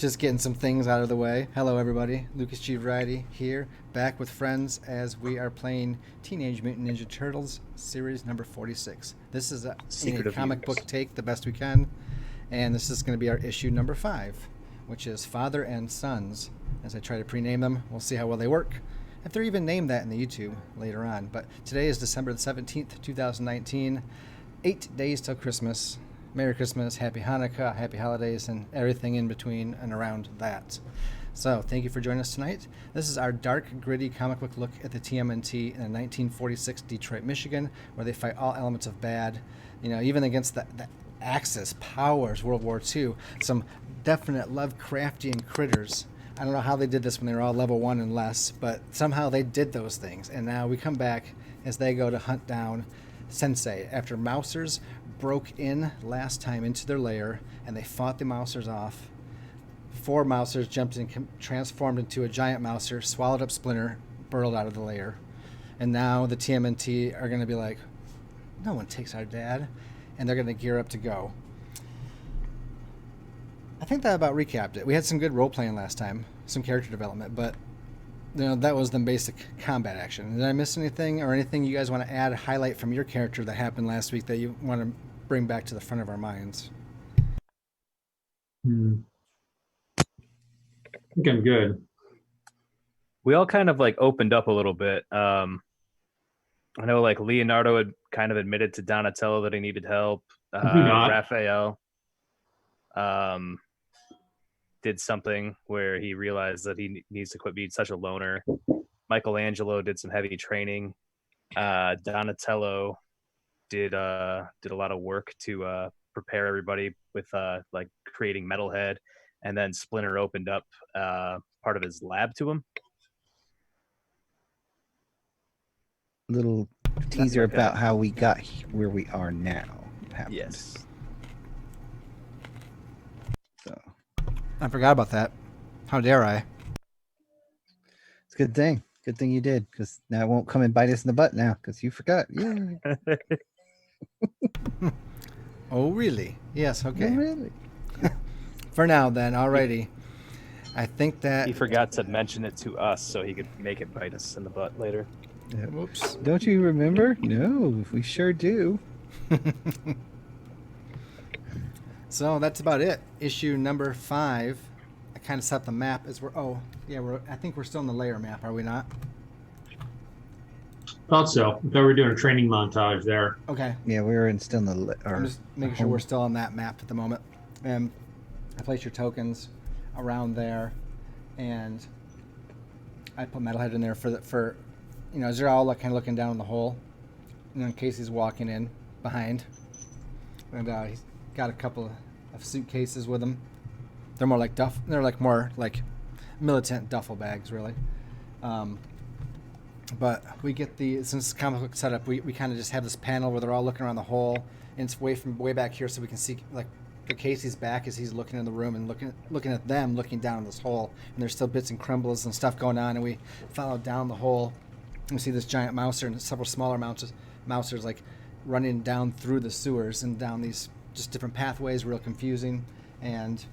Just getting some things out of the way. Hello, everybody. Lucas G. Variety here, back with friends as we are playing Teenage Mutant Ninja Turtles series number 46. This is Secret a of comic Years. book take the best we can, and this is going to be our issue number 5, which is Father and Sons. As I try to pre-name them, we'll see how well they work. If they're even named that in the YouTube later on. But today is December the 17th, 2019. 8 days till Christmas. Merry Christmas, Happy Hanukkah, Happy Holidays, and everything in between and around that. So, thank you for joining us tonight. This is our dark, gritty comic book look at the TMNT in 1946 Detroit, Michigan, where they fight all elements of bad. You know, even against the Axis powers, World War II. Some definite Lovecraftian critters. I don't know how they did this when they were all level 1 and less, but somehow they did those things. And now we come back as they go to hunt down Sensei after Mousers broke in last time into their lair and they fought the Mousers off. 4 Mousers jumped in, transformed into a giant Mouser, swallowed up Splinter, burrowed out of the lair. And now the TMNT are going to be like, no one takes our dad. And they're going to gear up to go. I think that about recapped it. We had some good role playing last time, some character development, but you know, that was the basic combat action. Did I miss anything or anything you guys want to add, highlight from your character that happened last week that you want to bring back to the front of our minds? I think I'm good. We all kind of like opened up a little bit. I know like Leonardo had kind of admitted to Donatello that he needed help. Raphael did something where he realized that he needs to quit being such a loner. Michelangelo did some heavy training. Donatello did a lot of work to prepare everybody with like creating Metalhead, and then Splinter opened up part of his lab to him. Little teaser about how we got where we are now. Happened. Yes. So I forgot about that. How dare I? it's a good thing. Good thing you did, because now it won't come and bite us in the butt now, because you forgot. Yeah. Oh, really? Yes, okay. Oh, really? For now, then, alrighty. I think that... He forgot to mention it to us so he could make it bite us in the butt later. Yeah. Whoops. Don't you remember? No, we sure do. So that's about it. Issue number 5. I kind of set the map as we're... Oh, yeah, I think we're still in the layer map, are we not? Thought so. I thought we were doing a training montage there. Okay. Yeah, we were still in the... I'm just making sure we're still on that map at the moment. And I place your tokens around there, and I put Metalhead in there for you know, as they're all kind of looking down the hole, and then Casey's walking in behind, and he's got a couple of suitcases with him. They're more like they're like more like militant duffel bags, really. But we get since comic book setup, we kind of just have this panel where they're all looking around the hole, and it's way back here, so we can see like the Casey's back as he's looking in the room and looking at them looking down this hole, and there's still bits and crumbles and stuff going on, and we follow down the hole, and we see this giant Mouser and several smaller Mousers like running down through the sewers and down these just different pathways, real confusing, and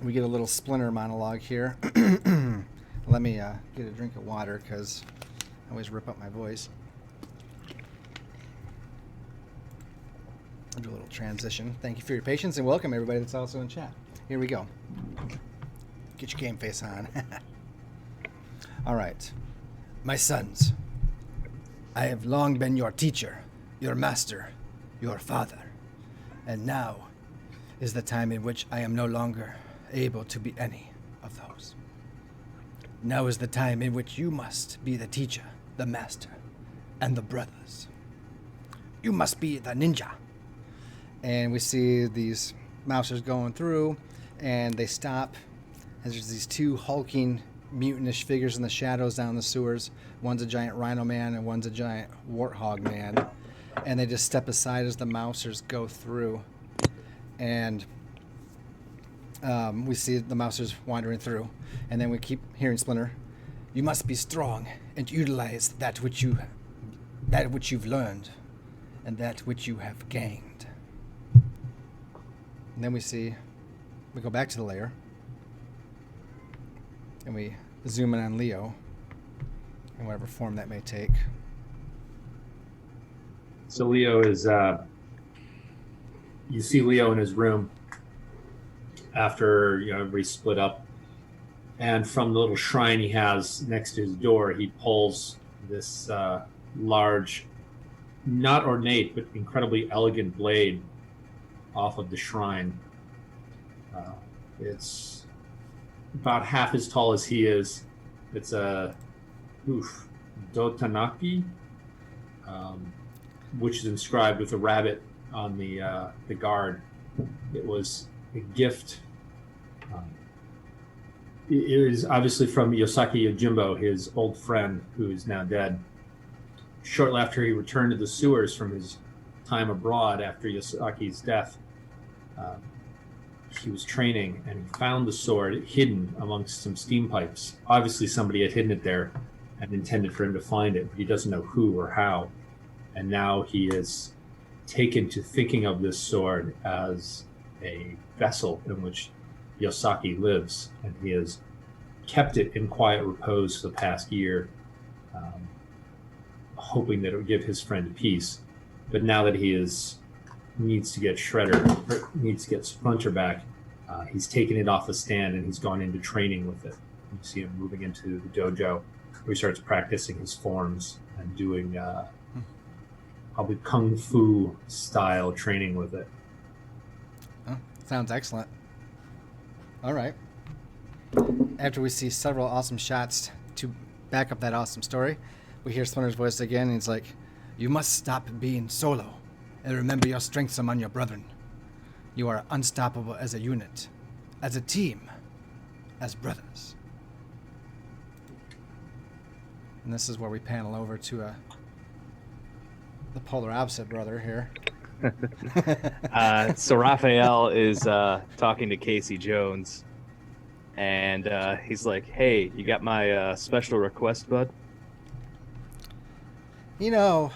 we get a little Splinter monologue here. Let me get a drink of water because I always rip up my voice. I'll do a little transition. Thank you for your patience and welcome everybody that's also in chat. Here we go. Get your game face on. All right. My sons, I have long been your teacher, your master, your father. And now is the time in which I am no longer able to be any of those. Now is the time in which you must be the teacher, the master, and the brothers. You must be the ninja. And we see these Mousers going through, and they stop. And there's these 2 hulking, mutantish figures in the shadows down the sewers. One's a giant rhino man, and one's a giant warthog man. And they just step aside as the Mousers go through. And we see the Mousers wandering through, and then we keep hearing Splinter. You must be strong and utilize that which you've learned, and that which you have gained. And then we go back to the lair, and we zoom in on Leo in whatever form that may take. So Leo is, you see Leo in his room after everybody split up, and from the little shrine he has next to his door, he pulls this large, not ornate but incredibly elegant blade off of the shrine. It's about half as tall as he is. It's a Dotanaki, which is inscribed with a rabbit on the guard. It was a gift. It is obviously from Yosaki Yojimbo, his old friend who is now dead. Shortly after he returned to the sewers from his time abroad after Yosaki's death, he was training and he found the sword hidden amongst some steam pipes. Obviously somebody had hidden it there and intended for him to find it, but he doesn't know who or how. And now he is taken to thinking of this sword as a vessel in which Yosaki lives, and he has kept it in quiet repose for the past year, hoping that it would give his friend peace. But now that he needs to get needs to get Splinter back, he's taken it off the stand and he's gone into training with it. You see him moving into the dojo where he starts practicing his forms and doing probably kung fu style training with it. Oh, sounds excellent. All right. After we see several awesome shots to back up that awesome story, we hear Splinter's voice again, and he's like, "You must stop being solo, and remember your strengths among your brethren. You are unstoppable as a unit, as a team, as brothers." And this is where we panel over to the polar opposite brother here. So Raphael is talking to Casey Jones, and he's like, "Hey, you got my special request, bud?" You know,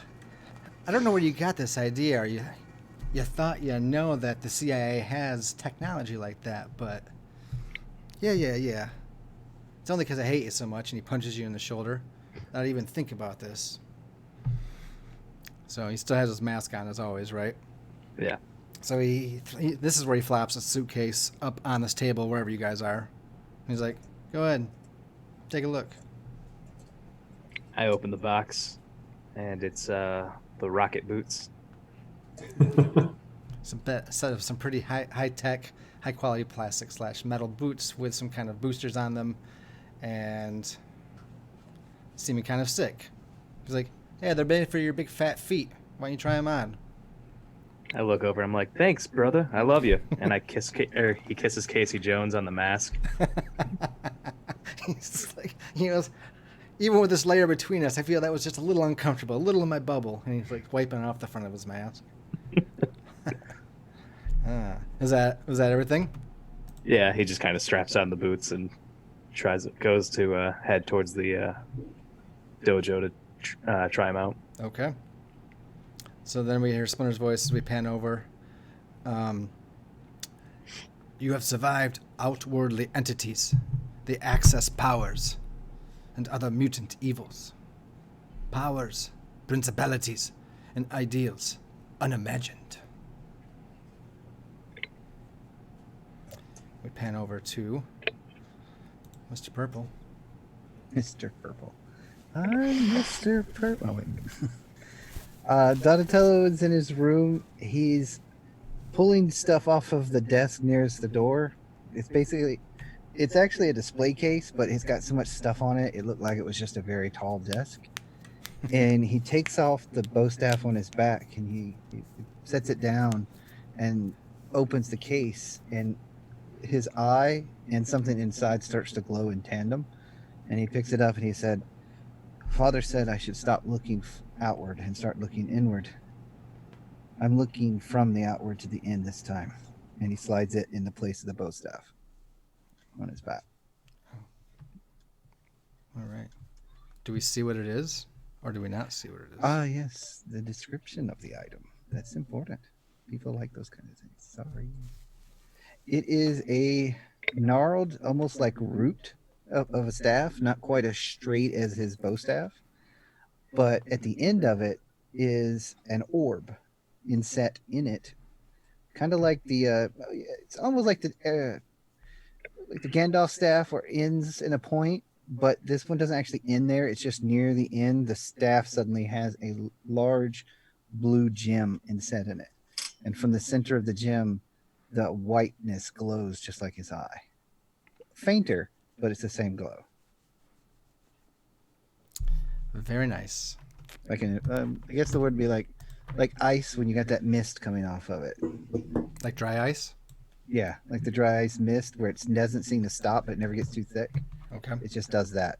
I don't know where you got this idea. Or you thought that the CIA has technology like that, but yeah. It's only because I hate you so much, and he punches you in the shoulder that I even think about this. So he still has his mask on as always, right? Yeah. So he this is where he flaps a suitcase up on this table wherever you guys are. He's like, "Go ahead, take a look." I open the box, and it's the rocket boots. Set of some pretty high tech, high quality plastic / metal boots with some kind of boosters on them, and seeming kind of sick. He's like, "Yeah, they're made for your big fat feet. Why don't you try them on?" I look over. I'm like, "Thanks, brother. I love you." And I he kisses Casey Jones on the mask. He's like, even with this layer between us, I feel that was just a little uncomfortable, a little in my bubble. And he's like wiping it off the front of his mask. Was that everything? Yeah, he just kind of straps on the boots and goes to head towards the dojo to try him out. Okay. So then we hear Splinter's voice as we pan over. "You have survived outwardly entities, the access powers, and other mutant evils. Powers, principalities, and ideals unimagined." We pan over to Mr. Purple. Mr. Purple. I'm Mr. Purple. Oh, wait. Donatello is in his room. He's pulling stuff off of the desk nearest the door. It's actually a display case, but it's got so much stuff on it, it looked like it was just a very tall desk. And he takes off the bow staff on his back, and he sets it down and opens the case, and his eye and something inside starts to glow in tandem. And he picks it up and he said, "Father said I should stop looking outward and start looking inward. I'm looking from the outward to the in this time." And he slides it in the place of the bow staff on his back. All right. Do we see what it is, or do we not see what it is? Yes, the description of the item. That's important. People like those kind of things. Sorry. It is a gnarled, almost like root of a staff, not quite as straight as his bow staff, but at the end of it is an orb inset in it, kind of like it's almost like the Gandalf staff, where it ends in a point, but this one doesn't actually end there. It's just near the end. The staff suddenly has a large blue gem inset in it, and from the center of the gem, the whiteness glows just like his eye. Fainter, but it's the same glow. Very nice. I guess the word would be like ice when you got that mist coming off of it. Like dry ice? Yeah, like the dry ice mist where it doesn't seem to stop, but it never gets too thick. Okay. It just does that.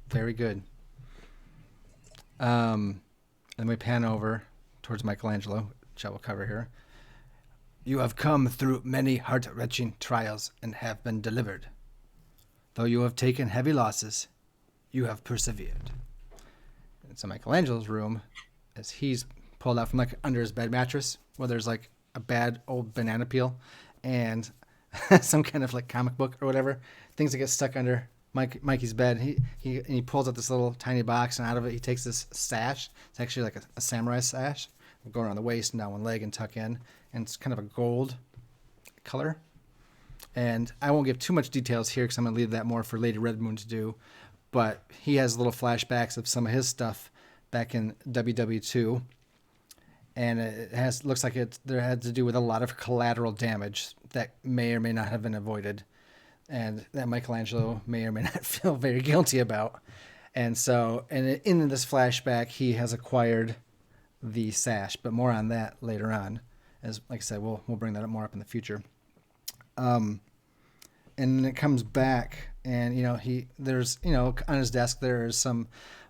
Very good. Then we pan over towards Michelangelo, which I will cover here. You have come through many heart-wrenching trials and have been delivered. Though you have taken heavy losses, you have persevered. It's Michelangelo's room, as he's pulled out from like under his bed mattress, where there's like a bad old banana peel and some kind of like comic book or whatever, things that get stuck under Mikey's bed. He pulls out this little tiny box, and out of it he takes this sash. It's actually like a samurai sash, going around the waist and down one leg and tuck in, and it's kind of a gold color. And I won't give too much details here because I'm going to leave that more for Lady Red Moon to do. But he has little flashbacks of some of his stuff back in WW2. And it looks like there had to do with a lot of collateral damage that may or may not have been avoided, and that Michelangelo may or may not feel very guilty about. And so, in this flashback, he has acquired the sash, but more on that later on. As like I said, we'll bring that up more up in the future. And then it comes back, and there's on his desk there's some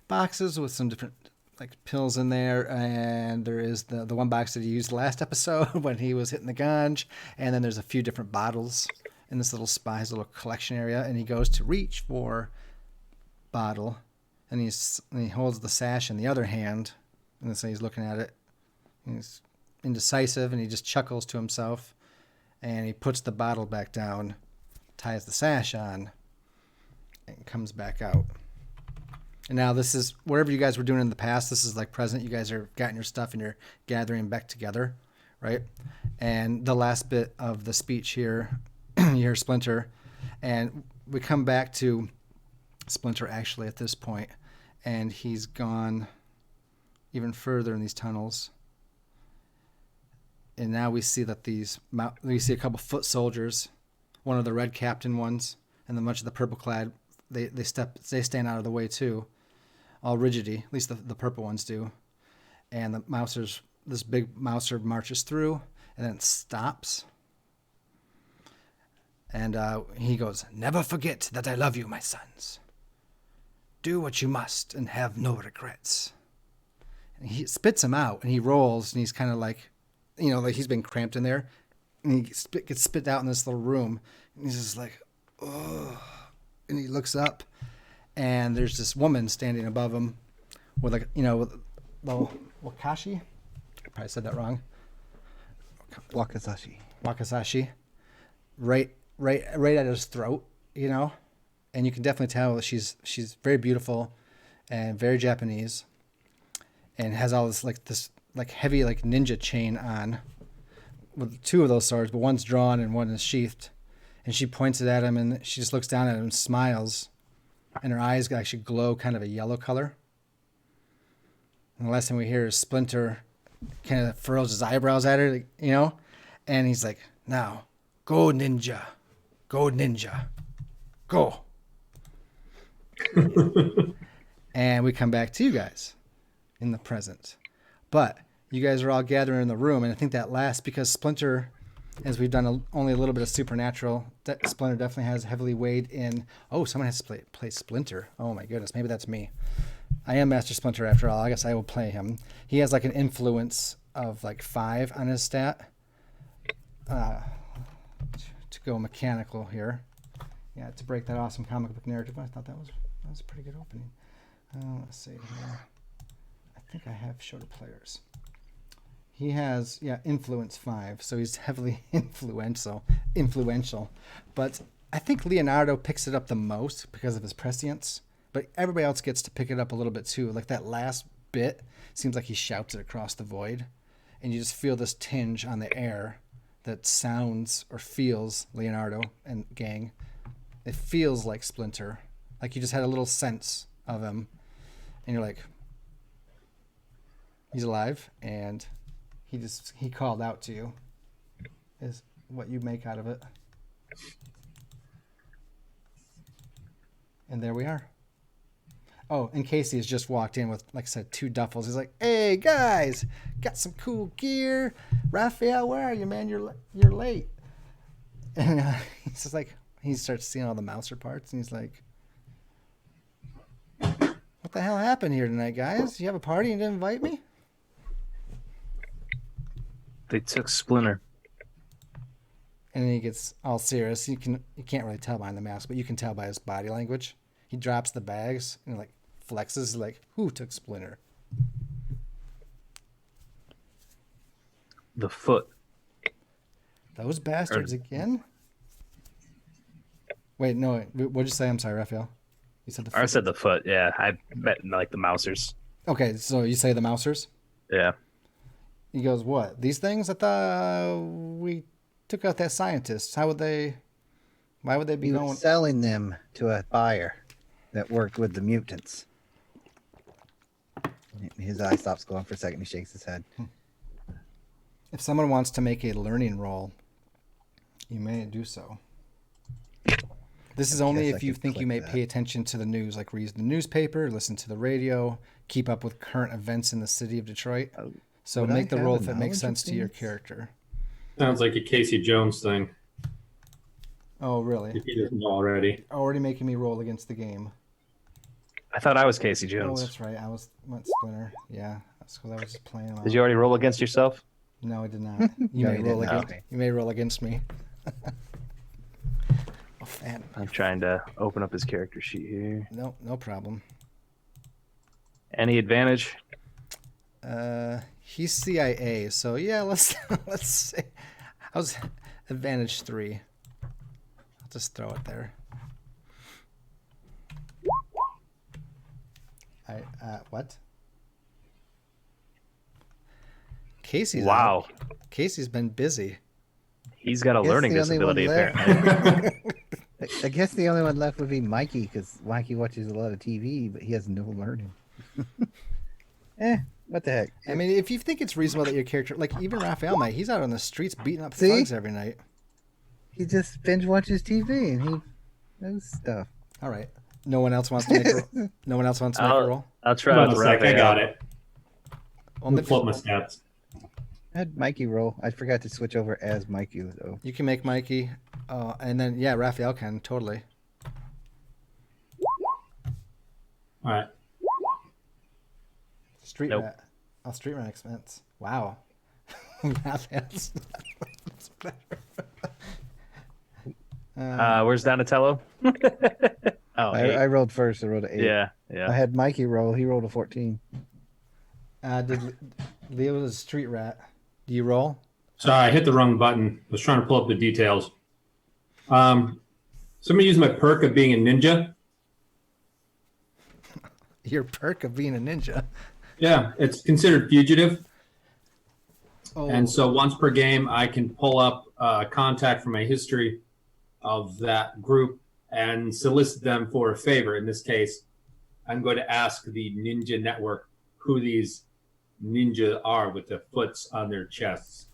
boxes with some different like pills in there, and there is the one box that he used last episode when he was hitting the ganj, and then there's a few different bottles in this little spot, his little collection area, and he goes to reach for bottle, and he holds the sash in the other hand, and so he's looking at it, and he's indecisive, and he just chuckles to himself, and he puts the bottle back down, ties the sash on, and comes back out. And now this is whatever you guys were doing in the past. This is like present. You guys are getting your stuff and you're gathering back together, right? And the last bit of the speech here, you hear Splinter, and we come back to Splinter actually at this point, and he's gone even further in these tunnels. And now we see that we see a couple foot soldiers, one of the red captain ones, and then much of the purple clad. They stand out of the way too, all rigidity. At least the purple ones do. And this big mouser marches through and then stops. And he goes, "Never forget that I love you, my sons. Do what you must and have no regrets." And he spits them out, and he rolls, and he's kind of like, like he's been cramped in there, and he gets spit out in this little room, and he's just like, oh. And he looks up, and there's this woman standing above him with with the wakashi. I probably said that wrong. Wakasashi. Right at his throat, and you can definitely tell she's very beautiful and very Japanese, and has all this heavy like ninja chain on with two of those swords, but one's drawn and one is sheathed. And she points it at him, and she just looks down at him and smiles. And her eyes actually glow kind of a yellow color. And the last thing we hear is Splinter kind of furrows his eyebrows at her, and he's like, "Now, go ninja. Go ninja. Go." And we come back to you guys in the present. But you guys are all gathering in the room, and I think that lasts because Splinter... As we've done only a little bit of Supernatural, Splinter definitely has heavily weighed in. Oh, someone has to play Splinter. Oh my goodness, maybe that's me. I am Master Splinter after all. I guess I will play him. He has like an influence of like 5 on his stat. To go mechanical here. Yeah, to break that awesome comic book narrative. I thought that was a pretty good opening. Let's see here. I think I have show to players. He has, influence 5, so he's heavily influential. But I think Leonardo picks it up the most because of his prescience, but everybody else gets to pick it up a little bit too. Like that last bit seems like he shouts it across the void, and you just feel this tinge on the air that sounds or feels Leonardo and gang. It feels like Splinter, like you just had a little sense of him, and you're like, he's alive, and he called out to you. Is what you make out of it. And there we are. Oh, and Casey has just walked in with, like I said, 2 duffels. He's like, "Hey guys, got some cool gear. Raphael, where are you, man? You're late." And he's just like, he starts seeing all the Mouser parts, and he's like, "What the hell happened here tonight, guys? You have a party and didn't invite me?" They took Splinter. And then he gets all serious. You can't really tell behind the mask, but you can tell by his body language. He drops the bags and like flexes, like, "Who took Splinter?" The Foot. Those bastards again? Wait, no. What'd you say? I'm sorry, Raphael. You said the I Foot. said the Foot. Yeah, I met like the Mousers. Okay, so you say the Mousers? Yeah. He goes, "What? These things? I thought we took out that scientist. Why would they be He was going?" selling them to a buyer that worked with the mutants. His eye stops going for a second. He shakes his head. If someone wants to make a learning roll, you may do so. This is only guess I if you could think you click may that. pay attention to the news, like read the newspaper, listen to the radio, keep up with current events in the city of Detroit. So would make I the have roll a if it makes knowledge of sense to your things? character. Sounds like a Casey Jones thing, Oh, really? if he doesn't know already. Already making me roll against the game. I thought I was Casey Oh, Jones. that's right. I went Splinter. Yeah, that's because I was just playing him out. Did you already roll against yourself? No, I did not. You No, may you roll didn't. against. Okay. You may roll against me. Oh, fan. I'm trying to open up his character sheet here. No problem. Any advantage? He's CIA, so yeah. Let's say I was advantage 3. I'll just throw it there. What? Casey's Wow. out. Casey's been busy. He's got a Guess learning the only one disability, left. apparently. I guess the only one left would be Mikey, because Mikey watches a lot of TV, but he has no learning. What the heck? I mean, if you think it's reasonable that your character, like even Raphael might, he's out on the streets beating up See? thugs every night. He just binge watches TV and he knows stuff. All right. No one else wants to make a roll. No one else wants to make a roll. I'll try Hold on with a sec, I Raphael. got it. Only Let me pull up my stats. I had Mikey roll. I forgot to switch over as Mikey, though. You can make Mikey, and then yeah, Raphael can totally. All right. Street Nope. rat. Oh, street rat expense. Wow. Raphael's that's better. Where's Donatello? Oh, I eight. rolled first. I rolled an 8. Yeah, I yeah. had Mikey roll. He rolled a 14. Leo was a street rat. Do you roll? Sorry, I hit the wrong button. I was trying to pull up the details. Somebody used my perk of being a ninja. Your perk of being a ninja. Yeah, it's considered fugitive. Oh, And so once per game, I can pull up contact from my history of that group and solicit them for a favor. In this case, I'm going to ask the Ninja Network who these ninja are with the foots on their chests.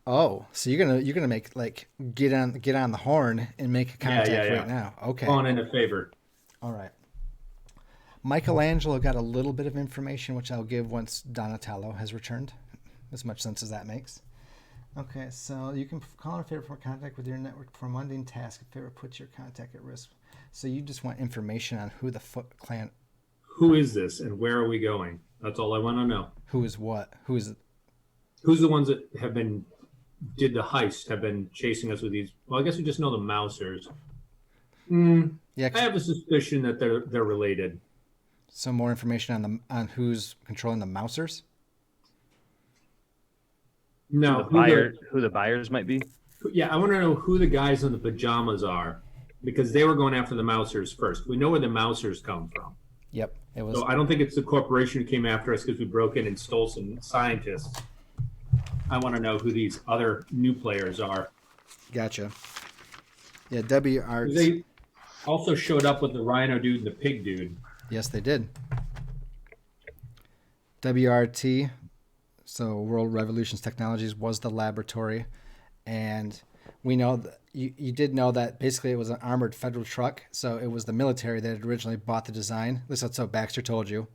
oh, so you're gonna make like get on the horn and make a contact yeah. right now. Okay. Calling in a favor. All right. Michelangelo got a little bit of information, which I'll give once Donatello has returned, as much sense as that makes. Okay, so you can call in a favor for contact with your network for a mundane task. A favor puts your contact at risk. So you just want information on who the Foot Clan, Who is this and where are we going? That's all I want to know. who is what, who is. Who's the ones that did the heist, have been chasing us with these? Well, I guess we just know the Mousers. Yeah. I have a suspicion that they're related. Some more information on who's controlling the Mousers. No, Who the buyers might be? Yeah, I want to know who the guys in the pajamas are, because they were going after the Mousers first. We know where the Mousers come from. Yep, it was. So I don't think it's the corporation who came after us because we broke in and stole some scientists. I want to know who these other new players are. Gotcha. Yeah, W Arts. They also showed up with the Rhino dude and the Pig dude. Yes, they did. WRT, so World Revolutions Technologies, was the laboratory, and we know that you did know that basically it was an armored federal truck, so it was the military that had originally bought the design. At least that's what Baxter told you.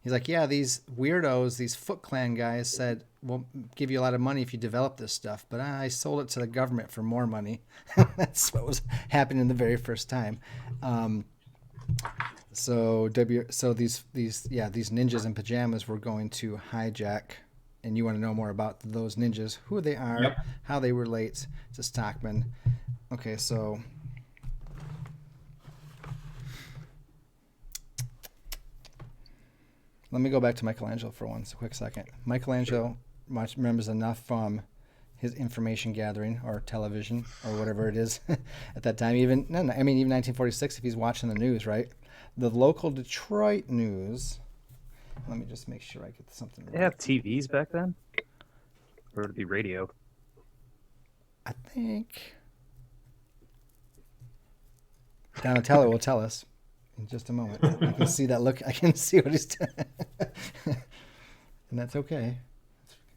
He's like, yeah, these weirdos, these Foot Clan guys said, we'll give you a lot of money if you develop this stuff, but I sold it to the government for more money. That's what was happening the very first time. So these ninjas in pajamas were going to hijack, and you want to know more about those ninjas, who they are, Yep. how they relate to Stockman. Okay, so let me go back to Michelangelo for a quick second. Michelangelo remembers enough from his information gathering or television or whatever it is at that time. Even 1946, if he's watching the news, right? The local Detroit news. Let me just make sure I get something They right. have TVs back then, or would it be radio? I think Donatello will tell us in just a moment. I can see that look. I can see what he's doing. And that's okay.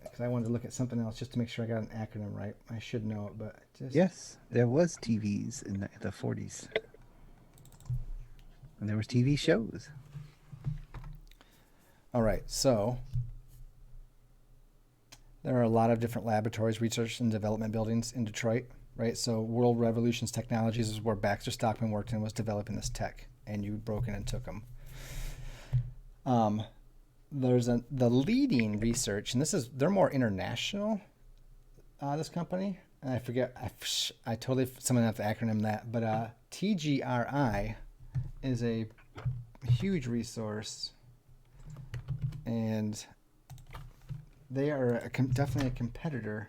Because I wanted to look at something else just to make sure I got an acronym right. I should know it, but just... Yes, there was TVs in the 40s. And there was TV shows. All right, so there are a lot of different laboratories, research and development buildings in Detroit, right? So World Revolutions Technologies is where Baxter Stockman worked and was developing this tech, and you broke in and took them. There's the leading research, and they're more international. This company, and I forget, I totally someone have to acronym that, but TGRI is a huge resource, and they are definitely a competitor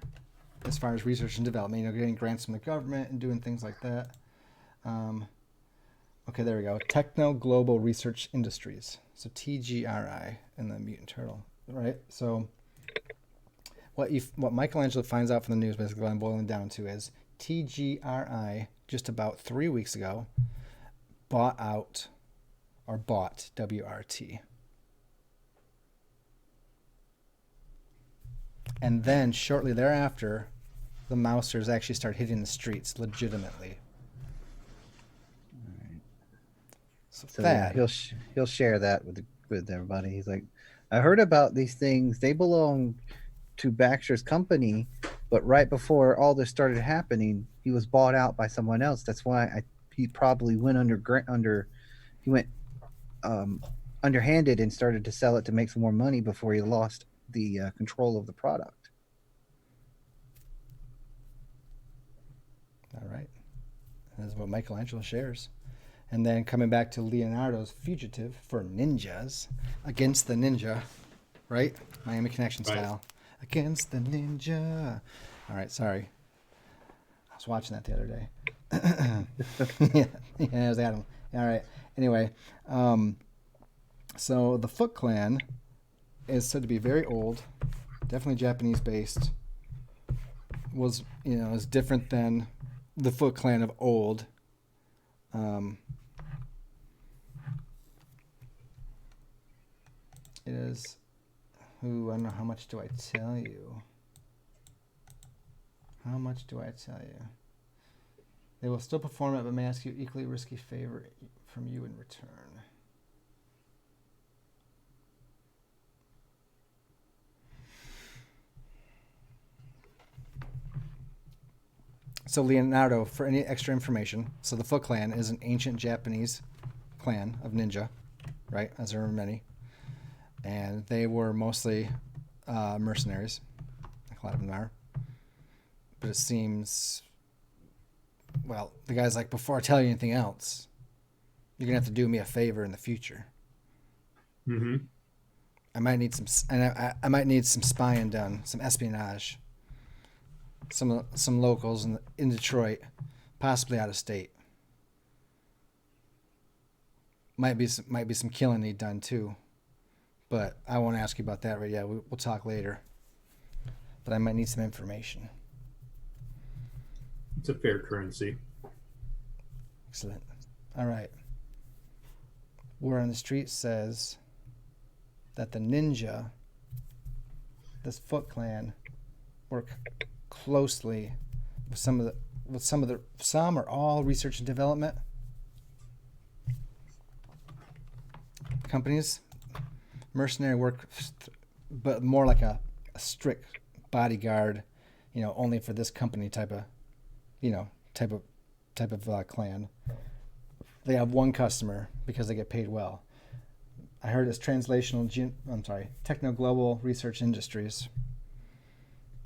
as far as research and development. Getting grants from the government and doing things like that. Okay, there we go. Techno Global Research Industries. So TGRI and the Mutant Turtle, right? So what Michelangelo finds out from the news, basically what I'm boiling down to, is TGRI just about 3 weeks ago bought WRT. And then shortly thereafter, the Mousers actually start hitting the streets legitimately. So yeah, he'll share that with everybody. He's like, I heard about these things. They belong to Baxter's company, but right before all this started happening, he was bought out by someone else. That's why he probably went underhanded and started to sell it to make some more money before he lost the control of the product. All right. That's what Michelangelo shares. And then coming back to Leonardo's fugitive for ninjas against the ninja, right? Miami Connection style. Against the ninja. All right, sorry. I was watching that the other day. yeah, it was Adam. All right. Anyway, so the Foot Clan is said to be very old, definitely Japanese based. Is different than the Foot Clan of old. It is I don't know, how much do I tell you? How much do I tell you? They will still perform it, but may ask you equally risky favor from you in return. So Leonardo, for any extra information, so the Foot Clan is an ancient Japanese clan of ninja, right? As there are many. And they were mostly mercenaries, like a lot of them are. But it seems, well, the guy's like, before I tell you anything else, you're gonna have to do me a favor in the future. Mm-hmm. I might need some spying done, some espionage. some locals in Detroit, possibly out of state. Might be some killing need done too, but I won't ask you about that right yet. We'll talk later. But I might need some information. It's a fair currency. Excellent. All right. Word on the street says that the ninja, this Foot Clan, work closely with some or all research and development companies. Mercenary work, but more like a strict bodyguard, only for this company type of clan. They have one customer because they get paid well. I heard it's Techno Global Research Industries.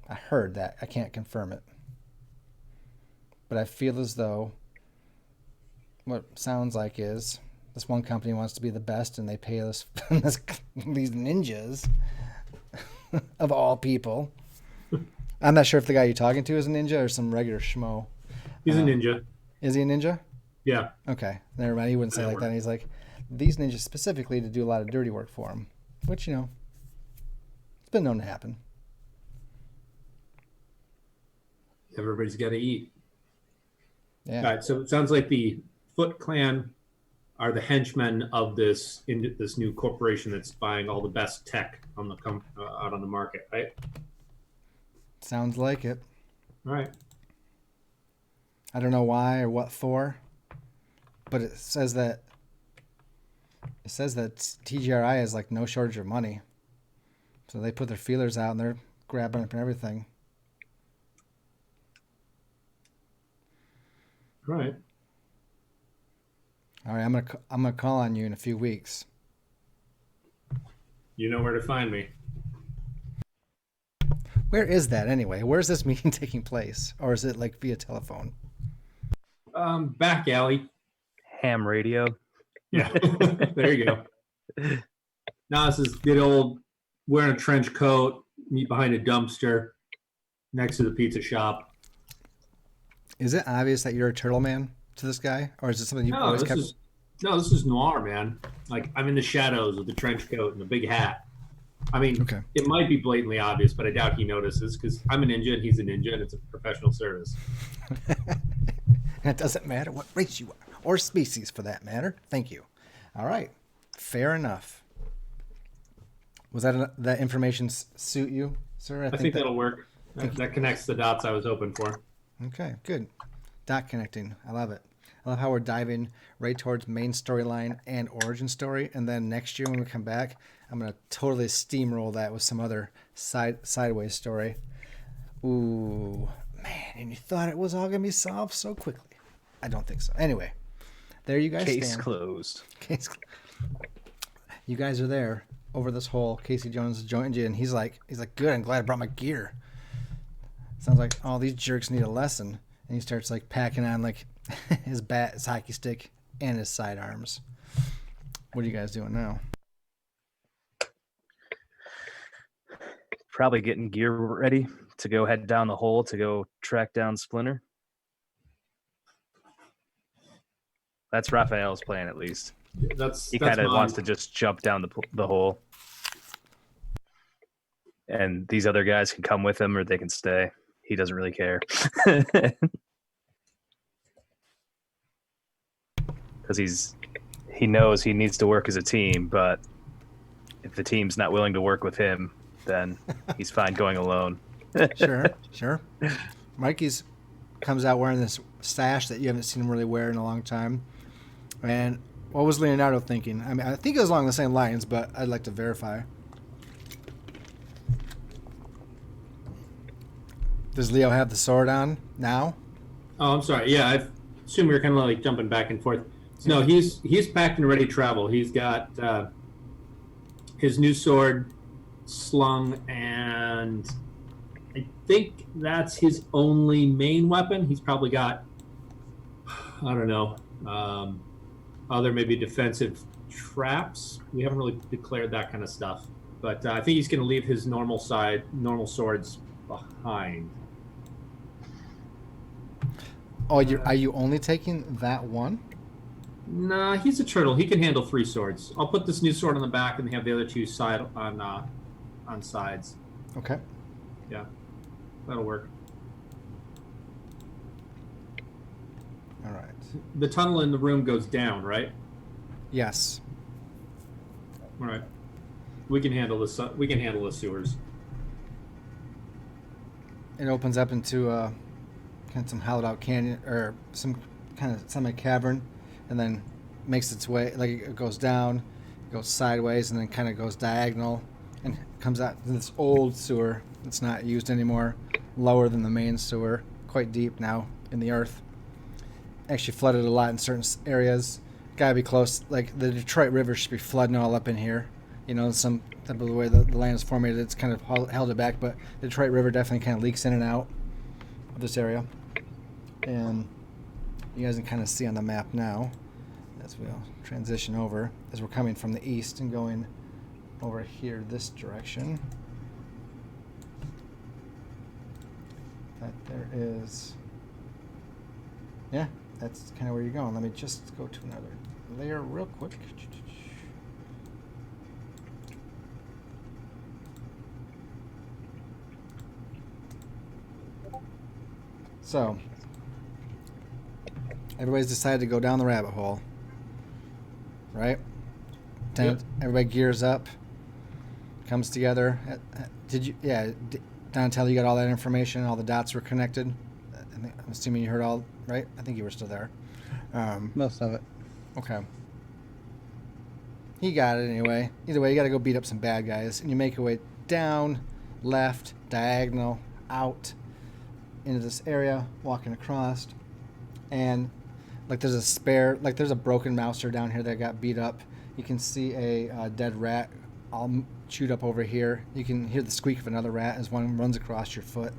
I heard that. I can't confirm it. But I feel as though what sounds like is this one company wants to be the best, and they pay these ninjas of all people. I'm not sure if the guy you're talking to is a ninja or some regular schmo. He's a ninja. Is he a ninja? Yeah. Okay. Never mind. He wouldn't say like that. He's like, these ninjas specifically to do a lot of dirty work for him, which, it's been known to happen. Everybody's got to eat. Yeah. All right. So it sounds like the Foot Clan are the henchmen of this new corporation that's buying all the best tech on the out on the market, right? Sounds like it. All right. I don't know why or what for, but it says that TGRI has like no shortage of money, so they put their feelers out and they're grabbing up everything. Right. All right, I'm gonna call on you in a few weeks. You know where to find me. Where is that anyway? Where's this meeting taking place, or is it like via telephone? Back alley. Ham radio. Yeah. There you go. Now this is good old wearing a trench coat, meet behind a dumpster next to the pizza shop. Is it obvious that you're a turtle man to this guy, or is it something you always kept? This is noir, man. Like, I'm in the shadows with the trench coat and the big hat. I mean, Okay. It might be blatantly obvious, but I doubt he notices because I'm a ninja and he's a ninja, and it's a professional service. It doesn't matter what race you are, or species for that matter. Thank you. All right, fair enough. Was that information suit you, sir? I think that'll work. That connects the dots I was hoping for. Okay, good. Dot connecting. I love it. I love how we're diving right towards main storyline and origin story, and then next year when we come back, I'm gonna totally steamroll that with some other sideways story. Ooh, man! And you thought it was all gonna be solved so quickly? I don't think so. Anyway, there you guys Case stand. closed. You guys are there over this whole Casey Jones joined you, and he's like, good. I'm glad I brought my gear. Sounds like all these jerks need a lesson, and he starts like packing on like his bat, his hockey stick, and his sidearms. What are you guys doing now? Probably getting gear ready to go head down the hole to go track down Splinter. That's Raphael's plan, at least. He kind of wants to just jump down the hole. And these other guys can come with him or they can stay. He doesn't really care. Because he knows he needs to work as a team, but if the team's not willing to work with him, then he's fine going alone. Sure. Mikey's comes out wearing this sash that you haven't seen him really wear in a long time. And what was Leonardo thinking? I mean, I think it was along the same lines, but I'd like to verify. Does Leo have the sword on now? Oh, I'm sorry. Yeah, I assume we were kind of like jumping back and forth. So, no, he's packed and ready to travel. He's got his new sword slung, and I think that's his only main weapon. He's probably got, I don't know, other maybe defensive traps. We haven't really declared that kind of stuff. But I think he's going to leave his normal swords behind. Oh, are you only taking that one? Nah, he's a turtle. He can handle 3 swords. I'll put this new sword on the back and have the other 2 side on sides. Okay. Yeah, that'll work. All right. The tunnel in the room goes down, right? Yes. All right. We can handle this. We can handle the sewers. It opens up into kind of some hollowed out canyon or some kind of semi cavern, and then makes its way, like it goes down, goes sideways, and then kind of goes diagonal, and comes out to this old sewer that's not used anymore, lower than the main sewer, quite deep now in the earth. Actually flooded a lot in certain areas. Gotta be close. Like the Detroit River should be flooding all up in here. You know, some type of the way the land is formatted, it's kind of held it back. But the Detroit River definitely kind of leaks in and out of this area. And you guys can kind of see on the map now as we'll transition over, as we're coming from the east and going over here this direction, that there is, yeah, that's kind of where you're going. Let me just go to another layer real quick. So, everybody's decided to go down the rabbit hole, right? Yep. Everybody gears up, comes together. Did you? Yeah, Donatello, you got all that information. All the dots were connected. I'm assuming you heard all, right? I think you were still there. Most of it. Okay. He got it anyway. Either way, you got to go beat up some bad guys, and you make your way down, left, diagonal, out into this area, walking across, and like there's a spare, like there's a broken mouser down here that got beat up. You can see a dead rat all chewed up over here. You can hear the squeak of another rat as one runs across your foot.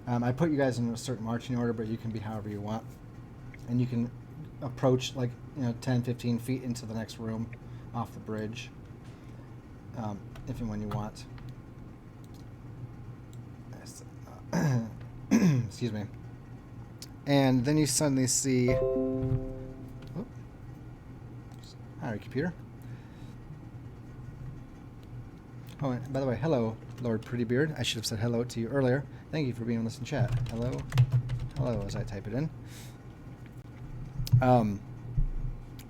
I put you guys in a certain marching order, but you can be however you want. And you can approach like 10, 15 feet into the next room off the bridge if and when you want. Excuse me. And then you suddenly see... Oh. Hi, computer. Oh, and by the way, hello, Lord Prettybeard. I should have said hello to you earlier. Thank you for being on this in chat. Hello. Hello, as I type it in.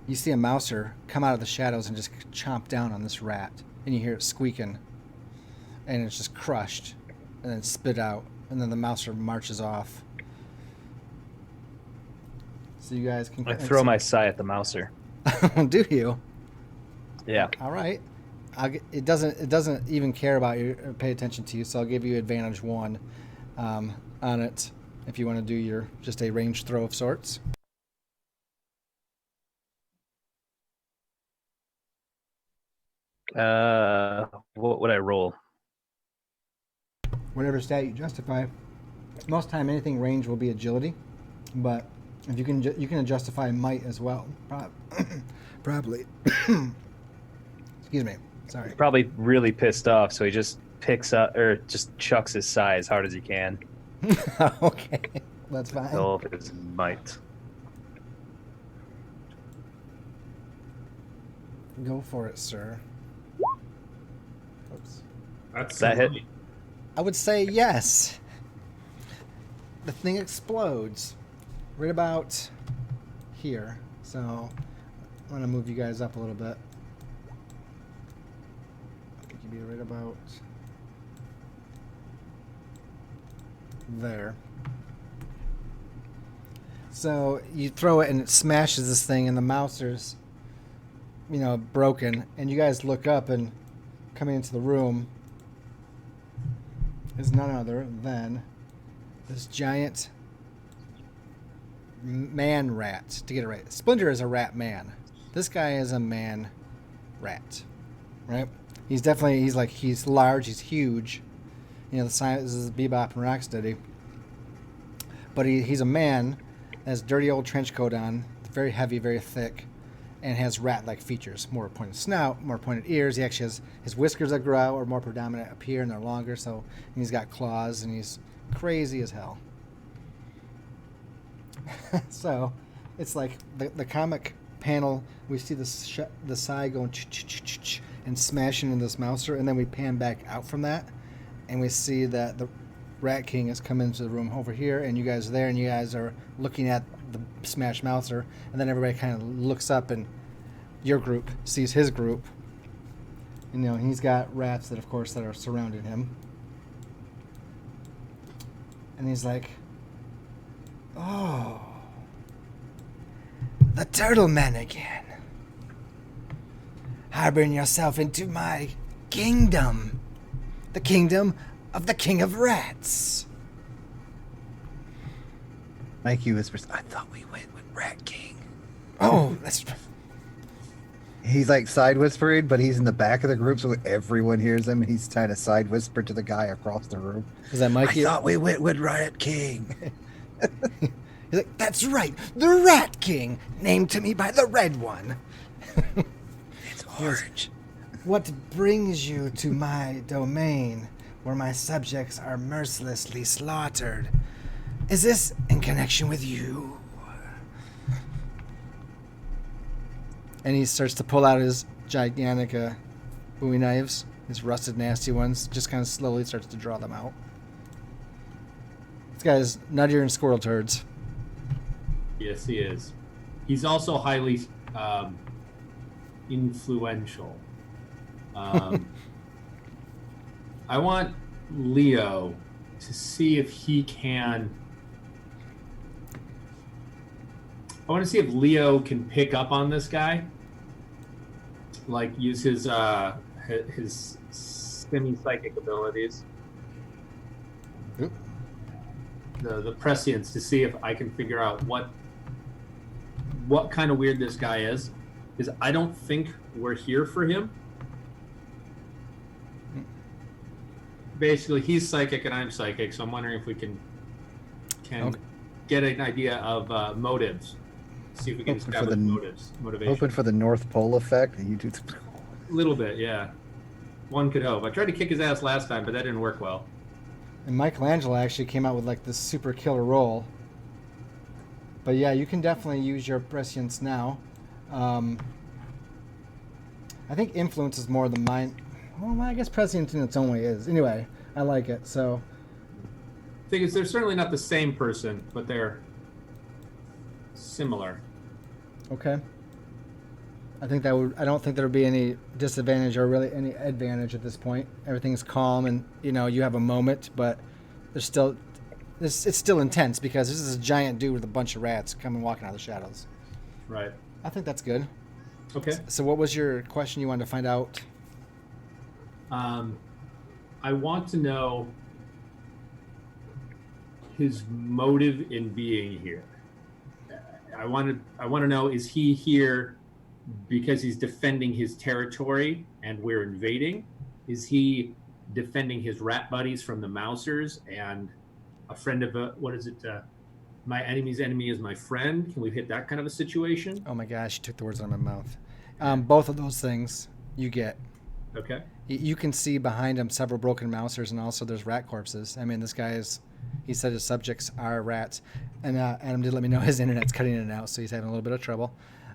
You see a mouser come out of the shadows and just chomp down on this rat. And you hear it squeaking. And it's just crushed. And then spit out. And then the mouser marches off. So you guys can... I throw my sai at the mouser. Do you? Yeah. All right. It doesn't even care about you or pay attention to you, so I'll give you advantage 1 on it if you want to do your just a range throw of sorts. What would I roll? Whatever stat you justify. Most time anything range will be agility, but if you can justify might as well. Probably. Excuse me. Sorry. Probably really pissed off, so he just picks up or just chucks his sai as hard as he can. Okay, that's fine. Roll his might. Go for it, sir. Oops. That's That hit? I would say yes. The thing explodes right about here. So I'm going to move you guys up a little bit. I think you'd be right about there. So you throw it and it smashes this thing and the mouser's, broken. And you guys look up and coming into the room is none other than this giant man rat. To get it right, Splinter is a rat man. This guy is a man rat, right? He's large. He's huge. The size is Bebop and Rocksteady. But he's a man that has dirty old trench coat on, very heavy, very thick, and has rat-like features. More pointed snout, more pointed ears. He actually has his whiskers that grow out are more predominant up here, and they're longer. So and he's got claws, and he's crazy as hell. So it's like the comic panel. We see the side going and smashing into this mouser, and then we pan back out from that, and we see that the Rat King has come into the room over here, and you guys are there, and you guys are looking at the smashed mouser, and then everybody kind of looks up, and your group sees his group. You know, he's got rats that, of course, that are surrounding him. And he's like, oh, the turtle man again. Harboring yourself into my kingdom. The kingdom of the king of rats. Mikey whispers, I thought we went with Rat King. Oh, that's... He's like side whispering, but he's in the back of the group, so everyone hears him. He's trying to side whisper to the guy across the room. Is that Mikey? I thought we went with Rat King. He's like, that's right, the Rat King, named to me by the Red One. It's orange. What brings you to my domain, where my subjects are mercilessly slaughtered? Is this in connection with you? And he starts to pull out his gigantic Bowie knives, his rusted, nasty ones, just kind of slowly starts to draw them out. This guy's nuttier than squirrel turds. Yes, he is. He's also highly influential. I want Leo to see if he can. I want to see if Leo can pick up on this guy, like use his semi-psychic abilities, Oop. the prescience, to see if I can figure out what kind of weird this guy is, because I don't think we're here for him. Basically, he's psychic and I'm psychic, so I'm wondering if we can Okay. get an idea of motives. See if we can Hoping for establish the- motivation. Hoping for the North Pole effect. You do. A little bit, yeah. One could hope. I tried to kick his ass last time, but that didn't work well. And Michelangelo actually came out with like this super killer roll. But yeah, you can definitely use your prescience now. I think influence is more the mind. Well, I guess prescience in its own way is. Anyway, I like it. So Thing is, they're certainly not the same person, but they're similar. okay. I think that would. I don't think there would be any disadvantage or really any advantage at this point. Everything's calm, and you know you have a moment, but there's still. It's still intense because this is a giant dude with a bunch of rats coming walking out of the shadows. Right. I think that's good. Okay. So, what was your question you wanted to find out? I want to know his motive in being here. I want to know, is he here because he's defending his territory and we're invading? Is he defending his rat buddies from the Mousers and a friend of what is it? My enemy's enemy is my friend. Can we hit that kind of a situation? Oh my gosh, you took the words out of my mouth. Both of those things you get. Okay. You can see behind him several broken mousers, and also there's rat corpses. I mean, this guy is. He said his subjects are rats, and Adam did let me know his internet's cutting in and out, so he's having a little bit of trouble.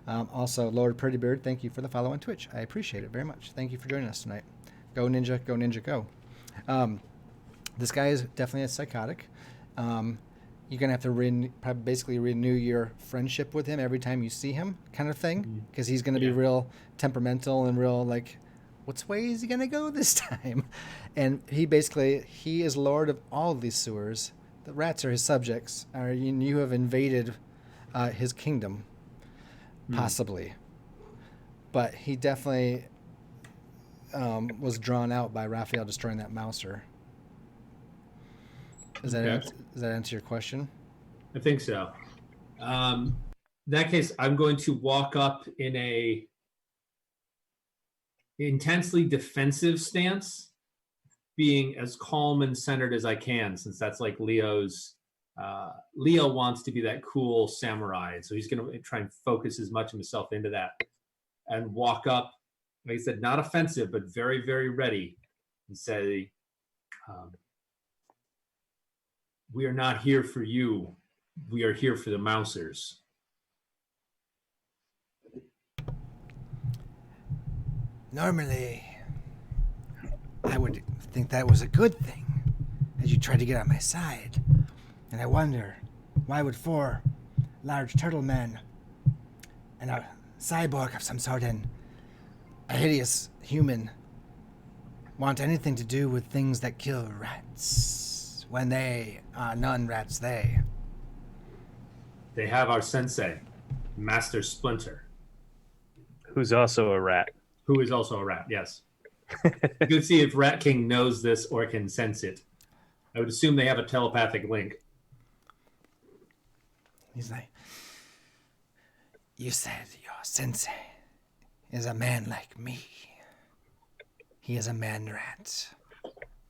Also, Lord Pretty Bird, thank you for the follow on Twitch. I appreciate it very much. Thank you for joining us tonight. Go Ninja, go Ninja, go. This guy is definitely a psychotic. You're gonna have to probably basically renew your friendship with him every time you see him, kind of thing, because he's gonna be real temperamental and real like, which way is he gonna go this time? And he is lord of all of these sewers. The rats are his subjects. You have invaded his kingdom, possibly. But he definitely was drawn out by Raphael destroying that mouser. Does that answer your question? I think so. In that case, I'm going to walk up in a intensely defensive stance, being as calm and centered as I can, since that's like Leo's. Leo wants to be that cool samurai, so he's going to try and focus as much of himself into that, and walk up, like I said, not offensive, but very, very ready, and say, "We are not here for you. We are here for the Mousers. Normally, I would think that was a good thing, as you tried to get on my side. And I wonder, why would 4 large turtle men and a cyborg of some sort and a hideous human want anything to do with things that kill rats when they are non-rats they? They have our sensei, Master Splinter, Who's also a rat. who is also a rat, yes. You can see if Rat King knows this or can sense it. I would assume they have a telepathic link. He's like, you said your sensei is a man like me. He is a man rat.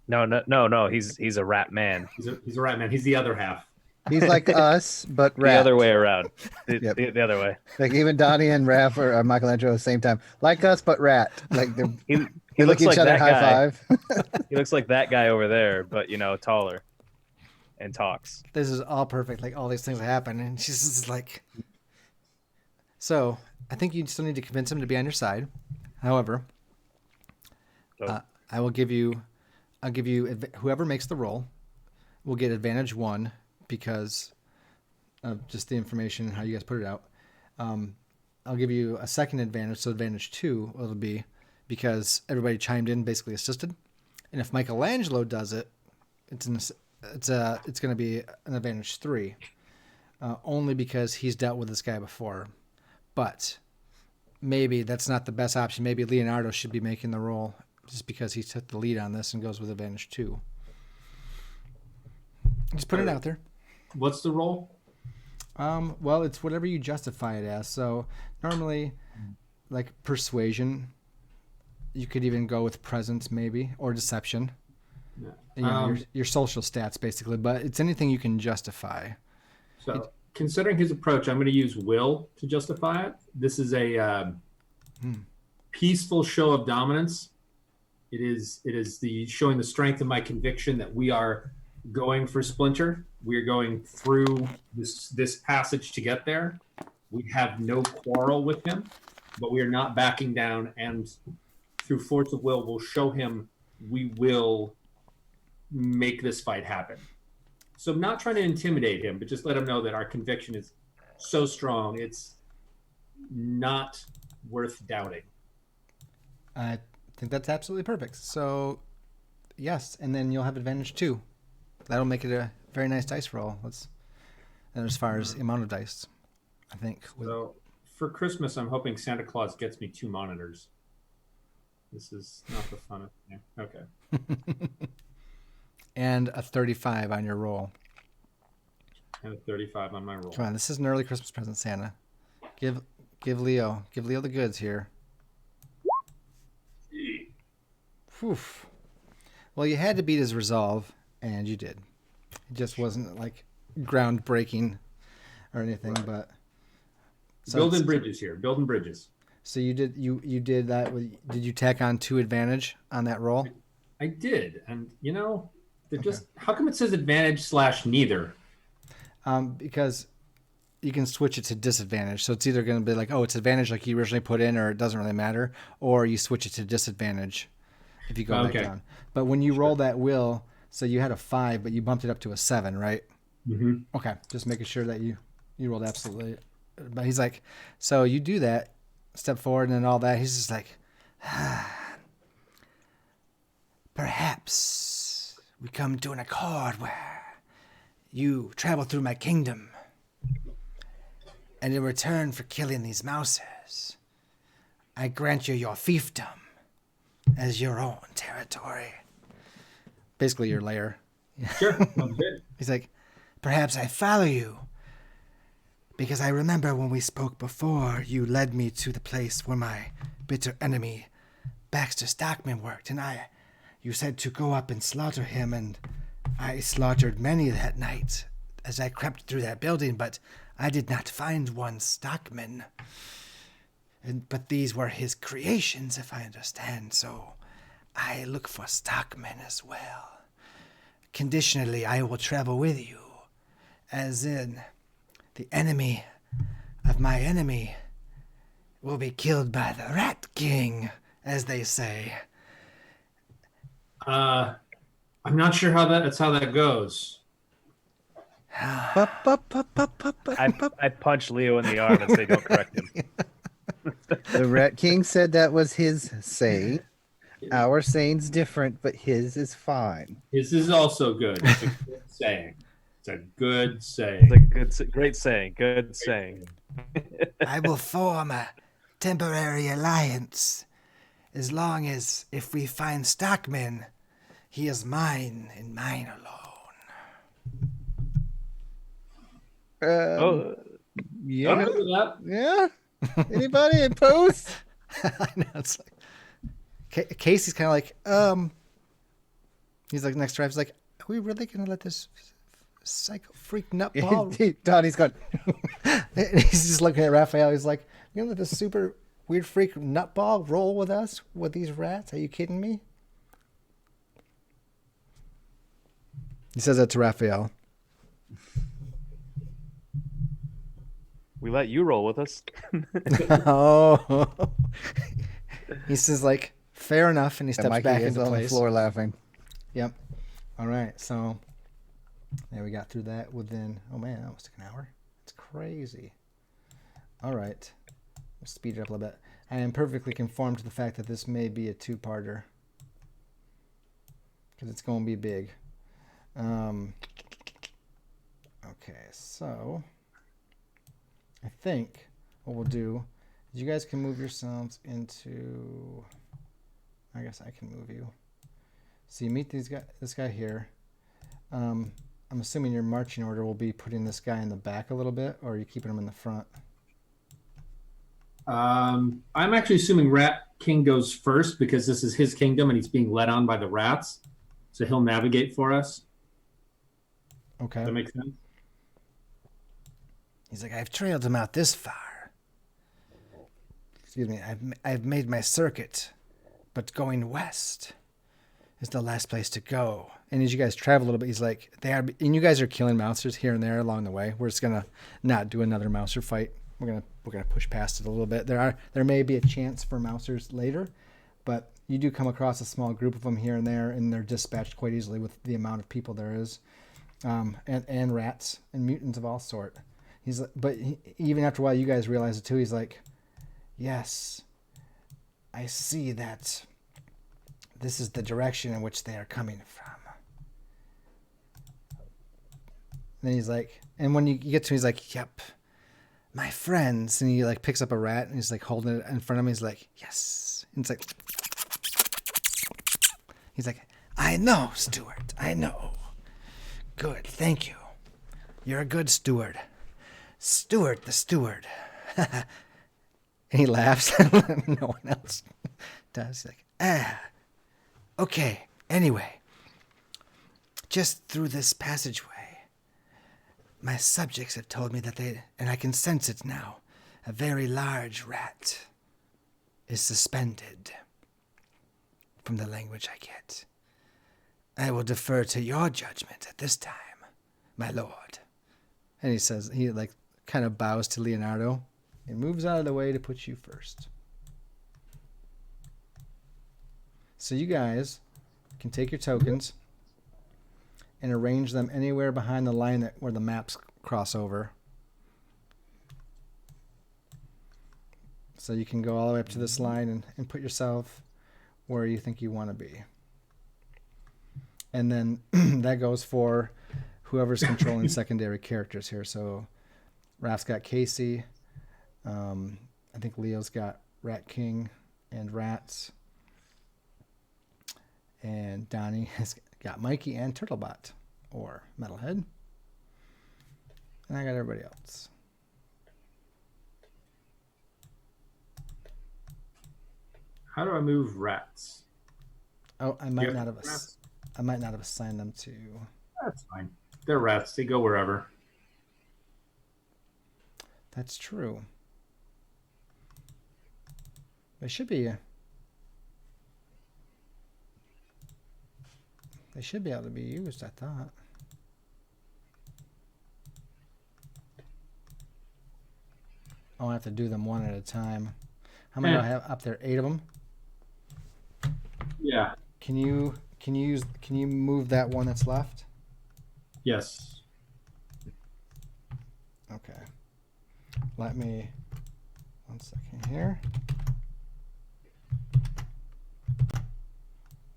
No. He's a rat man. He's a rat man. He's the other half. He's like us, but The rat. other way around. Yep. The other way. Like even Donnie and Raph or Michelangelo at the same time. Like us, but rat. Like they He look looks each like other, that high guy. five. He looks like that guy over there, but taller, and talks. This is all perfect. Like all these things happen, and she's just like. So I think you still need to convince him to be on your side. However, Oh. I'll give you whoever makes the roll will get advantage 1 because of just the information and how you guys put it out. I'll give you a second advantage, so advantage 2 will be because everybody chimed in, basically assisted. And if Michelangelo does it, it's going to be an advantage 3, only because he's dealt with this guy before. But maybe that's not the best option. Maybe Leonardo should be making the roll just because he took the lead on this and goes with advantage 2. Just put it out there. What's the role? Well, it's whatever you justify it as. So normally, like persuasion, you could even go with presence maybe, or deception. Yeah. You know, your social stats basically, but it's anything you can justify. So, considering his approach, I'm going to use will to justify it. This is a peaceful show of dominance. It is the showing the strength of my conviction that we are going for Splinter. We are going through this passage to get there. We have no quarrel with him, but we are not backing down. And through force of will, we'll show him we will make this fight happen. So I'm not trying to intimidate him, but just let him know that our conviction is so strong, it's not worth doubting. I think that's absolutely perfect. So, yes, and then you'll have advantage 2. That'll make it a very nice dice roll. And as far as the amount of dice, I think. So for Christmas, I'm hoping Santa Claus gets me 2 monitors. This is not the funnest thing. Okay. And a 35 on your roll. And a 35 on my roll. Come on, this is an early Christmas present, Santa. Give Leo the goods here. Whew. Well, you had to beat his resolve, and you did. It just wasn't like groundbreaking or anything, Right. but Building bridges here. Building bridges. So you did that with? Did you tack on 2 advantage on that roll? I did. And, they're just, how come it says advantage / neither? Because you can switch it to disadvantage. So it's either going to be like, oh, it's advantage like you originally put in, or it doesn't really matter, or you switch it to disadvantage if you go back Okay. down. But when you roll that will, so you had a 5, but you bumped it up to a 7, right? Mm-hmm. Okay, just making sure that you rolled absolutely. But he's like, so you do that, step forward, and then all that. He's just like, perhaps we come to an accord where you travel through my kingdom, and in return for killing these mousers, I grant you your fiefdom as your own territory. Basically, your lair. Sure. Sounds good. He's like, perhaps I follow you, because I remember when we spoke before, you led me to the place where my bitter enemy, Baxter Stockman, worked, and you said to go up and slaughter him, and I slaughtered many that night as I crept through that building, but I did not find one Stockman. But these were his creations, if I understand, so I look for Stockman as well. Conditionally, I will travel with you, as in, The enemy of my enemy will be killed by the Rat King, as they say. I'm not sure how that goes. I punch Leo in the arm and say, "Don't correct him." The Rat King said that was his saying. Our saying's different, but his is fine. His is also good. It's a good saying. It's a good saying. It's a great saying. Good saying. I will form a temporary alliance as long as if we find Stockman, he is mine and mine alone. Oh, Yeah. I'm good with that. Yeah. Anybody opposed? I know, it's like Casey's kind of like, he's like next to He's like, are we really gonna let this psycho freak nutball? Donnie's gone. He's just looking at Raphael. He's like, you gonna let this super weird freak nutball roll with us with these rats? Are you kidding me? He says that to Raphael. we let you roll with us. Oh, he says like, fair enough, and he steps Mikey back is into on the place. floor laughing. Yep. All right, so there we got through that within. Oh man, that almost took an hour. It's crazy. All right, we'll speed it up a little bit. I am perfectly conformed to the fact that this may be a two-parter because it's going to be big. Okay, so I think what we'll do is you guys can move yourselves into. I guess I can move you. So you meet this guy here. I'm assuming your marching order will be putting this guy in the back a little bit, or are you keeping him in the front? I'm actually assuming Rat King goes first because this is his kingdom and he's being led on by the rats. So he'll navigate for us. Okay. Does that make sense? He's like, I've trailed him out this far. Excuse me, I've made my circuit, but going west is the last place to go. And as you guys travel a little bit, he's like, and you guys are killing mousers here and there along the way. We're just gonna not do another mouser fight. We're gonna push past it a little bit. There may be a chance for mousers later, but you do come across a small group of them here and there, and they're dispatched quite easily with the amount of people there is, and rats and mutants of all sort. Even after a while, you guys realize it too. He's like, yes, I see that this is the direction in which they are coming from. And then he's like, and when you get to him, he's like, yep, my friends. And he like picks up a rat and he's like holding it in front of him. He's like, yes. And it's like, he's like, I know, Stuart, I know. Good, thank you. You're a good steward. Stuart the steward. And he laughs. No one else does. He's like, okay, anyway. Just through this passageway, my subjects have told me that and I can sense it now, a very large rat is suspended. From the language I get. I will defer to your judgment at this time, my lord. And he says, he like kind of bows to Leonardo and moves out of the way to put you first. So you guys can take your tokens and arrange them anywhere behind the line where the maps cross over. So you can go all the way up to this line and put yourself where you think you want to be. And then that goes for whoever's controlling secondary characters here. So Raph's got Casey. I think Leo's got Rat King and Rats. And Donnie has got Mikey and Turtlebot or Metalhead. And I got everybody else. How do I move rats? Oh, I might not have assigned them to. That's fine. They're rats. They go wherever. That's true. They should be. They should be able to be used, I thought. I'll have to do them one at a time. How many do I have up there? 8 of them. Yeah. Can you move that one that's left? Yes. Okay. Let me 1 second here.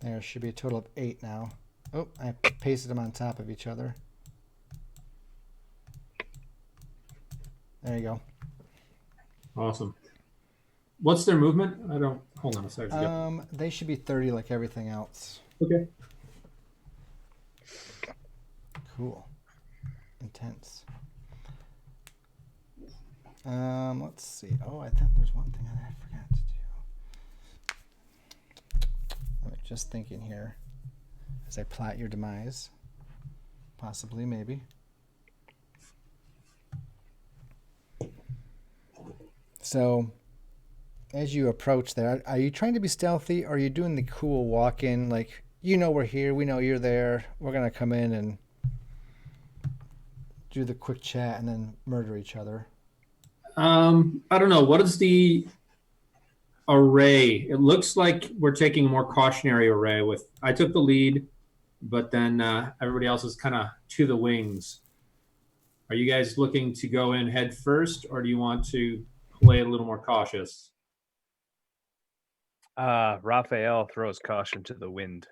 There should be a total of 8 now. Oh, I pasted them on top of each other. There you go. Awesome. What's their movement? I don't. Hold on a second. They should be 30 like everything else. Okay. Cool. Intense. Let's see. Oh, I thought there's one thing that I forgot to do. I'm just thinking here as I plot your demise. Possibly, maybe. So, as you approach there, are you trying to be stealthy, or are you doing the cool walk-in, like, you know we're here, we know you're there, we're going to come in and do the quick chat and then murder each other? I don't know. What is the array? It looks like we're taking a more cautionary array. I took the lead, but then everybody else is kind of to the wings. Are you guys looking to go in head first, or do you want to play it a little more cautious? Raphael throws caution to the wind.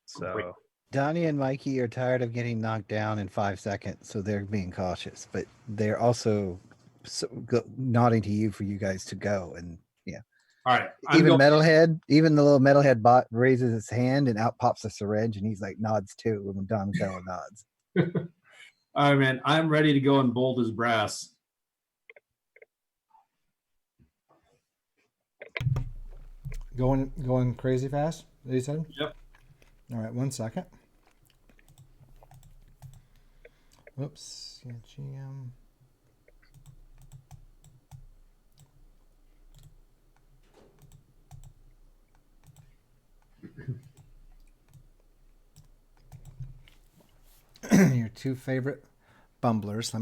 So Donnie and Mikey are tired of getting knocked down in 5 seconds, so they're being cautious. But they're also nodding to you for you guys to go. And yeah, All right. even the little metalhead bot raises his hand and out pops a syringe, and he's like nods too when Donatello nods. All right, man. I'm ready to go and bold as brass. Going crazy fast, you said? Yep. All right, 1 second. Whoops. Yeah, GM. Your 2 favorite bumblers. I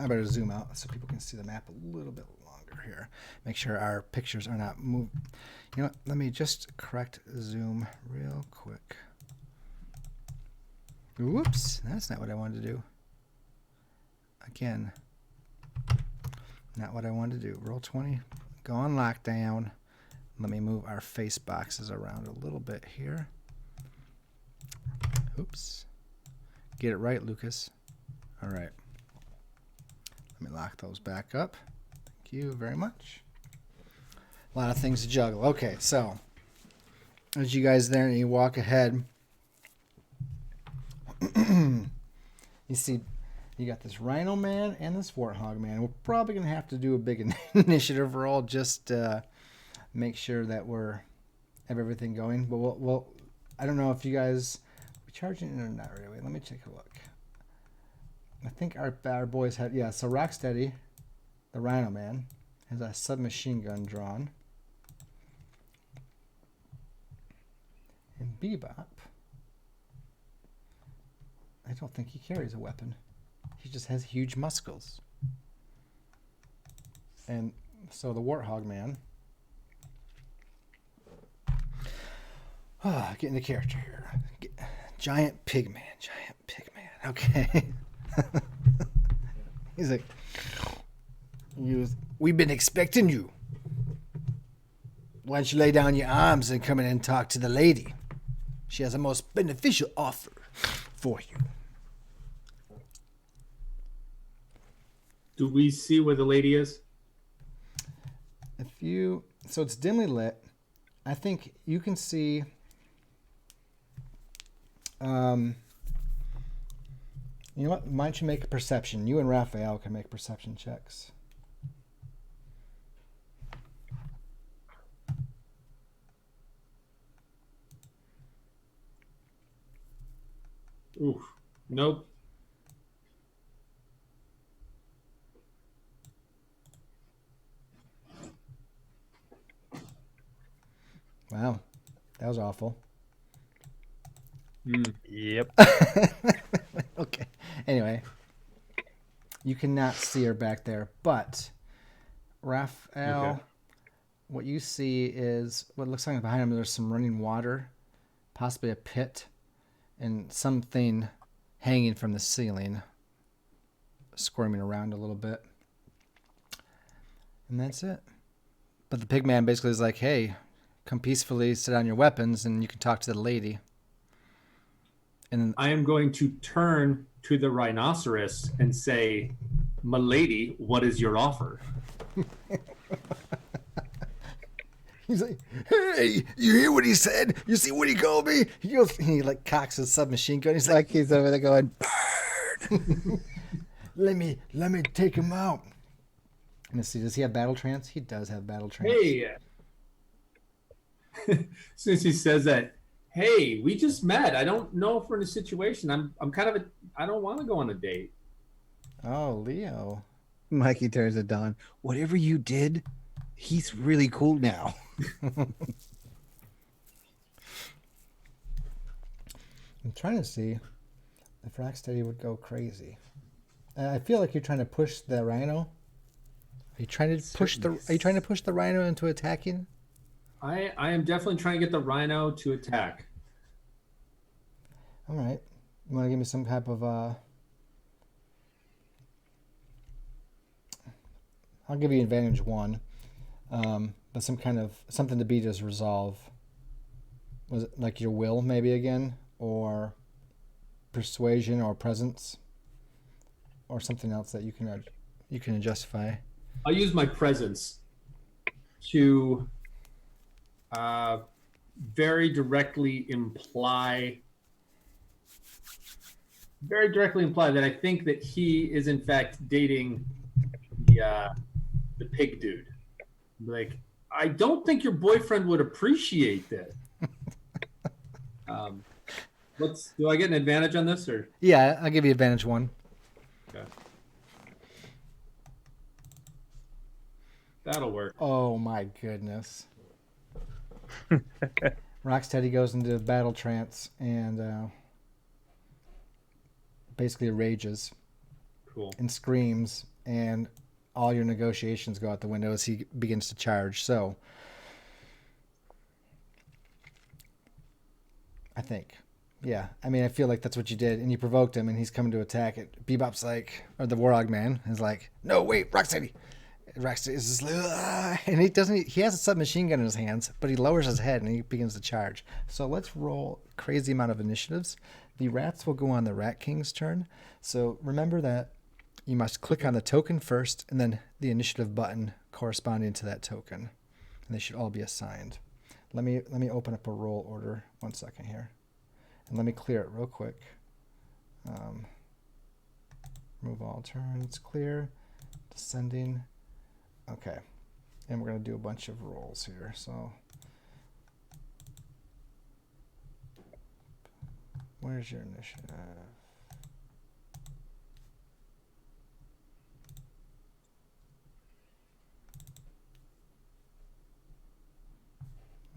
better zoom out so people can see the map a little bit longer here. Make sure our pictures are not moved. You know what? Let me just correct zoom real quick. Whoops, that's not what I wanted to do. Again, not what I wanted to do. Roll 20, go on lockdown. Let me move our face boxes around a little bit here. Oops. Get it right, Lucas. All right. Let me lock those back up. Thank you very much. A lot of things to juggle. Okay, so as you guys there and you walk ahead, you see you got this Rhino Man and this Warthog Man. We're probably going to have to do a big initiative roll just to make sure that we have everything going. But we'll I don't know if you guys are charging it or not right away. Let me take a look. I think our boys have, yeah, so Rocksteady, the Rhino Man, has a submachine gun drawn. And Bebop, I don't think he carries a weapon. He just has huge muscles. And so the Warthog Man, getting the character here. Giant pig man. Okay. He's like, we've been expecting you. Why don't you lay down your arms and come in and talk to the lady? She has a most beneficial offer for you. Do we see where the lady is? So it's dimly lit. I think you can see. You know what? Why don't you make a perception? You and Raphael can make perception checks. Oof. Nope. Wow. That was awful. Yep. Okay. Anyway, you cannot see her back there, but Raphael, Okay. what you see is what looks like behind him. There's some running water, possibly a pit, and something hanging from the ceiling, squirming around a little bit. And that's it. But the pig man basically is like, hey, come peacefully, sit down your weapons, and you can talk to the lady. And I am going to turn to the rhinoceros and say, "Milady, what is your offer?" he's like, hey, you hear what he said? You see what he called me? He goes, he like cocks his submachine gun. He's It's like he's over there going, let me take him out. Let's see, does he have battle trance? He does have battle trance. Hey, since he says that, hey, we just met. I don't know if we're in a situation. I'm kind of a. I don't want to go on a date. Oh, Leo. Mikey turns to Don. Whatever you did, he's really cool now. I'm trying to see if Rocksteady would go crazy. I feel like you're trying to push the rhino. Are you trying to push the? Are you trying to push the rhino into attacking? I am definitely trying to get the rhino to attack. All right. You want to give me some type of I'll give you advantage 1, but some kind of something to beat his resolve. Was it like your will maybe again, or persuasion or presence, or something else that you can justify? I'll use my presence to very directly imply that I think that he is in fact dating the pig dude. Like, I don't think your boyfriend would appreciate this. Do I get an advantage on this, or? Yeah, I'll give you advantage 1. Okay. That'll work. Oh my goodness. Rocksteady goes into battle trance and basically rages Cool. and screams, and all your negotiations go out the window as he begins to charge. So, I think. Yeah, I mean, I feel like that's what you did, and you provoked him, and he's coming to attack it. Bebop's like, or the Warog man is like, no, wait, Rocksteady. Rocksteady is just like, "Ah," and he has a submachine gun in his hands, but he lowers his head and he begins to charge. So let's roll a crazy amount of initiatives. The rats will go on the Rat King's turn. So remember that you must click on the token first, and then the initiative button corresponding to that token, and they should all be assigned. Let me open up a roll order. 1 second here. And let me clear it real quick. Remove all turns, clear, descending. Okay. And we're going to do a bunch of rolls here. So, where's your initiative?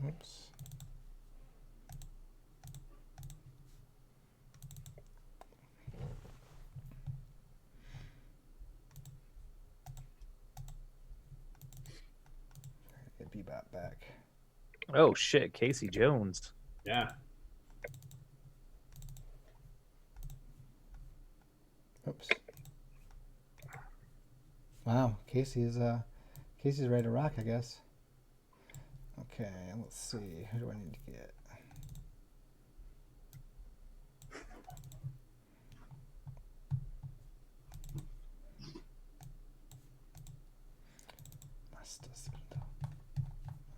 Oops. Get Bebop back. Oh shit, Casey Jones. Yeah. Oops. Wow, Casey's ready to rock, I guess. Okay, let's see. Who do I need to get?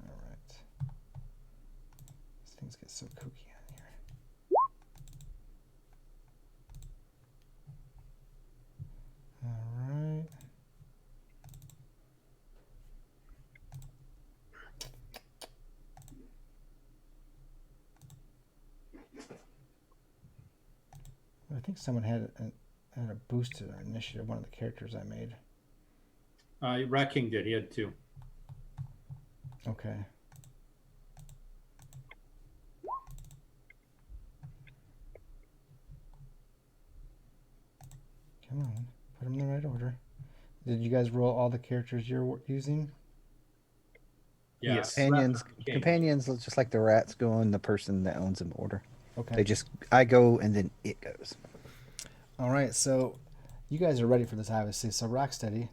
All right. These things get so kooky on here. All right. I think someone had a boost to their initiative. One of the characters I made. Rat King did. He had 2. Okay. Come on, put them in the right order. Did you guys roll all the characters you're using? Yeah. Yes. Companions look just like the rats go in the person that owns them order. Okay. I go and then it goes. All right, so you guys are ready for this, obviously. So Rocksteady,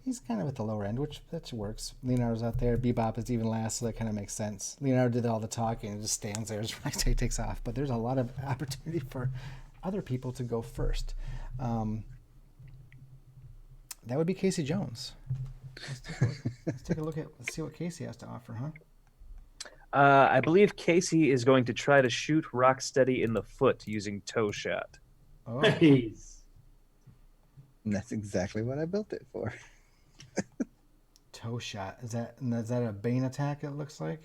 he's kind of at the lower end, which that works. Leonardo's out there. Bebop is even last, so that kind of makes sense. Leonardo did all the talking and just stands there as Rocksteady takes off. But there's a lot of opportunity for other people to go first. That would be Casey Jones. Let's take a look at. Let's see what Casey has to offer, huh? I believe Casey is going to try to shoot Rocksteady in the foot using toe shot. Oh, Nice. And that's exactly what I built it for. toe shot. Is that a Bane attack? It looks like.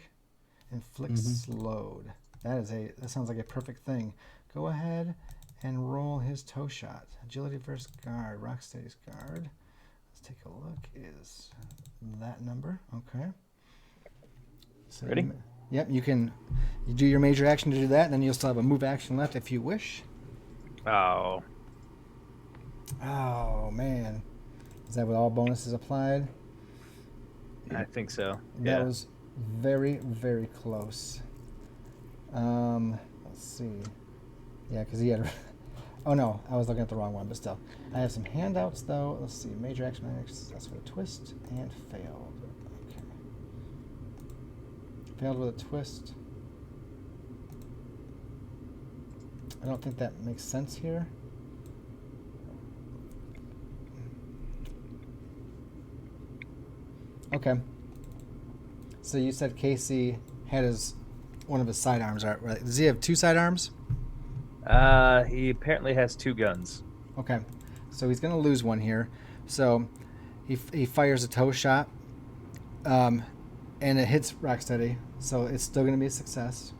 Inflict slowed. That sounds like a perfect thing. Go ahead and roll his toe shot. Agility versus guard. Rocksteady's guard. Let's take a look. Is that number okay? So Ready? Yep. You do your major action to do that, and then you'll still have a move action left if you wish. Oh, Oh man, is that with all bonuses applied? I think so. That Yeah. was very, very close. Let's see. Yeah, because he had. Oh no, I was looking at the wrong one, but still. I have some handouts though. Let's see. Major action, that's with a twist, and failed. Okay. Failed with a twist. I don't think that makes sense here. Okay. So you said Casey had one of his sidearms out, right? Does he have two sidearms? He apparently has two guns. Okay. So he's going to lose one here. So he fires a toe shot, and it hits Rocksteady. So it's still going to be a success.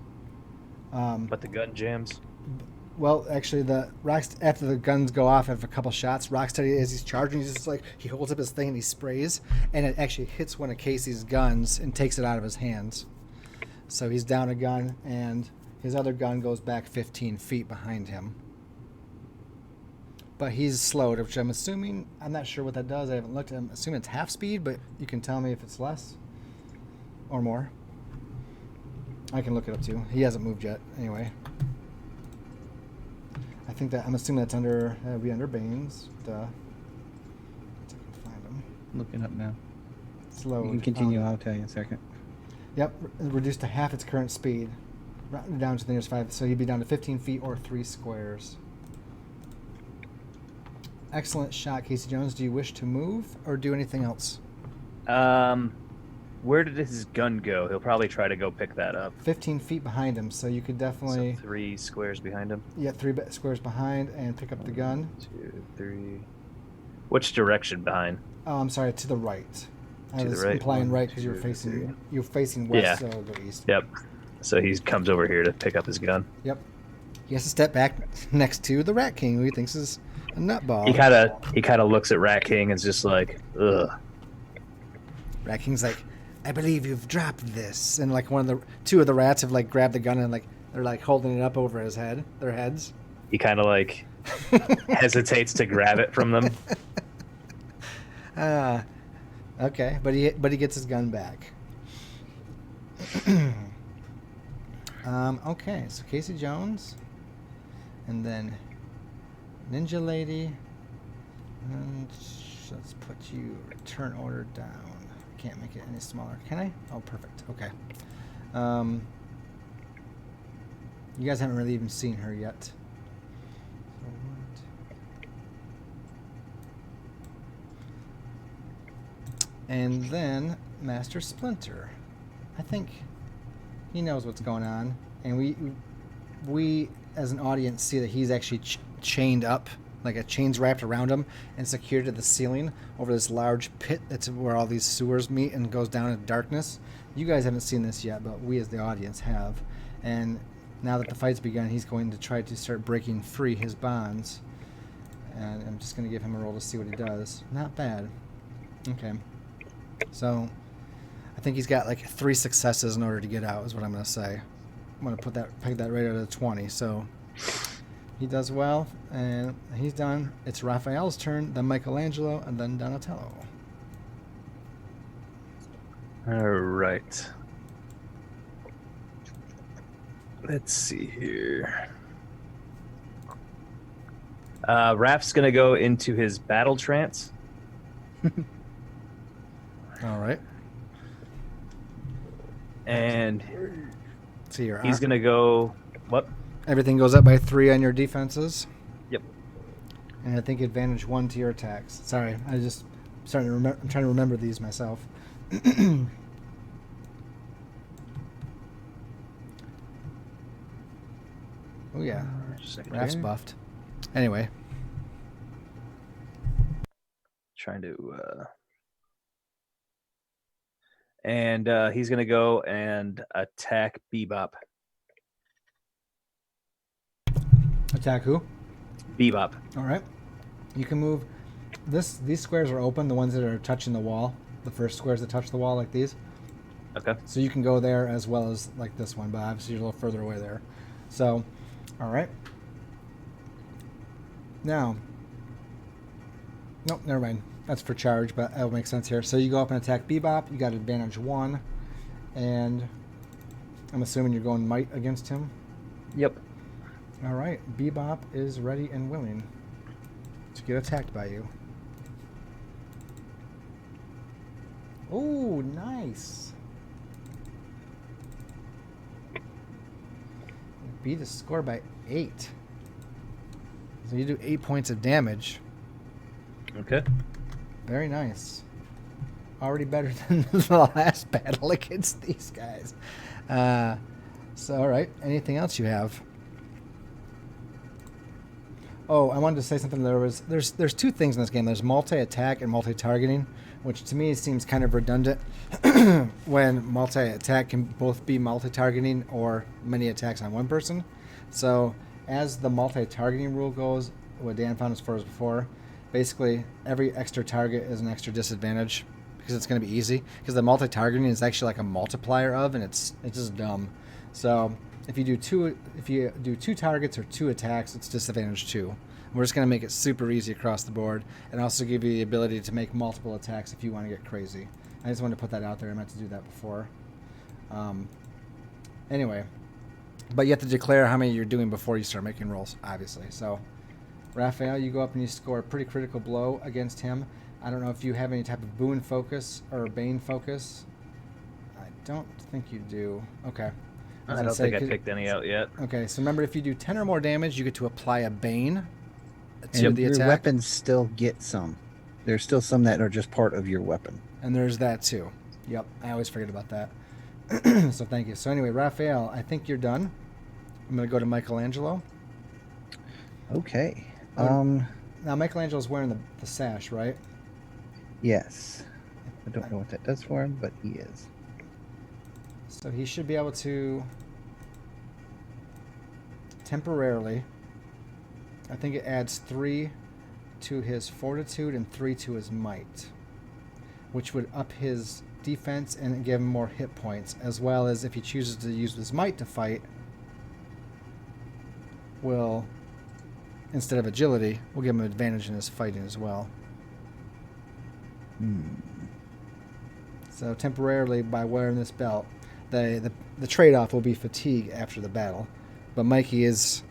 But the gun jams. Well, actually, after the guns go off after a couple shots, Rocksteady, as he's charging, he's just like, he holds up his thing and he sprays, and it actually hits one of Casey's guns and takes it out of his hands. So he's down a gun, and his other gun goes back 15 feet behind him. But he's slowed, which I'm assuming, I'm not sure what that does. I haven't looked. I'm assuming it's half speed, but you can tell me if it's less or more. I can look it up too. He hasn't moved yet, anyway. I think I'm assuming that would be under Bane's. Duh. Let's see if I can find him. Looking up now. Slow. You can continue. I'll tell you in a second. Yep, reduced to half its current speed. Down to the nearest 5, so he'd be down to 15 feet or 3 squares. Excellent shot, Casey Jones. Do you wish to move or do anything else? Where did his gun go? He'll probably try to go pick that up. 15 feet behind him, so you could definitely... So 3 squares behind him. Yeah, 3 squares behind and pick up the gun. 2, 3. Which direction behind? Oh, I'm sorry, to the right. I To the was right. implying 1, right because 2, you're facing west, Yeah. so I'll go east. Yep. So he comes over here to pick up his gun. Yep. He has to step back next to the Rat King, who he thinks is a nutball. He kind of looks at Rat King and is just like, ugh. Rat King's like, I believe you've dropped this, and like two of the rats have like grabbed the gun and like they're like holding it up over their heads. He kind of like hesitates to grab it from them. Okay, but he gets his gun back. Okay, so Casey Jones, and then Ninja Lady, and let's put you turn order down. Can't make it any smaller, can I? Oh, perfect. Okay. You guys haven't really even seen her yet. So and then Master Splinter. I think he knows what's going on, and we as an audience see that he's actually chained up, like a chain's wrapped around him and secured to the ceiling over this large pit that's where all these sewers meet and goes down into darkness. You guys haven't seen this yet, but we as the audience have. And now that the fight's begun, he's going to try to start breaking free his bonds. And I'm just going to give him a roll to see what he does. Not bad. Okay. So I think he's got like 3 successes in order to get out, is what I'm going to say. I'm going to peg that right out of the 20. So He does well, and he's done. It's Raphael's turn, then Michelangelo, and then Donatello. All right. Let's see here. Raph's gonna go into his battle trance. All right. And So your he's gonna go. What? everything goes up by 3 on your defenses. Yep. And I think advantage 1 to your attacks. Sorry, I just starting to remember. I'm trying to remember these myself. Oh yeah, Just a second Raph's here. buffed. Anyway, Trying to. And he's gonna go and attack Bebop. attack who? Bebop. All right. You can move. These squares are open. The ones that are touching the wall. The first squares that touch the wall, like these. Okay. So you can go there as well as like this one, but obviously you're a little further away there. So, all right. Now, nope, never mind. That's for charge, but that'll make sense here. So you go up and attack Bebop. You got advantage 1, and I'm assuming you're going might against him. Yep. All right, Bebop is ready and willing to get attacked by you. Oh, nice. Beat the score by 8. So you do 8 points of damage. Okay. Very nice. Already better than the last battle against these guys. So, all right. Anything else you have? Oh, I wanted to say something. There's 2 things in this game. There's multi-attack and multi-targeting, which to me seems kind of redundant when multi-attack can both be multi-targeting or many attacks on one person. So as the multi-targeting rule goes, what Dan found as far as before, basically every extra target is an extra disadvantage because it's going to be easy. Because the multi-targeting is actually like a multiplier of, and it's just dumb. So if you do 2 targets or 2 attacks, it's disadvantage 2. We're just going to make it super easy across the board, and also give you the ability to make multiple attacks if you want to get crazy. I just wanted to put that out there. I meant to do that before. Anyway, but you have to declare how many you're doing before you start making rolls, obviously. So, Raphael, you go up and you score a pretty critical blow against him. I don't know if you have any type of boon focus or bane focus. I don't think you do. Okay. I don't think I picked any out yet. Okay, so remember, if you do 10 or more damage, you get to apply a bane to And the your attack. weapons still get some. There's still some that are just part of your weapon. And there's that too. Yep, I always forget about that. So thank you. So anyway, Raphael, I think you're done. I'm going to go to Michelangelo. Okay. Now, Michelangelo's wearing the sash, right? Yes. I don't know what that does for him, but he is. So he should be able to temporarily, I think it adds 3 to his fortitude and 3 to his might, which would up his defense and give him more hit points, as well as if he chooses to use his might to fight, will, instead of agility, will give him an advantage in his fighting as well. So temporarily, by wearing this belt, the trade-off will be fatigue after the battle, but Mikey is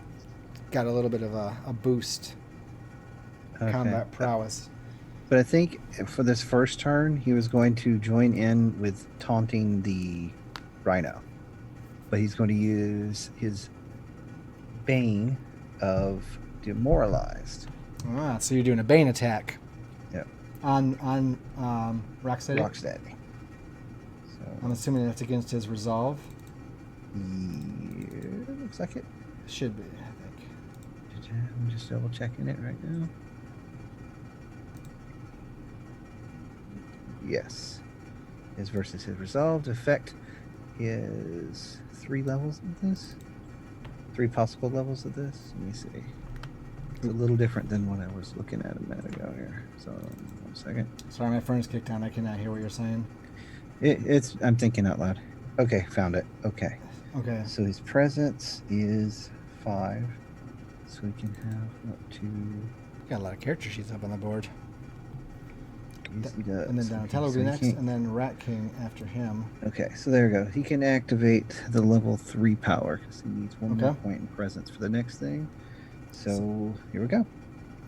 got a little bit of a boost, Okay. combat prowess. But I think for this first turn, he was going to join in with taunting the rhino. But he's going to use his Bane of Demoralized. So you're doing a Bane attack. Yep. On Rocksteady? Rocksteady. I'm assuming that's against his resolve. Yeah, looks like it. Should be, I think. I'm just double checking it right now. Yes. His versus his resolved effect is 3 levels of this. 3 possible levels of this. Let me see. It's a little different than what I was looking at a minute ago here. So 1 second. Sorry, my phone's kicked on. I cannot hear what you're saying. It's I'm thinking out loud. Okay, found it. Okay. Okay. So his presence is 5. So we can have up to. Got a lot of character sheets up on the board. Yes, he does. And then Okay, Donatello will so be he next, can't- and then Rat King after him. Okay, so there we go. He can activate the level 3 power because he needs one more Okay. point in presence for the next thing. So here we go.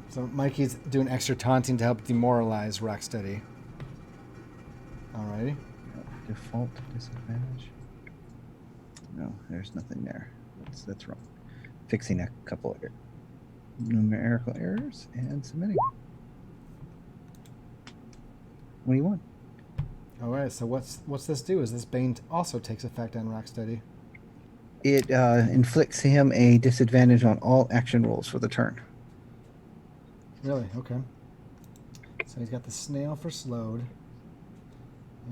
So Mikey's doing extra taunting to help demoralize Rocksteady. Alrighty. Default disadvantage. No, there's nothing there. That's wrong. Fixing a couple of numerical errors and submitting. 21. Alright, so what's this do? Is this Bane also takes effect on Rocksteady? It inflicts him a disadvantage on all action rolls for the turn. Really? Okay. So he's got the snail for slowed.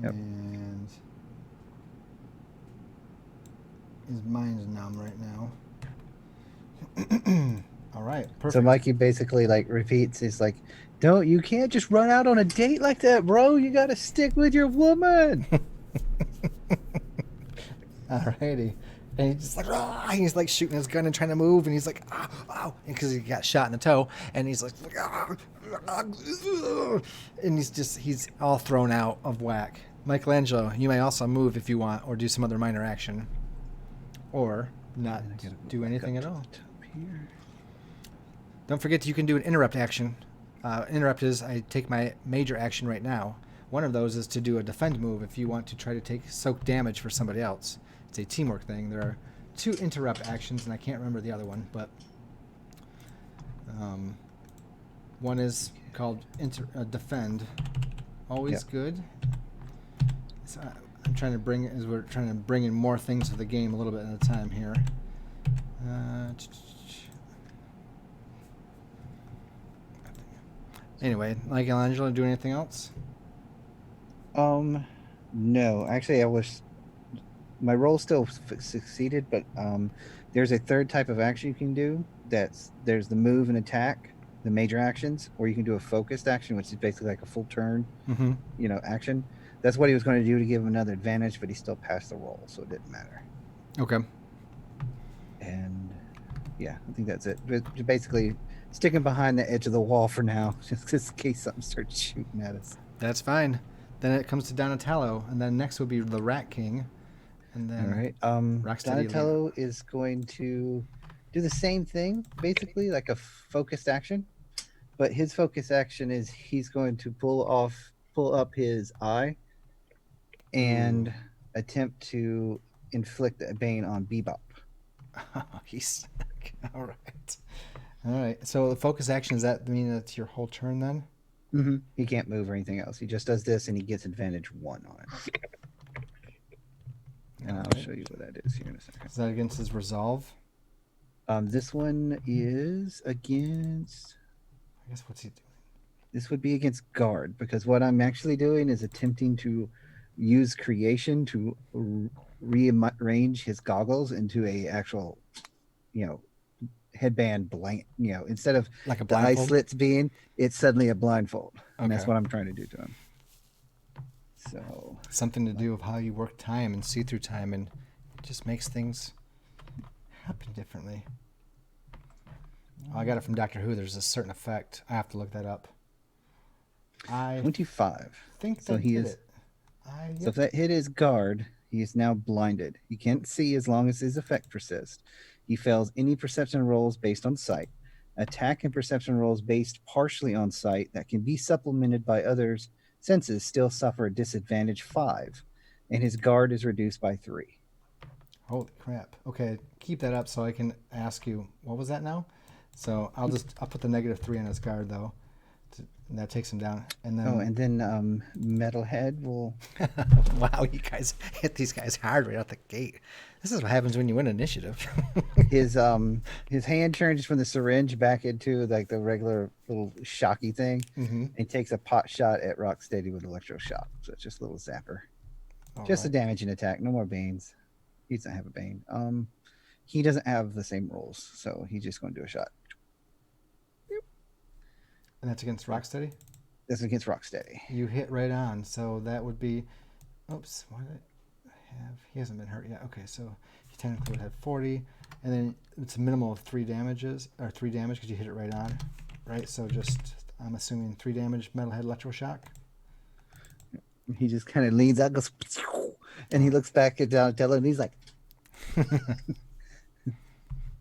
Yep. And his mind's numb right now. All right, perfect. So Mikey basically like repeats, he's like, you can't just run out on a date like that, bro. You gotta stick with your woman. Alrighty. And he's just like, he's like shooting his gun and trying to move, and he's like, ow, because he got shot in the toe, and he's like, and he's all thrown out of whack. Michelangelo, you may also move if you want, or do some other minor action, or not And I gotta go do back anything up at to all. the top here. Don't forget you can do an interrupt action. Interrupt is I take my major action right now. One of those is to do a defend move if you want to try to soak damage for somebody else. It's a teamwork thing. There are 2 interrupt actions, and I can't remember the other one, but one is called defend. Always Yep. good. So I'm trying to we're trying to bring in more things to the game a little bit at a time here. Anyway, Michelangelo, do anything else? No, actually, my roll still succeeded, but there's a third type of action you can do. There's the move and attack, the major actions, or you can do a focused action, which is basically like a full turn, Mm-hmm. action. That's what he was going to do to give him another advantage, but he still passed the roll, so it didn't matter. Okay. And yeah, I think that's it. But basically, sticking behind the edge of the wall for now, just in case something starts shooting at us. That's fine. Then it comes to Donatello, and then next would be the Rat King, and then All right. Rocksteady Donatello is going to do the same thing, basically like a focused action, but his focus action is he's going to pull up his eye and attempt to inflict a bane on Bebop. he's all right. All right. So the focus action, does that mean that's your whole turn then? Mm-hmm. He can't move or anything else. He just does this, and he gets advantage 1 on it. And I'll Alright. show you what that is here in a second. Is that against his resolve? This one is against. I guess what's he doing? This would be against guard, because what I'm actually doing is attempting to use creation to rearrange his goggles into a actual, headband blank. Instead of Like a the eye blindfold? slits being, it's suddenly a blindfold, and that's Okay. what I'm trying to do to him. So Something to do with how you work time and see through time, and it just makes things happen differently. Oh, I got it from Doctor Who. There's a certain effect. I have to look that up. I 25. think so that he did is- it. So if that hit his guard, he is now blinded. He can't see as long as his effect persists. He fails any perception rolls based on sight. Attack and perception rolls based partially on sight that can be supplemented by others' senses still suffer a disadvantage 5, and his guard is reduced by 3. Holy crap. Okay, keep that up so I can ask you, what was that now? So I'll put the -3 on his guard though. And that takes him down. And then Oh, and then Metalhead will. wow, you guys hit these guys hard right out the gate. This is what happens when you win initiative. His hand turns from the syringe back into like the regular little shocky thing, Mm-hmm. and takes a pot shot at Rocksteady with electroshock. So it's just a little zapper. All Just a right. damaging attack. No more banes. He doesn't have a bane. He doesn't have the same rules, so he's just going to do a shot. And that's against Rocksteady? That's against Rocksteady. You hit right on. So that would be. Oops. Why did I have? He hasn't been hurt yet. Okay, so he technically would have 40, and then it's a minimum of 3 damage because you hit it right on, right? So just I'm assuming 3 damage metalhead electroshock. He just kind of leans out, goes, and he looks back at Donatello, and he's like, "Good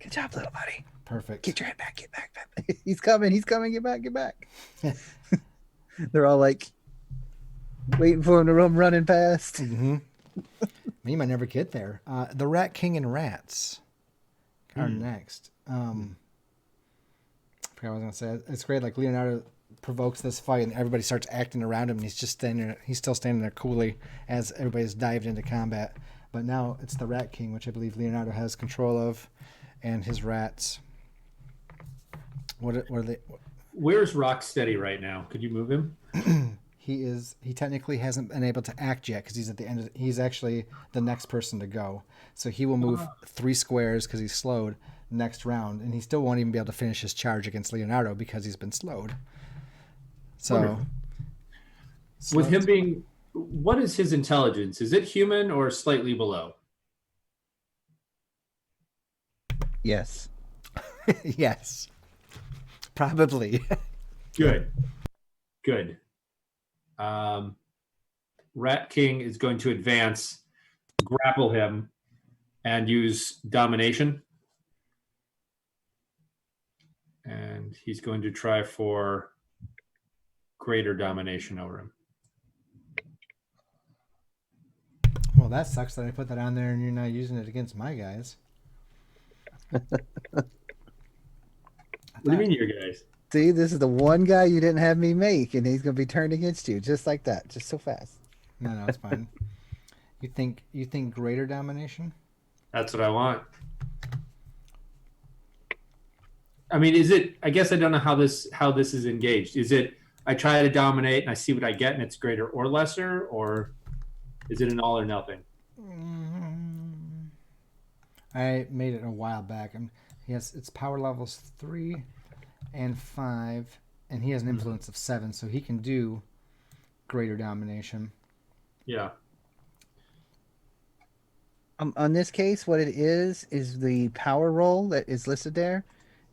job, little buddy. Perfect. Get your head back. Get back. He's coming. He's coming. Get back. Get back." They're all like waiting for him to come running past. Mm-hmm. You might never get there. The Rat King and Rats are next. I forgot what I was gonna say. It's great. Like Leonardo provokes this fight, and everybody starts acting around him, and he's just standing there. He's still standing there coolly as everybody's dived into combat. But now it's the Rat King, which I believe Leonardo has control of, and his rats. What are they? Where's Rocksteady right now? Could you move him? He technically hasn't been able to act yet because he's at the end. He's actually the next person to go. So he will move 3 squares because he's slowed next round, and he still won't even be able to finish his charge against Leonardo because he's been slowed. So, Wonderful. With him being, what is his intelligence? Is it human or slightly below? Yes. yes, probably. Good. Rat King is going to advance, grapple him, and use domination. And he's going to try for greater domination over him. Well, that sucks that I put that on there and you're not using it against my guys. What do you mean, your guys? See, this is the one guy you didn't have me make, and he's gonna be turned against you just like that, just so fast. No, it's fine. You think greater domination? That's what I want. I mean, is it? I guess I don't know how this is engaged. Is it? I try to dominate and I see what I get, and it's greater or lesser, or is it an all or nothing? I made it a while back. Yes, it's power levels 3 and 5, and he has an influence of 7, so he can do greater domination. Yeah. On this case, what it is the power roll that is listed there.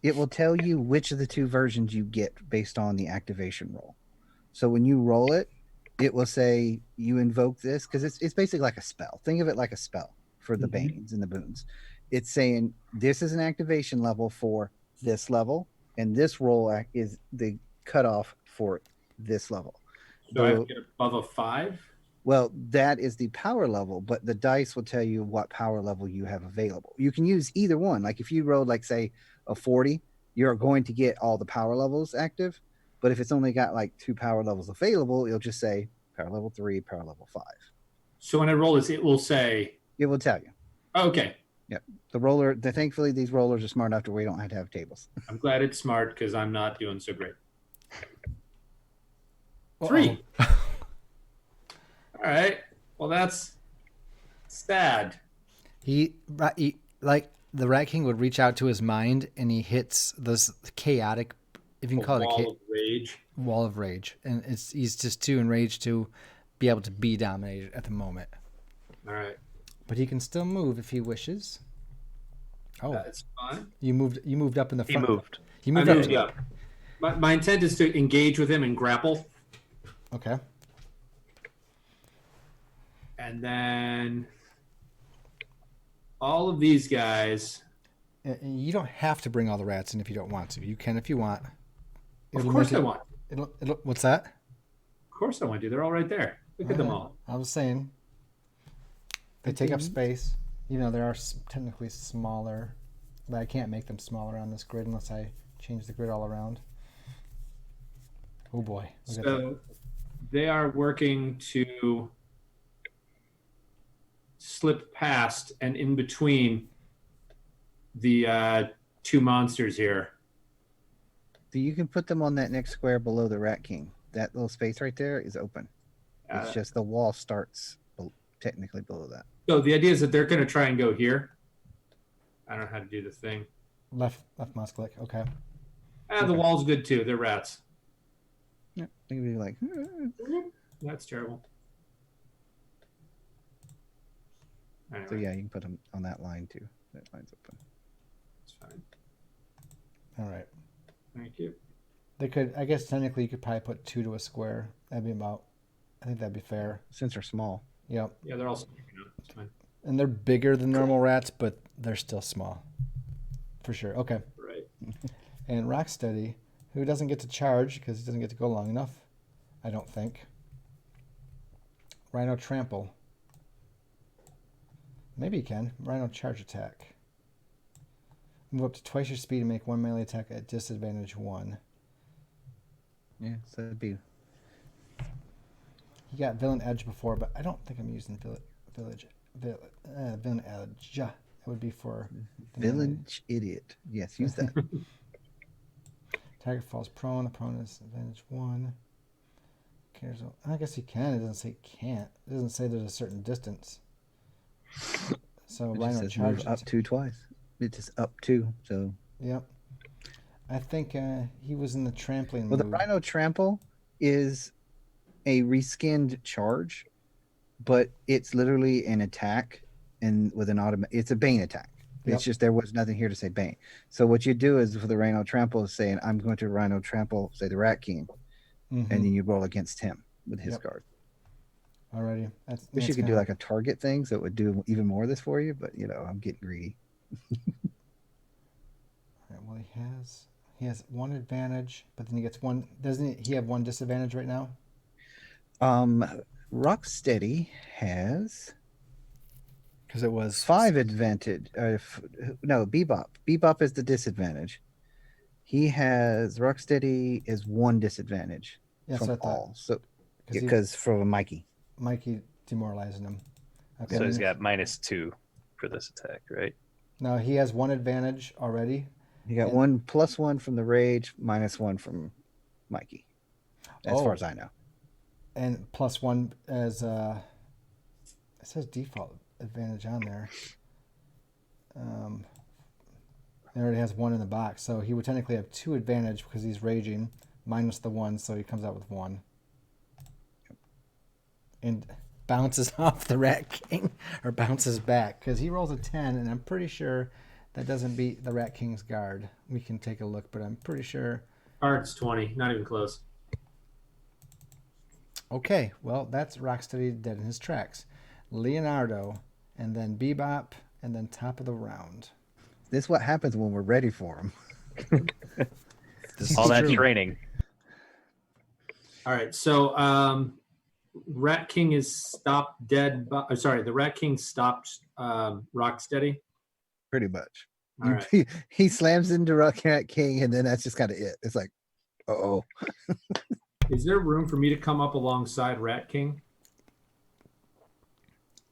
It will tell you which of the 2 versions you get based on the activation roll. So when you roll it, it will say you invoke this because it's basically like a spell. Think of it like a spell for the banes and the boons. It's saying this is an activation level for this level, and this roll is the cutoff for this level. So I have to get above a 5? Well, that is the power level, but the dice will tell you what power level you have available. You can use either one. Like if you rolled, like, say, a 40, you're going to get all the power levels active. But if it's only got like 2 power levels available, it'll just say power level 3, power level 5. So when I roll this, it will say. It will tell you. Oh, okay. Yep. The roller. Thankfully, these rollers are smart enough to where you don't have to have tables. I'm glad it's smart because I'm not doing so great. Uh-oh. 3. All right. Well, that's sad. He like the Rat King would reach out to his mind, and he hits this chaotic, if you can call it Wall of rage. wall of rage, and he's just too enraged to be able to be dominated at the moment. All right. But he can still move if he wishes. Oh, That's fine. you moved up in the He front. moved. You I moved up. moved up. My intent is to engage with him and grapple. Okay. And then all of these guys. And you don't have to bring all the rats in if you don't want to. You can if you want. Of course I want. It'll, what's that? Of course I want to. They're all right there. Look at them all. I was saying. They take up space. You know, they are technically smaller, but I can't make them smaller on this grid unless I change the grid all around. Oh boy. Look at that. So they are working to slip past and in between the 2 monsters here. So you can put them on that next square below the Rat King. That little space right there is open. It's just the wall starts technically below that. So the idea is that they're going to try and go here. I don't know how to do the thing. Left mouse click. Okay. The wall's good too. They're rats. Yeah, they can be like, That's terrible. Anyway, So yeah, you can put them on that line too. That line's open. it's fine. All right. Thank you. They could, I guess technically you could probably put 2 to a square. That'd be about, I think that'd be fair. Since they're small. Yep. Yeah, they're all sticking out. It's fine. And they're bigger than normal rats, but they're still small. For sure. Okay. Right. And Rocksteady, who doesn't get to charge because he doesn't get to go long enough, I don't think. Rhino Trample. Maybe he can. Rhino Charge Attack. Move up to twice your speed and make 1 melee attack at disadvantage 1. Yeah, so that'd be He got Villain Edge before, but I don't think I'm using Villain Edge. It would be for the melee. village idiot. Yes, use that. Target falls prone. The prone is advantage 1. Cares. I guess he can. It doesn't say can't. It doesn't say there's a certain distance. So It just Rhino says charge move up 2 twice. It's just up 2. So Yep. I think he was in the trampling well, the mood. Rhino Trample is a reskinned charge, but it's literally an attack and with an automatic. It's a Bane attack. Yep. It's just there was nothing here to say Bane. So what you do is for the Rhino Trample is saying I'm going to Rhino Trample, say the Rat King, Mhm. and then you roll against him with his Yep. guard. Alrighty. That's, Wish you that's could do kinda- like a target thing so it would do even more of this for you, but I'm getting greedy. Alright, well, he has 1 advantage, but then he gets 1. Doesn't he have 1 disadvantage right now? Rocksteady has Because it was 5 advantage. No, Bebop. Bebop is the disadvantage. He has Rocksteady is 1 disadvantage Yeah, from so I thought all. So 'cause he- because from Mikey. Mikey demoralizing him. Okay. So he's got -2 for this attack, right? No, he has 1 advantage already. You got And- 1 +1 from the rage, -1 from Mikey. As far Oh. as I know. And +1 as it says default advantage on there. It already has 1 in the box, so he would technically have 2 advantage because he's raging, minus the 1, so he comes out with 1. And bounces off the Rat King, or bounces back, because he rolls a 10, and I'm pretty sure that doesn't beat the Rat King's guard. We can take a look, but I'm pretty sure. Guard's 20, not even close. Okay, well, that's Rocksteady dead in his tracks. Leonardo, and then Bebop, and then top of the round. This is what happens when we're ready for him. This All is that true. training. All right, so Rat King is stopped dead. Sorry, the Rat King stopped Rocksteady. Pretty much. All right. He slams into Rat King, and then that's just kind of it. It's like, oh. Is there room for me to come up alongside Rat King?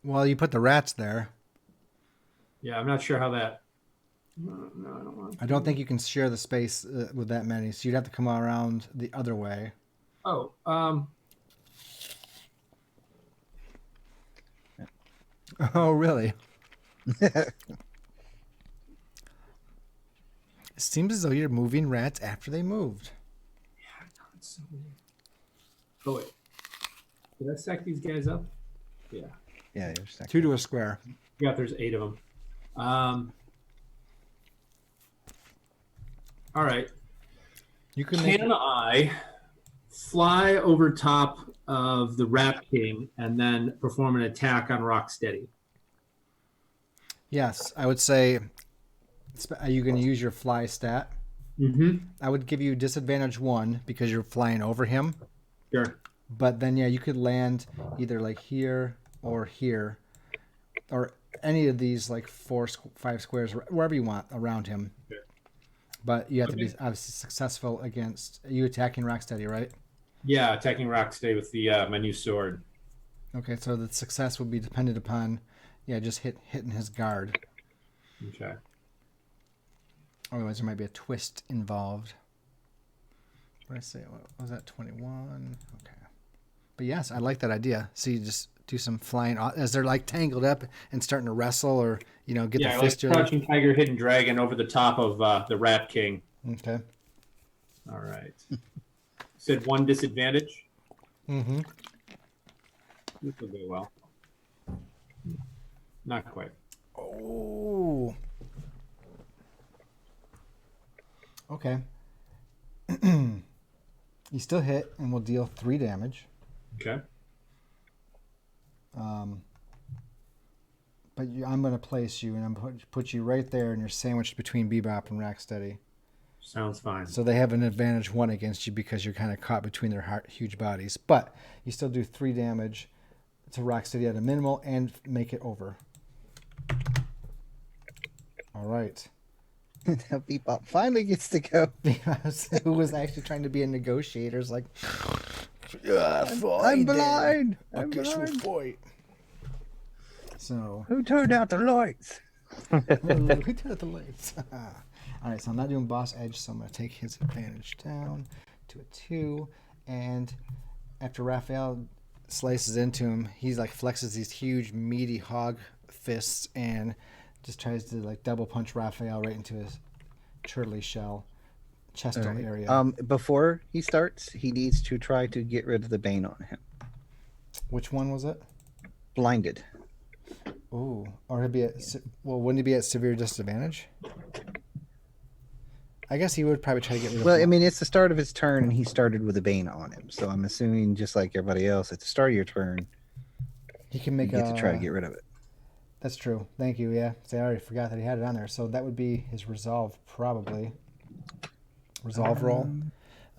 Well, you put the rats there. Yeah, I'm not sure how that. No, I don't want. I don't think you can share the space with that many, so you'd have to come around the other way. Oh, Oh, really? It seems as though you're moving rats after they moved. it's so weird. Oh wait, did I stack these guys up? Yeah, Yeah, you're stuck. 2 to a square. yeah. There's 8 of them. All right. You can make Can I fly over top of the Rat King and then perform an attack on Rocksteady? Yes, I would say. Are you going to use your fly stat? Mm-hmm. I would give you disadvantage 1 because you're flying over him. Sure. But then, yeah, you could land either like here, or any of these like 5 squares, wherever you want around him. Sure. But you have to be Okay. obviously successful against you attacking Rocksteady, right? Yeah, attacking Rocksteady with the my new sword. Okay, so the success would be dependent upon, just hitting his guard. Okay. Otherwise, there might be a twist involved. What did I say? What was that? 21. Okay. But yes, I like that idea. So you just do some flying as they're like tangled up and starting to wrestle, or get Yeah, the like fist. Crouching Tiger, Hidden Dragon over the top of the Rat King. Okay. All right. Said 1 disadvantage. Mm-hmm. This will go well. Not quite. Oh. Okay. You still hit and will deal 3 damage. Okay. But I'm going to place you, and I'm put you right there, and you're sandwiched between Bebop and Rocksteady. Sounds fine. So they have an advantage 1 against you because you're kind of caught between their huge bodies. But you still do 3 damage to Rocksteady at a minimal and make it over. All right. Now Bebop finally gets to go. Who was actually trying to be a negotiator is like, yeah, I'm blind. I I'm guess we'll blind. fight. So, Who turned out the lights? who did the lights? All right, so I'm not doing boss edge, so I'm going to take his advantage down to a 2. And after Raphael slices into him, he's like flexes these huge, meaty hog fists and just tries to like double punch Raphael right into his turtley shell, chestal All right. area. Before he starts, he needs to try to get rid of the bane on him. Which one was it? Blinded. Ooh, or he'd be at wouldn't he be at severe disadvantage? I guess he would probably try to get rid of. Well, I mean, it's the start of his turn, and he started with a bane on him. So I'm assuming, just like everybody else, at the start of your turn, he can you make get to try to get rid of it. That's true. Thank you. Yeah, see, I already forgot that he had it on there. So that would be his resolve, probably. Resolve roll,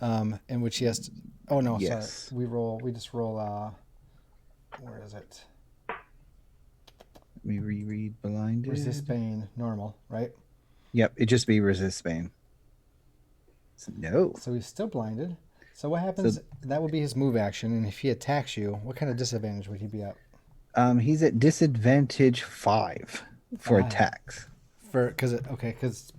in which he has to. Oh no, Yes. sorry. We just roll. Where is it? Let me reread blinded. Resist Bane, normal, right? Yep, it just be resist bane. No. So he's still blinded. So what happens? That would be his move action, and if he attacks you, what kind of disadvantage would he be at? He's at disadvantage 5 for 5. attacks. Because it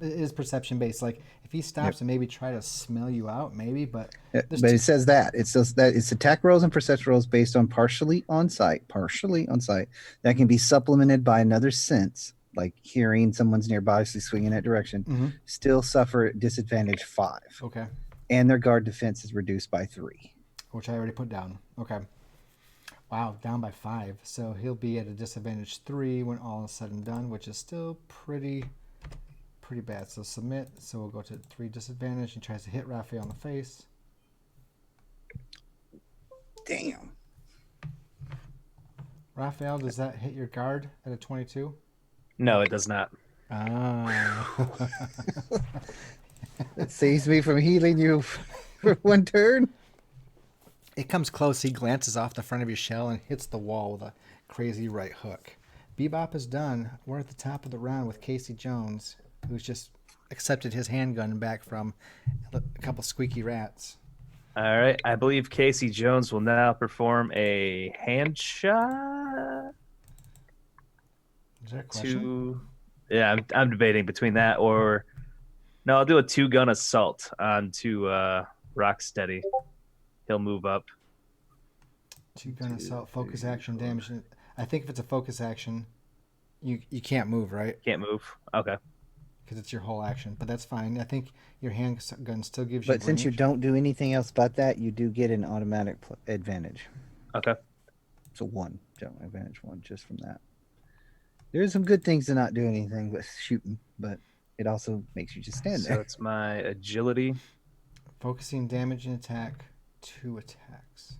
is perception based. Like if he stops and maybe try to smell you out, maybe, but But there's it says that it says that it's attack rolls and perception rolls based on partially on sight that can be supplemented by another sense, like hearing someone's nearby, so swinging that direction. Mhm. Still suffer disadvantage 5, Okay, and their guard defense is reduced by 3. which I already put down. Okay. Wow, down by 5. So he'll be at a disadvantage 3 when all is said and done, which is still pretty bad. So submit. So we'll go to 3 disadvantage. He tries to hit Raphael in the face. Damn. Raphael, does that hit your guard at a 22? No, it does not. Ah. It saves me from healing you for 1 turn. It comes close. He glances off the front of your shell and hits the wall with a crazy right hook. Bebop is done. We're at the top of the round with Casey Jones, who's just accepted his handgun back from a couple squeaky rats. All right. I believe Casey Jones will now perform a hand shot Is there a question? to. Yeah, I'm debating between that or. No, I'll do a 2-gun assault onto Rocksteady. He'll move up. 2-gun assault, focus action, damage. I think if it's a focus action, you can't move, right? Can't move. Okay. Because it's your whole action. But that's fine. I think your handgun still gives you But since you range. don't do anything else but that, you do get an automatic advantage. Okay. So 1, advantage 1 just from that. There's some good things to not do anything but shooting, but it also makes you just stand So there. it's my agility. Focusing damage and attack, 2 attacks.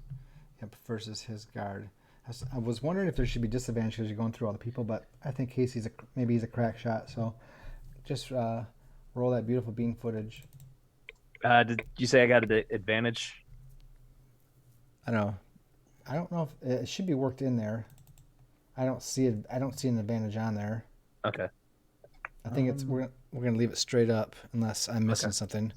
Yep, versus his guard. I was wondering if there should be disadvantage because you're going through all the people, but I think Casey's maybe he's a crack shot. So just roll that beautiful bean footage. Did you say I got an advantage? I don't know if it should be worked in there. I don't see it. I don't see an advantage on there. Okay. I think we're gonna leave it straight up unless I'm missing something.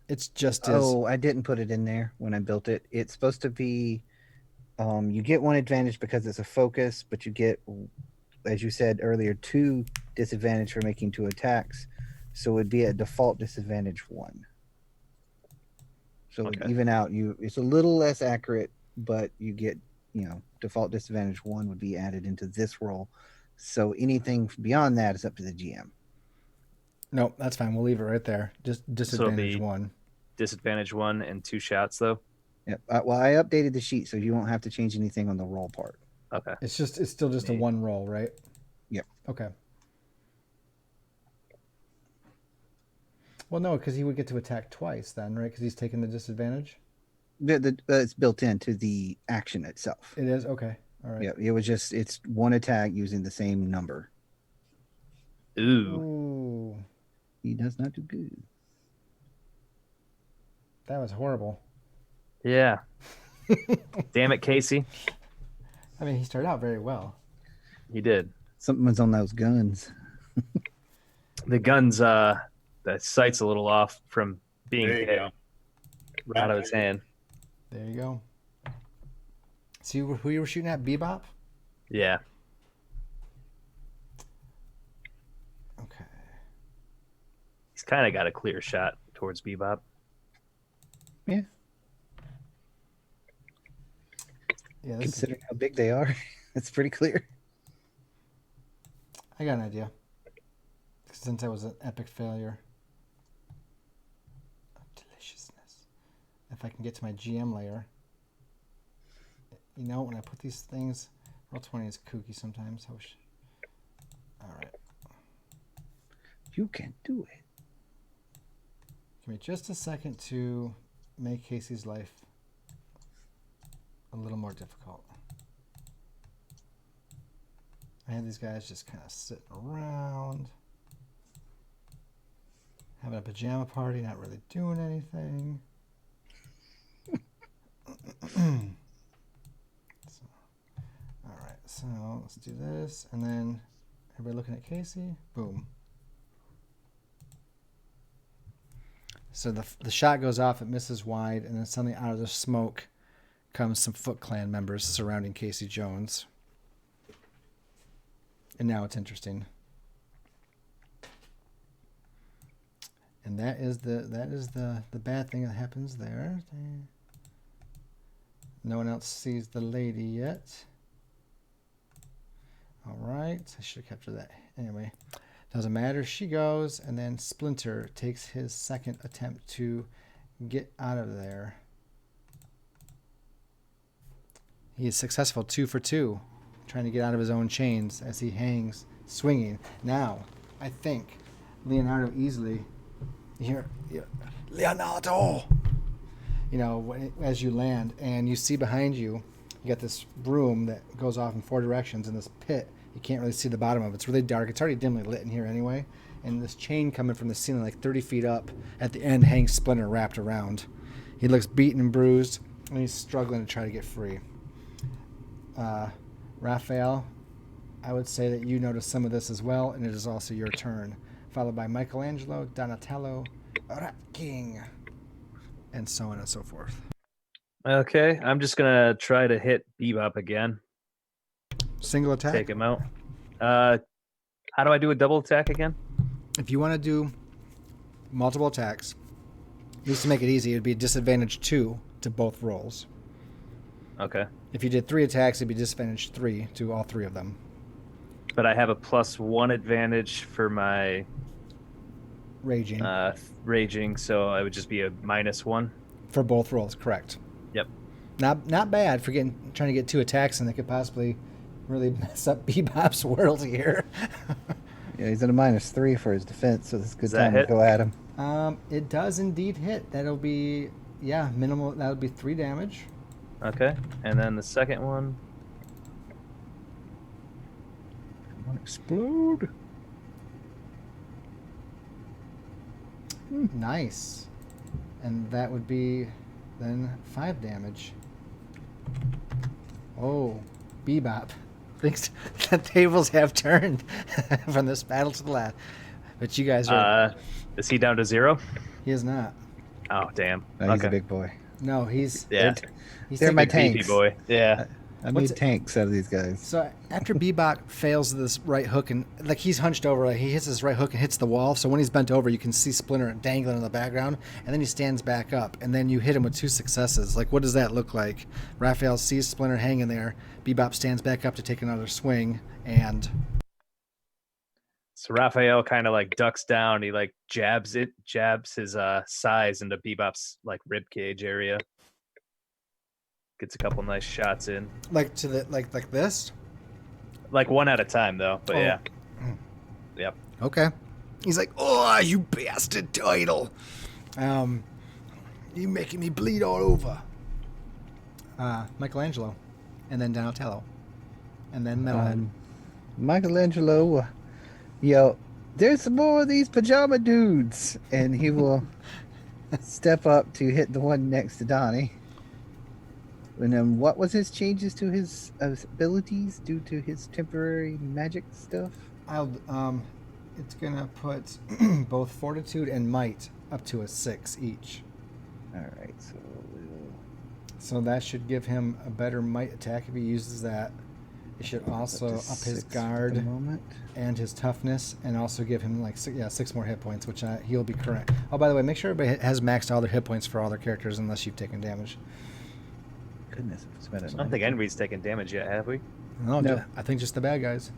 It's just as Oh, I didn't put it in there when I built it. It's supposed to be you get 1 advantage because it's a focus, but you get, as you said earlier, 2 disadvantage for making 2 attacks. So it'd be a default disadvantage 1. So it would Okay. even out. It's a little less accurate, but you get, default disadvantage 1 would be added into this roll. So anything beyond that is up to the GM. no, that's fine. We'll leave it right there. Just disadvantage be- 1. Disadvantage 1 and 2 shots though. Yep. Well, I updated the sheet, so you won't have to change anything on the roll part. Okay. It's still just a 1 roll, right? Okay. Well, no, because he would get to attack twice then, right? Because he's taking the disadvantage. It's built into the action itself. It is okay. All right. Yeah, it's one attack using the same number. Ooh. Ooh, He does not do good. that was horrible. Yeah. Damn it, Casey. I mean, he started out very well. He did. Something was on those guns. The gun's the sight's a little off from being There you hit go. out of his hand. There you go. See who you were shooting at? Bebop? Yeah. Okay. He's kind of got a clear shot towards Bebop. Yeah, this is, Considering how big they are, it's pretty clear. I got an idea. Since that was an epic failure. Of deliciousness. If I can get to my GM layer. You know, when I put these things, Roll20 is kooky sometimes. I wish. All right. You can do it. Give me just a second to make Casey's life a little more difficult. I had these guys just kind of sitting around, having a pajama party, not really doing anything. All right, so let's do this, and then everybody looking at Casey. Boom. So the shot goes off, it misses wide, and then suddenly out of the smoke comes some Foot Clan members surrounding Casey Jones. And now it's interesting. And that is the bad thing that happens there. No one else sees the lady yet. All right, I should have captured that. Anyway, doesn't matter. She goes, and then Splinter takes his second attempt to get out of there. He is successful, 2 for 2, trying to get out of his own chains as he hangs, swinging. Now, I think Leonardo easily, here, Leonardo, you know, as you land, and you see behind you, you got this room that goes off in 4 directions in this pit. You can't really see the bottom of it. It's really dark. It's already dimly lit in here anyway. And this chain coming from the ceiling like 30 feet up at the end hangs Splinter wrapped around. He looks beaten and bruised, and he's struggling to try to get free. Raphael, I would say that you notice some of this as well, and it is also your turn. Followed by Michelangelo, Donatello, Rat King, and so on and so forth. Okay, I'm just gonna try to hit Bebop again. Single attack? Take him out. How do I do a double attack again? If you want to do multiple attacks, just to make it easy, it would be disadvantage 2 to both rolls. Okay. If you did 3 attacks, it'd be disadvantage 3 to all 3 of them. But I have a +1 advantage for my Raging. raging, so I would just be a -1. For both rolls, correct. Yep. Not bad for trying to get 2 attacks, and they could possibly really mess up Bebop's world here. Yeah, he's at a -3 for his defense, so this is a good Does that time to hit? go at him. It does indeed hit. That'll be, minimal. That'll be 3 damage. Okay, and then the second one. Explode. Nice. And that would be then 5 damage. Oh, Bebop thinks the tables have turned from this battle to the last. But you guys are. Is he down to 0? He is not. Oh, damn. No, he's okay. a big boy. No, he's. Yeah. He's They're taking- my Big beefy tanks. boy. Yeah. I What's made it- tanks out of these guys. So after Bebop fails this right hook and like he's hunched over, like he hits his right hook and hits the wall. So when he's bent over, you can see Splinter dangling in the background, and then he stands back up, and then you hit him with 2 successes. Like what does that look like? Raphael sees Splinter hanging there. Bebop stands back up to take another swing, and So Raphael kind of like ducks down. He like jabs his size into Bebop's like rib cage area. Gets a couple nice shots in. like to the like this. Like one at a time, though. But Oh. yeah. Yep. Okay. He's like, oh, you bastard title. You making me bleed all over. Michelangelo. And then Donatello. And then Metalhead. Michelangelo, yo, there's some more of these pajama dudes, and he will step up to hit the one next to Donnie. And then, what was his changes to his abilities due to his temporary magic stuff? It's gonna put both fortitude and might up to a 6 each. All right, so we'll So that should give him a better might attack if he uses that. It should also to up his 6 for the guard moment. and his toughness, and also give him like 6 more hit points, which he'll be current. Oh, by the way, make sure everybody has maxed all their hit points for all their characters, unless you've taken damage. Goodness, if it's better. I don't think anybody's taken damage yet, have we? No. I think just the bad guys.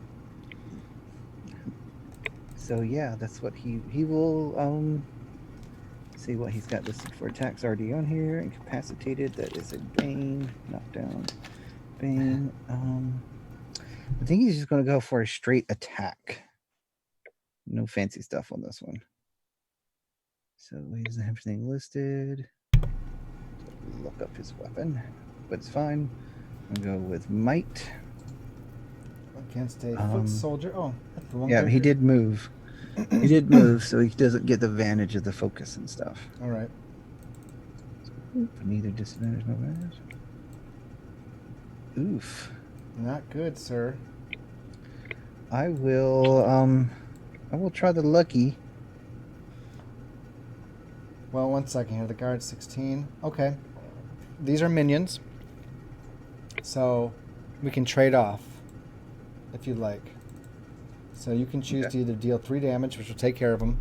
So yeah, that's what he will see what he's got listed for attacks already on here. Incapacitated, that is a Bane, knockdown, Bane. I think he's just gonna go for a straight attack. No fancy stuff on this one. So he doesn't have everything listed. Look up his weapon, but it's fine. I'm gonna go with might. Against a foot soldier. Oh, that's the one. Yeah, he character. did move. He did move, so he doesn't get the advantage of the focus and stuff. All right. Neither disadvantage, no advantage. Oof. Not good, sir. I will try the lucky. Well, 1 second here. The guard's 16. Okay. These are minions. So we can trade off if you'd like. So you can choose Okay. to either deal 3 damage, which will take care of them,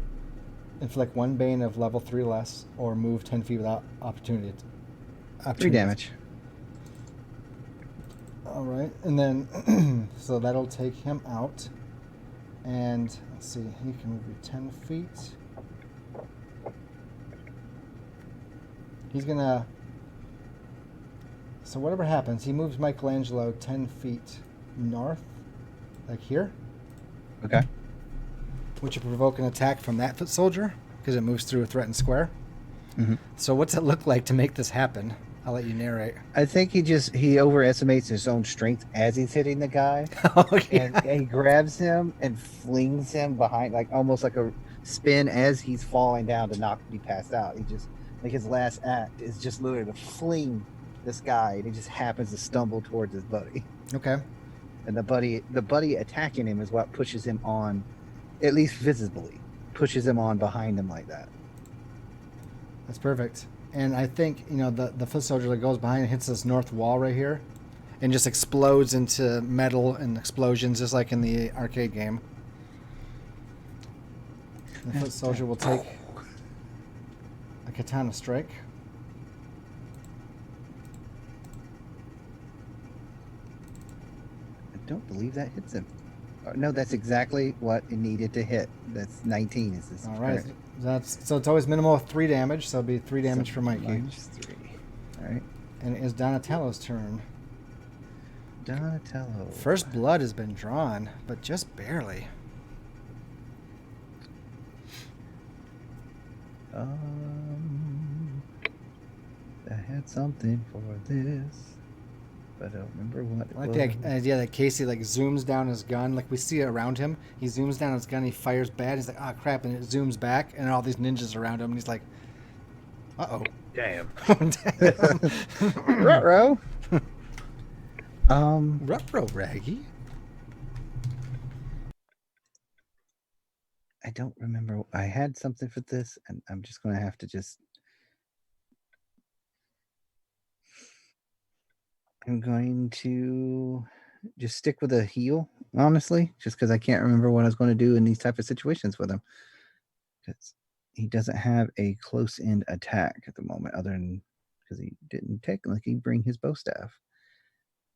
inflict 1 bane of level 3 less, or move 10 feet without opportunity. 3 damage. All right. And then, so that'll take him out. And let's see, he can move you 10 feet. He's gonna. So whatever happens, he moves Michelangelo 10 feet north, like here, Okay. which will provoke an attack from that foot soldier because it moves through a threatened square. Mhm. So what's it look like to make this happen? I'll let you narrate. I think he overestimates his own strength as he's hitting the guy, Okay. and he grabs him and flings him behind, like almost like a spin as he's falling down to not be passed out. He just like his last act is just literally to fling this guy, and he just happens to stumble towards his buddy. Okay. And the buddy attacking him is what pushes him on, at least visibly, pushes him on behind him like that. That's perfect. And I think, the foot soldier that goes behind and hits this north wall right here and just explodes into metal and explosions, just like in the arcade game. The foot soldier will take a katana strike. I don't believe that hits him. No, that's exactly what it needed to hit. That's 19. Is this All right. correct? So it's always minimal of 3 damage, so it'll be 3 damage for Mikey. -3. All right. And it is Donatello's turn. Donatello. First blood has been drawn, but just barely. I had something for this, but I don't remember what it I like was. the idea that Casey zooms down his gun, like we see it around him. He zooms down his gun, he fires bad. He's like, "Ah, crap!" And it zooms back, and all these ninjas around him, and he's like, "Uh Damn. oh." Ruh-roh. Ruh-roh, Raggy. I don't remember. I had something for this, and I'm just going to have to just. I'm going to just stick with a heal, honestly, just because I can't remember what I was going to do in these type of situations with him. Because he doesn't have a close-end attack at the moment, other than because he didn't technically bring his bow staff.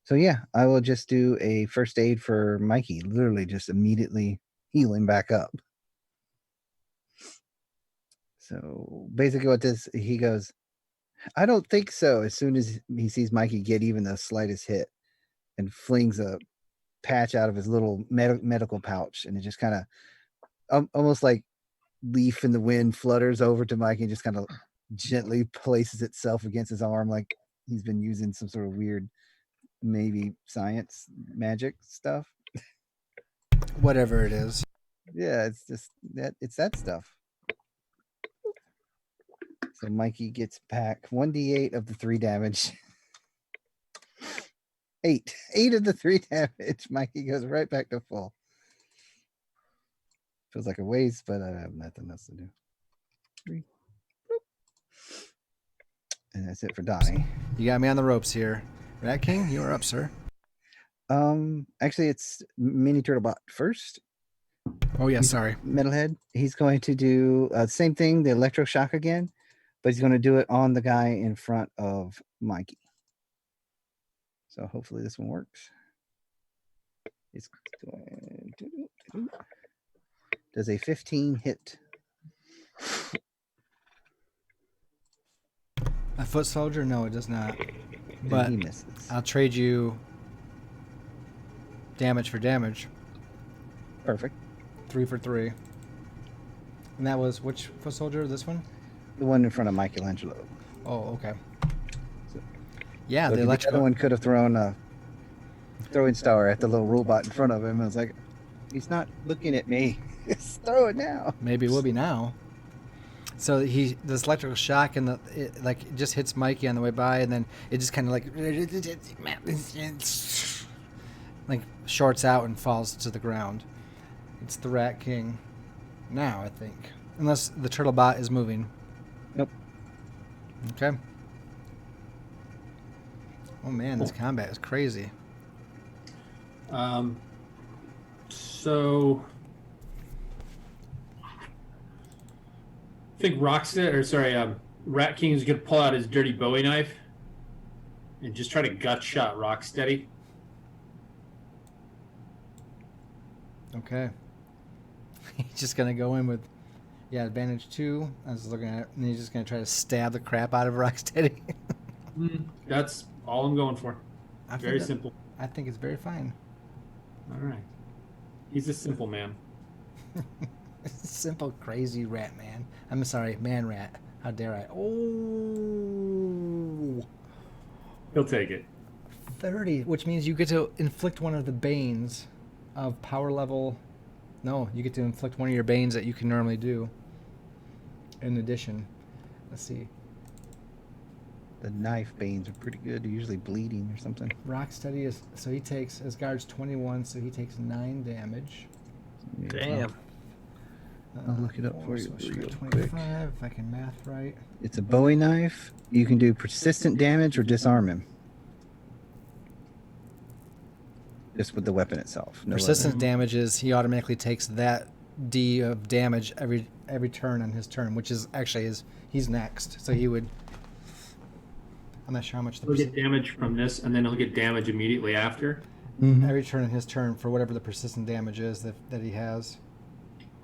So yeah, I will just do a first aid for Mikey, literally just immediately heal him back up. So basically what this, he goes, "I don't think so," as soon as he sees Mikey get even the slightest hit, and flings a patch out of his little medical pouch, and it just kind of almost like leaf in the wind flutters over to Mikey and just kind of gently places itself against his arm, like he's been using some sort of weird, maybe science magic stuff. Whatever it is. Yeah, it's just that it's that stuff. So Mikey gets back 1d8 of the 3 damage. 8 of the 3 damage. Mikey goes right back to full. Feels like a waste, but I have nothing else to do. 3. And that's it for Donnie. You got me on the ropes here. Rat King, you are up, sir. Actually, it's Mini Turtlebot first. Oh yeah, sorry. Metalhead. He's going to do the same thing, the electroshock again, but he's going to do it on the guy in front of Mikey. So hopefully this one works. It's going to does a 15 hit. A foot soldier? No, it does not. And But he misses. I'll trade you damage for damage. Perfect. 3 for 3. And that was which foot soldier? This one? The one in front of Michelangelo. Oh, okay. So- Yeah, So the the other electrical. one could have thrown a throwing star at the little robot in front of him. I was like, he's not looking at me. Just throw it now. Maybe it will be now. So this electrical shock and it just hits Mikey on the way by, and then it just kind of like shorts out and falls to the ground. It's the Rat King now, I think, unless the turtle bot is moving. Nope. Okay. Oh man, this combat is crazy. So I think Rat King is gonna pull out his dirty Bowie knife and just try to gut shot Rocksteady. Okay. He's just gonna go in with, advantage 2. I was looking at it, and he's just gonna try to stab the crap out of Rocksteady. That's all I'm going for. I Very think simple. I think it's very fine. All right. He's a simple man. Simple, crazy rat man. I'm sorry, man rat. How dare I? Oh, He'll take it. 30, which means you get to inflict one of the banes of power level. No, you get to inflict one of your banes that you can normally do. In addition, let's see. The knife banes are pretty good. They're usually bleeding or something. Rocksteady is so he takes his guard's 21, so he takes 9 damage. Damn. I'll look it up for you So she got real 25, quick. if I can math right. It's a Bowie knife. You can do persistent damage or disarm him. Just with the weapon itself. No Persistent damage is he automatically takes that D of damage every turn on his turn, which is actually he's next. So he would. I'm not sure how much the He'll get damage from this, and then he'll get damage immediately after. Mhm. every turn in his turn for whatever the persistent damage is that he has.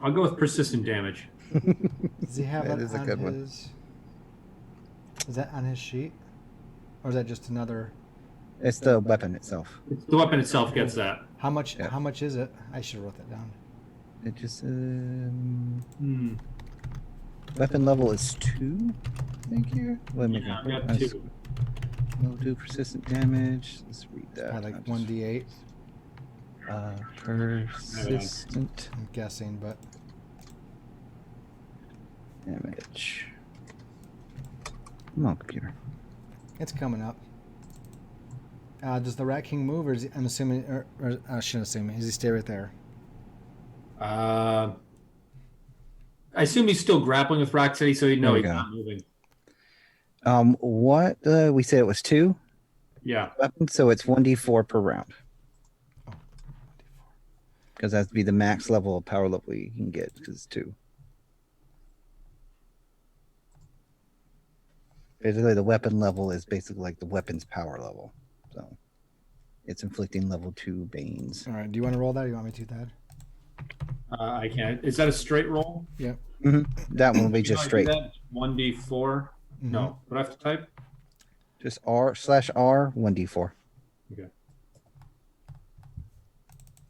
I'll go with persistent damage. Does he have That that is a on good one. his? Is that on his sheet, or is that just another? It's the weapon itself. The weapon itself gets that. How much? Yeah. How much is it? I should have wrote that down. It just Hmm. weapon level is 2. I think here. Wait a minute. Yeah, I've got 2. We'll do persistent damage. Let's read that. Probably like Not just- 1d8. Persistent I'm guessing, but damage. Come on, computer. it's coming up. Does the Rat King move, or is he, I'm assuming, or I shouldn't assume. Does he stay right there? I assume he's still grappling with Rocksteady, so There we he's go. not moving. What we said it was 2 Yeah. weapons, so it's 1d4 per round. Oh, Because that's be the max level of power level you can get, because it's 2. Basically, the weapon level is basically like the weapon's power level. So it's inflicting level 2 banes. All right. Do you want to roll that, or you want me to, Thad? I can't. Is that a straight roll? Yep. That one will be just straight. 1d4. Mhm. No. What do I have to type? Just R/R 1d4. Okay.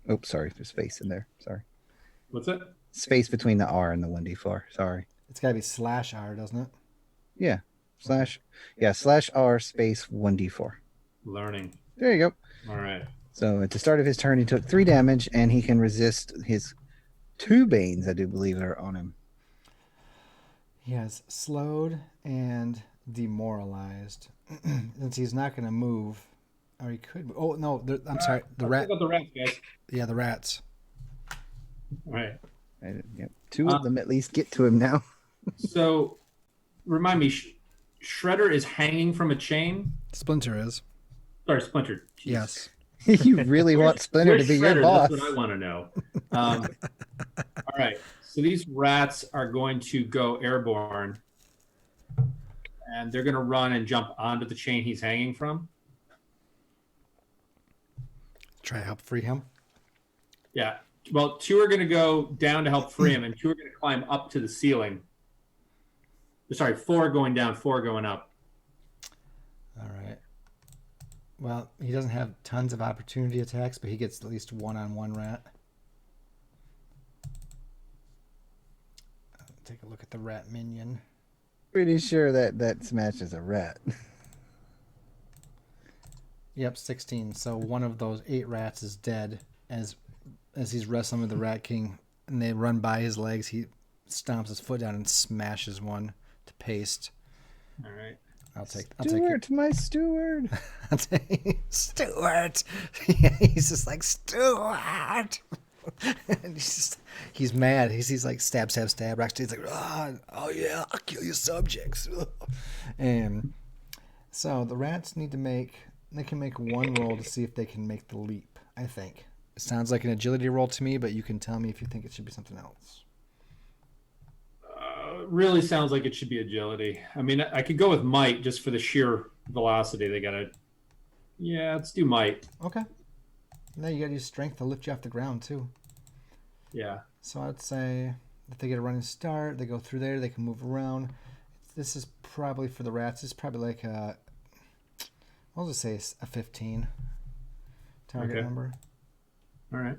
Oh, sorry, there's space in there. Sorry, What's that? space between the R and the 1d4. Sorry. It's got to be /R, doesn't it? Yeah, /R space 1d4. Learning. There you go. All right. So at the start of his turn, he took 3 damage, and he can resist his 2 banes, I do believe, are on him. He has slowed and demoralized. Since he's not going to move, or he could. Oh no! I'm sorry. The Let's rat. look at the rats, guys. Yeah, the rats. All right. Yep. 2 of them at least get to him now. So, remind me, Shredder is hanging from a chain. Splinter is. Sorry, Splinter. Jeez. Yes. You really want Splinter to Where's be Shredder? your boss. That's what I want to know. All right. So these rats are going to go airborne, and they're going to run and jump onto the chain he's hanging from. Try to help free him. Yeah. Well, 2 are going to go down to help free him, and 2 are going to climb up to the ceiling. Sorry, 4 going down, 4 going up. All right. Well, he doesn't have tons of opportunity attacks, but he gets at least 1-on-1 rat. Take a look at the rat minion. Pretty sure that smashes a rat. Yep, 16. So one of those 8 rats is dead as he's wrestling with the Rat King, and they run by his legs. He stomps his foot down and smashes one to paste. All right. I'll take Stuart, my steward. I'll take Stuart. Yeah, he's just like Stuart. And he's mad. He's like stab. Rocksteady's like, oh yeah, I'll kill your subjects. And so the rats need to they can make 1 roll to see if they can make the leap. I think it sounds like an agility roll to me, but you can tell me if you think it should be something else. Really sounds like it should be agility. I mean, I could go with might just for the sheer velocity. They got to. Yeah, let's do might. Okay. Now you got to use strength to lift you off the ground too. Yeah. So I'd say if they get a running start, they go through there, they can move around. This is probably for the rats. It's probably like I'll just say a 15 target number. All right.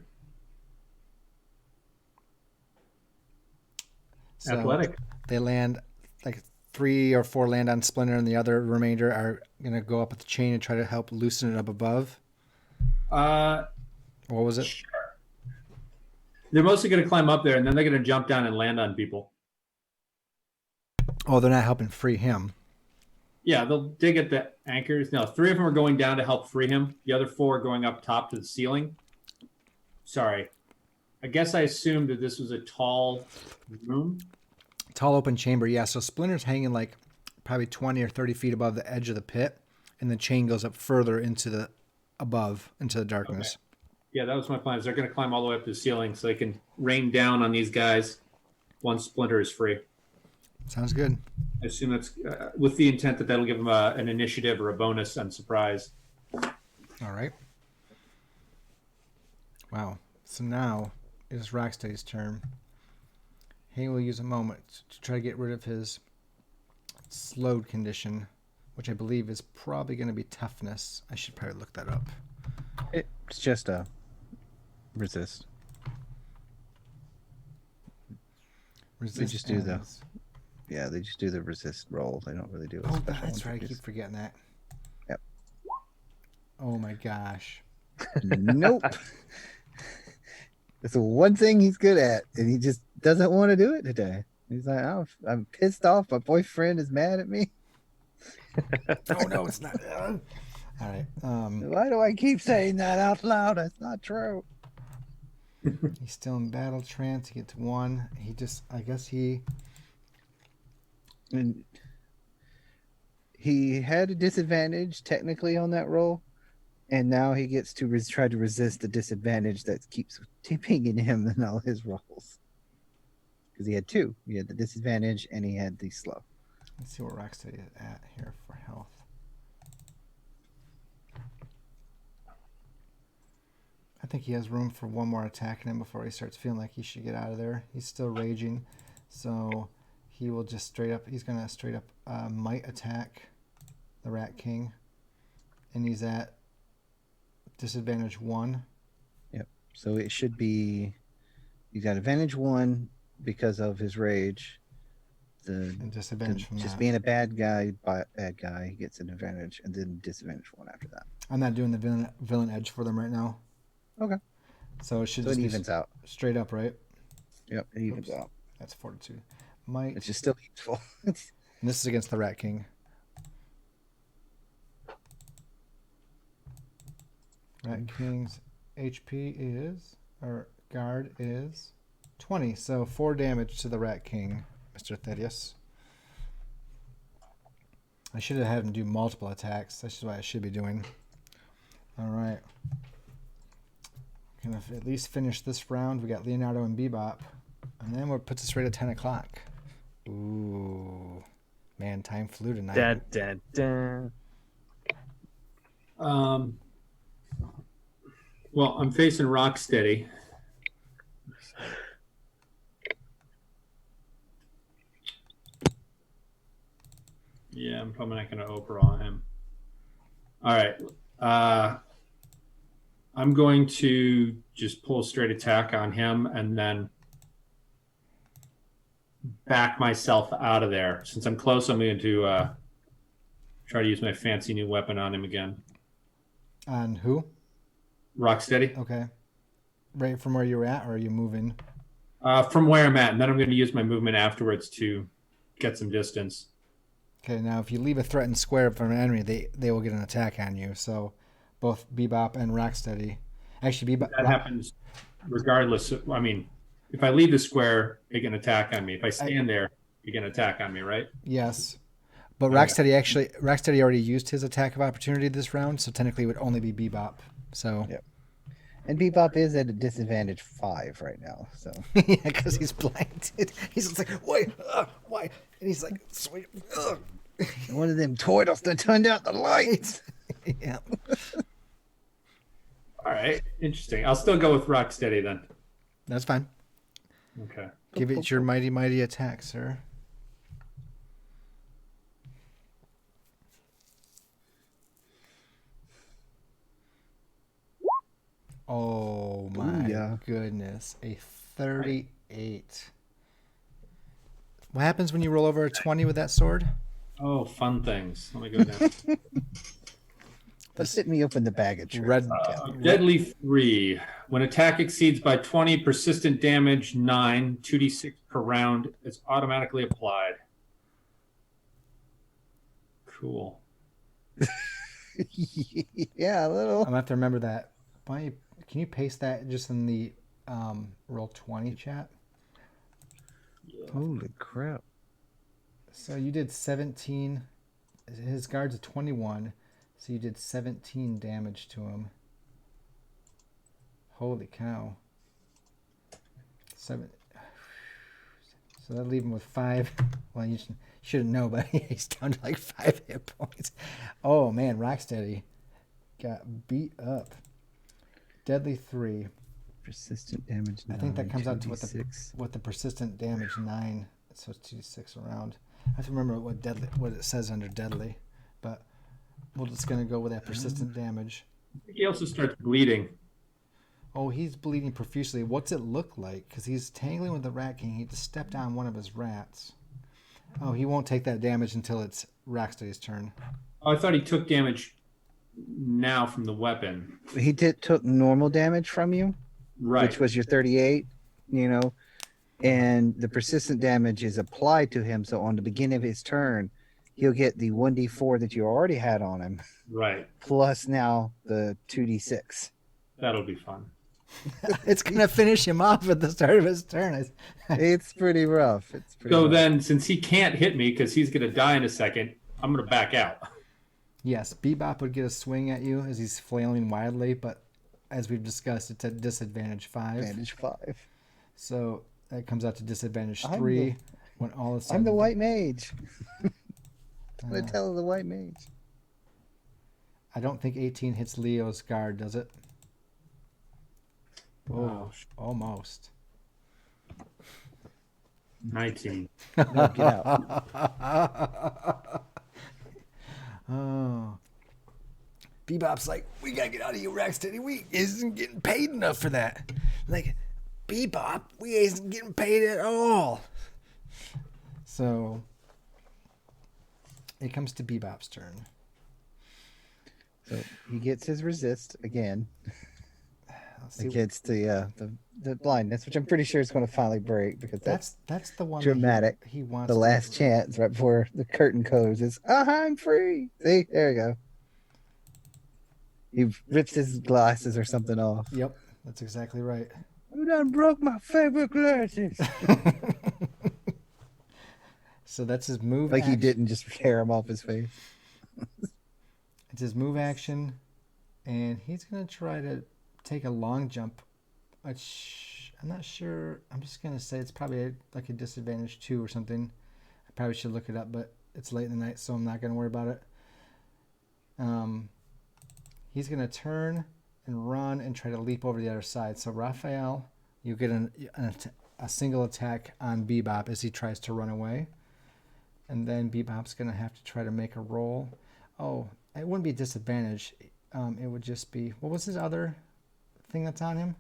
So Athletic. They land like 3 or 4 land on Splinter, and the other remainder are gonna go up with the chain and try to help loosen it up above. What was it? Sure. They're mostly going to climb up there, and then they're going to jump down and land on people. Oh, they're not helping free him. Yeah, they'll dig at the anchors. No, 3 of them are going down to help free him. The other 4 are going up top to the ceiling. Sorry. I guess I assumed that this was a tall room. Tall open chamber, yeah. So Splinter's hanging like probably 20 or 30 feet above the edge of the pit, and the chain goes up further into the darkness. Okay. Yeah, that was my plan. Is they're going to climb all the way up to the ceiling so they can rain down on these guys once Splinter is free. Sounds good. I assume that's with the intent that that'll give them an initiative or a bonus on surprise. All right. Wow. So now it is Rocksteady's turn. He will use a moment to try to get rid of his slowed condition, which I believe is probably going to be toughness. I should probably look that up. It's just a resist. They just do they just do the resist roll. They don't really do it. Oh, that's right. I keep forgetting that. Yep. Oh my gosh. Nope. It's the one thing he's good at, and he just doesn't want to do it today. He's like, oh, I'm pissed off. My boyfriend is mad at me. Oh no, it's not. All right. Why do I keep saying that out loud? That's not true. He's still in battle trance. He gets 1. And he had a disadvantage technically on that roll, and now he gets to try to resist the disadvantage that keeps pinging him in all his rolls. Because he had 2. He had the disadvantage and he had the slow. Let's see where Rocksteady is at here for health. I think he has room for 1 more attack in him before he starts feeling like he should get out of there. He's still raging, so he will just he's going to straight up might attack the Rat King, and he's at disadvantage 1. Yep. So it should be. You got advantage 1 because of his rage. And disadvantage from Just that. being a bad guy, he gets an advantage, and then disadvantage 1 after that. I'm not doing the villain edge for them right now. Okay. So it should So just it be evens out. straight up, right? Yep, it evens Oops. out. That's fortitude. Might. It's just still useful. And this is against the Rat King. Rat King's HP is, or guard is 20. So 4 damage to the Rat King, Mr. Thaddeus. I should have had him do multiple attacks. That's what I should be doing. All right. Gonna at least finish this round. We got Leonardo and Bebop. And then we'll put this right at 10 o'clock. Ooh. Man, time flew tonight. Dun, dun, dun. Well, I'm facing Rocksteady. Yeah, I'm probably not going to overall him. All right. I'm going to just pull a straight attack on him and then back myself out of there. Since I'm close, I'm going to try to use my fancy new weapon on him again. On who? Rocksteady. Okay. Right from where you were at, or are you moving? From where I'm at, and then I'm going to use my movement afterwards to get some distance. Okay, now if you leave a threatened square from an enemy, they will get an attack on you. So both Bebop and Rocksteady. Actually, Bebop. That happens regardless. I mean, if I leave the square, they can attack on me. If I stand there, you can attack on me, right? Yes. But Okay. Rocksteady already used his attack of opportunity this round, so technically it would only be Bebop. So Yep. And Bebop is at a disadvantage 5 right now. So yeah, because he's blinded. He's just like, why? Why? And he's like, sweet. one of them turtles that turned out the lights. Yeah. All right, interesting. I'll still go with Rocksteady then. That's fine. Okay. Give it your mighty, mighty attack, sir. Oh my yeah. goodness. A 38. What happens when you roll over a 20 with that sword? Oh, fun things. Let me go down. Let's hit me open the bag of tricks. Red. Deadly 3. When attack exceeds by 20, persistent damage 9, 2d6 per round is automatically applied. Cool. Yeah, a little. I'm gonna have to remember that. Can you paste that just in the roll 20 chat? Holy crap. So you did 17. His guard's a 21. So you did 17 damage to him. Holy cow. So that leave him with 5. Well, you shouldn't know, but he's down to like 5 hit points. Oh man, Rocksteady got beat up. Deadly 3. Persistent damage. I think that 9, comes out to 2d6. with the persistent damage 9. So it's 2d6 around. I have to remember what it says under deadly, but we're just gonna go with that persistent damage. I think he also starts bleeding. Oh, he's bleeding profusely. What's it look like? Because he's tangling with the Rat King. He just stepped on one of his rats. Oh, he won't take that damage until it's Rocksteady's turn. Oh, I thought he took damage now from the weapon. He took normal damage from you, Right. which was your 38, and the persistent damage is applied to him. So on the beginning of his turn, he'll get the 1d4 that you already had on him, Right. plus now the 2d6. That'll be fun. It's gonna finish him off at the start of his turn. It's pretty rough. So then, since he can't hit me because he's going to die in a second, I'm going to back out. Yes, Bebop would get a swing at you as he's flailing wildly, but as we've discussed, it's at disadvantage 5. Advantage 5. So that comes out to disadvantage I'm 3 when all of a sudden. I'm the white mage. I'm gonna tell the white mage. I don't think 18 hits Leo's guard, does it? Oh, Oh, almost. 19. No, get out. Oh. Bebop's like, we gotta get out of here, Rocksteady. We isn't getting paid enough for that. Like, Bebop, we isn't getting paid at all. So it comes to Bebop's turn. So he gets his resist again Let's see. against the blindness, which I'm pretty sure is going to finally break because that's That's the one dramatic. that he wants. the to- last chance right before the curtain closes. I'm free. See, there you go. He rips his glasses or something off. Yep, that's exactly right. You done broke my favorite glasses. So that's his move. Like he action. didn't just tear them off his face. It's his move action, and he's gonna try to take a long jump. Which I'm not sure. I'm just gonna say it's probably like a disadvantage 2 or something. I probably should look it up, but it's late in the night, so I'm not gonna worry about it. He's gonna turn and run and try to leap over the other side. So Raphael, you get a single attack on Bebop as he tries to run away, and then Bebop's gonna have to try to make a roll. Oh, it wouldn't be a disadvantage. It would just be, what was his other thing that's on him?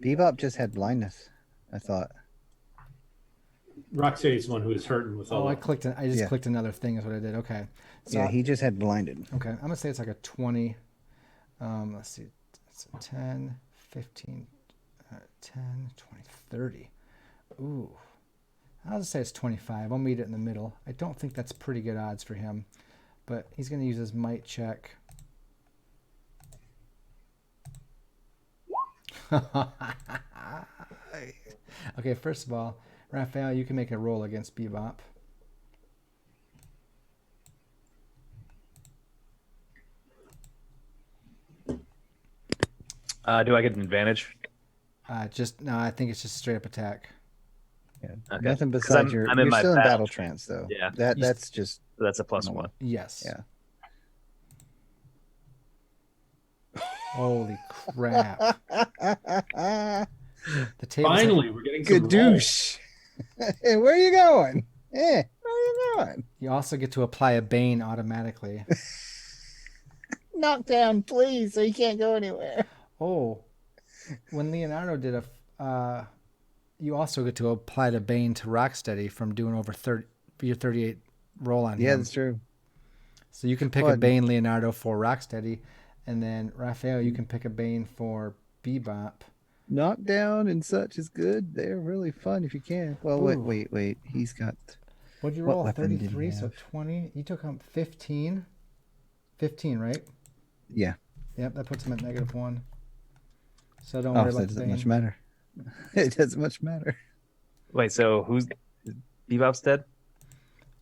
Bebop just had blindness, I thought. Rocksteady's the one who was hurting with all Oh, I that. clicked. I just Yeah. clicked another thing. Is what I did. Okay. So Yeah, he just had blinded. okay. I'm gonna say it's like a 20. Let's see. It's a 10, 15, 10, 20, 30. Ooh. I'll just say it's 25. I'll meet it in the middle. I don't think that's pretty good odds for him, but he's gonna use his might check. Okay, first of all, Raphael, you can make a roll against Bebop. Do I get an advantage? No, I think it's just straight up attack. Yeah. Okay. Nothing 'Cause besides I'm in you're my still in battle battle trance. trance though. Yeah. That's just So that's a plus normal. 1. Yes. Yeah. Holy crap! The table. Finally, we're getting some Good roll. douche. Hey, where are you going? Where are you going? You also get to apply a bane automatically. Knock down, please, so you can't go anywhere. Oh, when Leonardo did you also get to apply the bane to Rocksteady from doing over 30 your 38 roll on Yeah, him. that's true. So you can pick Oh, a bane Leonardo for Rocksteady, and then Raphael, you can pick a bane for Bebop. Knockdown and such is good. They're really fun if you can. Well, Ooh. wait. He's got. What'd you What roll? weapon did he 33, so have? 20. You took him 15. 15, right? Yeah. Yep, that puts him at -1. So don't Oh, worry so about it the doesn't bane. much matter. It doesn't much matter. Wait, so who's Bebop's dead?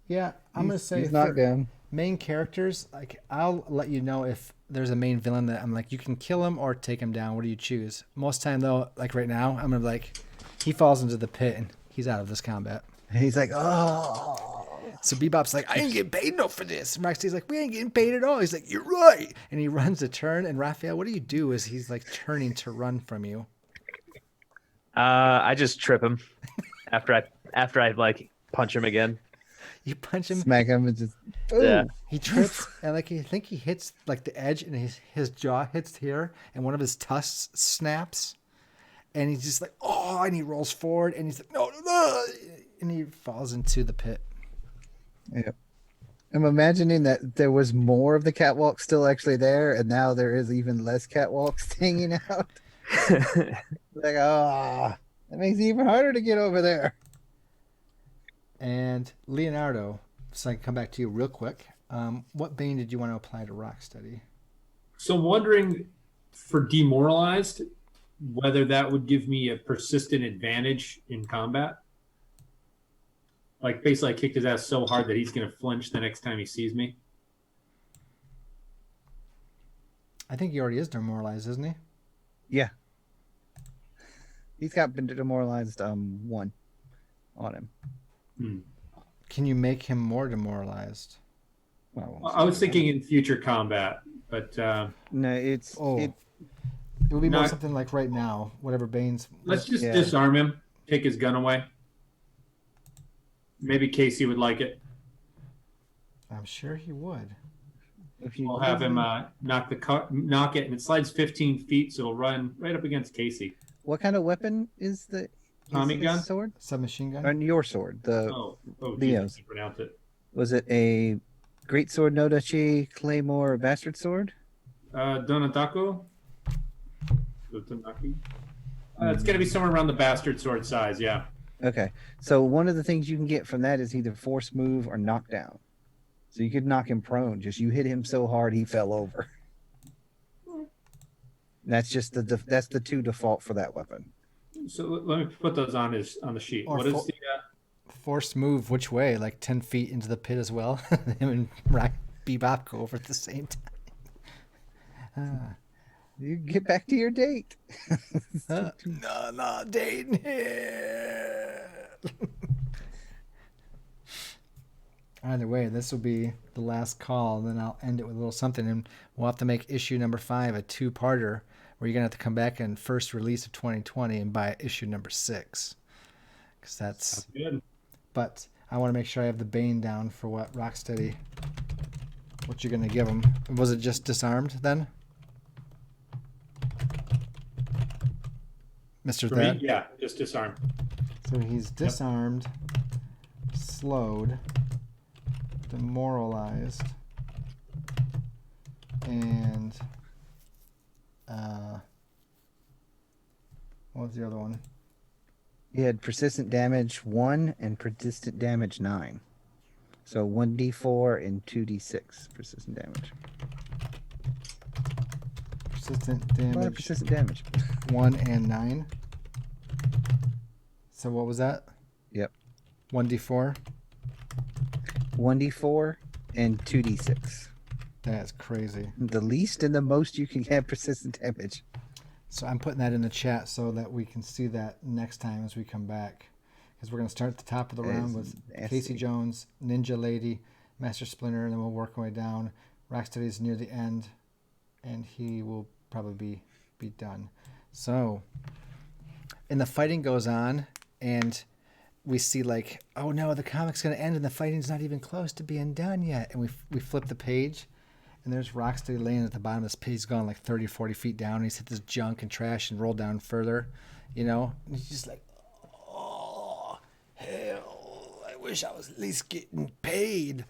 Yeah, I'm gonna say he's for knocked down. main characters, like I'll let you know if there's a main villain that I'm like, you can kill him or take him down. What do you choose? Most time though, like right now, I'm gonna be like, he falls into the pit and he's out of this combat. And he's like, oh. So Bebop's like, I ain't getting paid enough for this. And Rocksteady's like, we ain't getting paid at all. He's like, you're right. And he runs a turn. And Raphael, what do you do as he's like turning to run from you? I just trip him after I like punch him again. You punch him. Smack him and just. Boom. Yeah. He trips and like I think he hits like the edge and his jaw hits here and one of his tusks snaps. And he's just like, oh, and he rolls forward and he's like, no. And he falls into the pit. Yep. I'm imagining that there was more of the catwalk still actually there, and now there is even less catwalks hanging out. Like, that makes it even harder to get over there. And Leonardo, so I can come back to you real quick. What bane did you want to apply to Rocksteady? So I'm wondering for demoralized whether that would give me a persistent advantage in combat. Like basically I kicked his ass so hard that he's gonna flinch the next time he sees me. I think he already is demoralized, isn't he? Yeah. He's got been demoralized 1 on him. Hmm. Can you make him more demoralized? Well, I was thinking in future combat, but no, it's It would be more Not- something like right now, whatever Bane's. let's just Yeah. disarm him, take his gun away. Maybe Casey would like it. I'm sure he would. If you We'll have give him knock it, and it slides 15 feet, so it'll run right up against Casey. What kind of weapon is Tommy his gun? sword? Submachine gun. Or your sword? The Oh, geez, I Leo's. can't pronounce it. Was it a great sword, Nodachi, claymore, or bastard sword? Donataku? Dotanaki? It's going to be somewhere around the bastard sword size, yeah. Okay, so one of the things you can get from that is either force move or knockdown. So you could knock him prone. Just you hit him so hard he fell over. That's just that's the 2 default for that weapon. So let me put those on the sheet. Or What is fo- the Forced move which way? Like 10 feet into the pit as well. Him and Bebop go over at the same time. You get back to your date. No, not dating here. Either way, this will be the last call, and then I'll end it with a little something, and we'll have to make issue number 5 a 2-parter, where you're gonna have to come back and first release of 2020 and buy issue number 6, because that's. good? But I want to make sure I have the Bane down for what Rocksteady. What you're gonna give him? Was it just disarmed then, Mr. For me, Thad? yeah, just disarm. So he's disarmed, slowed, demoralized, and what was the other one? He had persistent damage 1 and persistent damage 9. So 1d4 and 2d6 persistent damage. Persistent A lot of damage persistent damage. 1 and 9. So what was that? Yep. 1d4. 1d4 and 2d6. That's crazy. The least and the most you can have persistent damage. So I'm putting that in the chat so that we can see that next time as we come back. Because we're going to start at the top of the round with Casey Jones, Ninja Lady, Master Splinter, and then we'll work our way down. Rocksteady's near the end, and he will probably be done. So, and the fighting goes on, and we see like, oh no, the comic's going to end, and the fighting's not even close to being done yet. And we flip the page, and there's Rocksteady laying at the bottom of this page. He's gone like 30, 40 feet down, and he's hit this junk and trash and rolled down further, you know? And he's just like, oh, hell, I wish I was at least getting paid.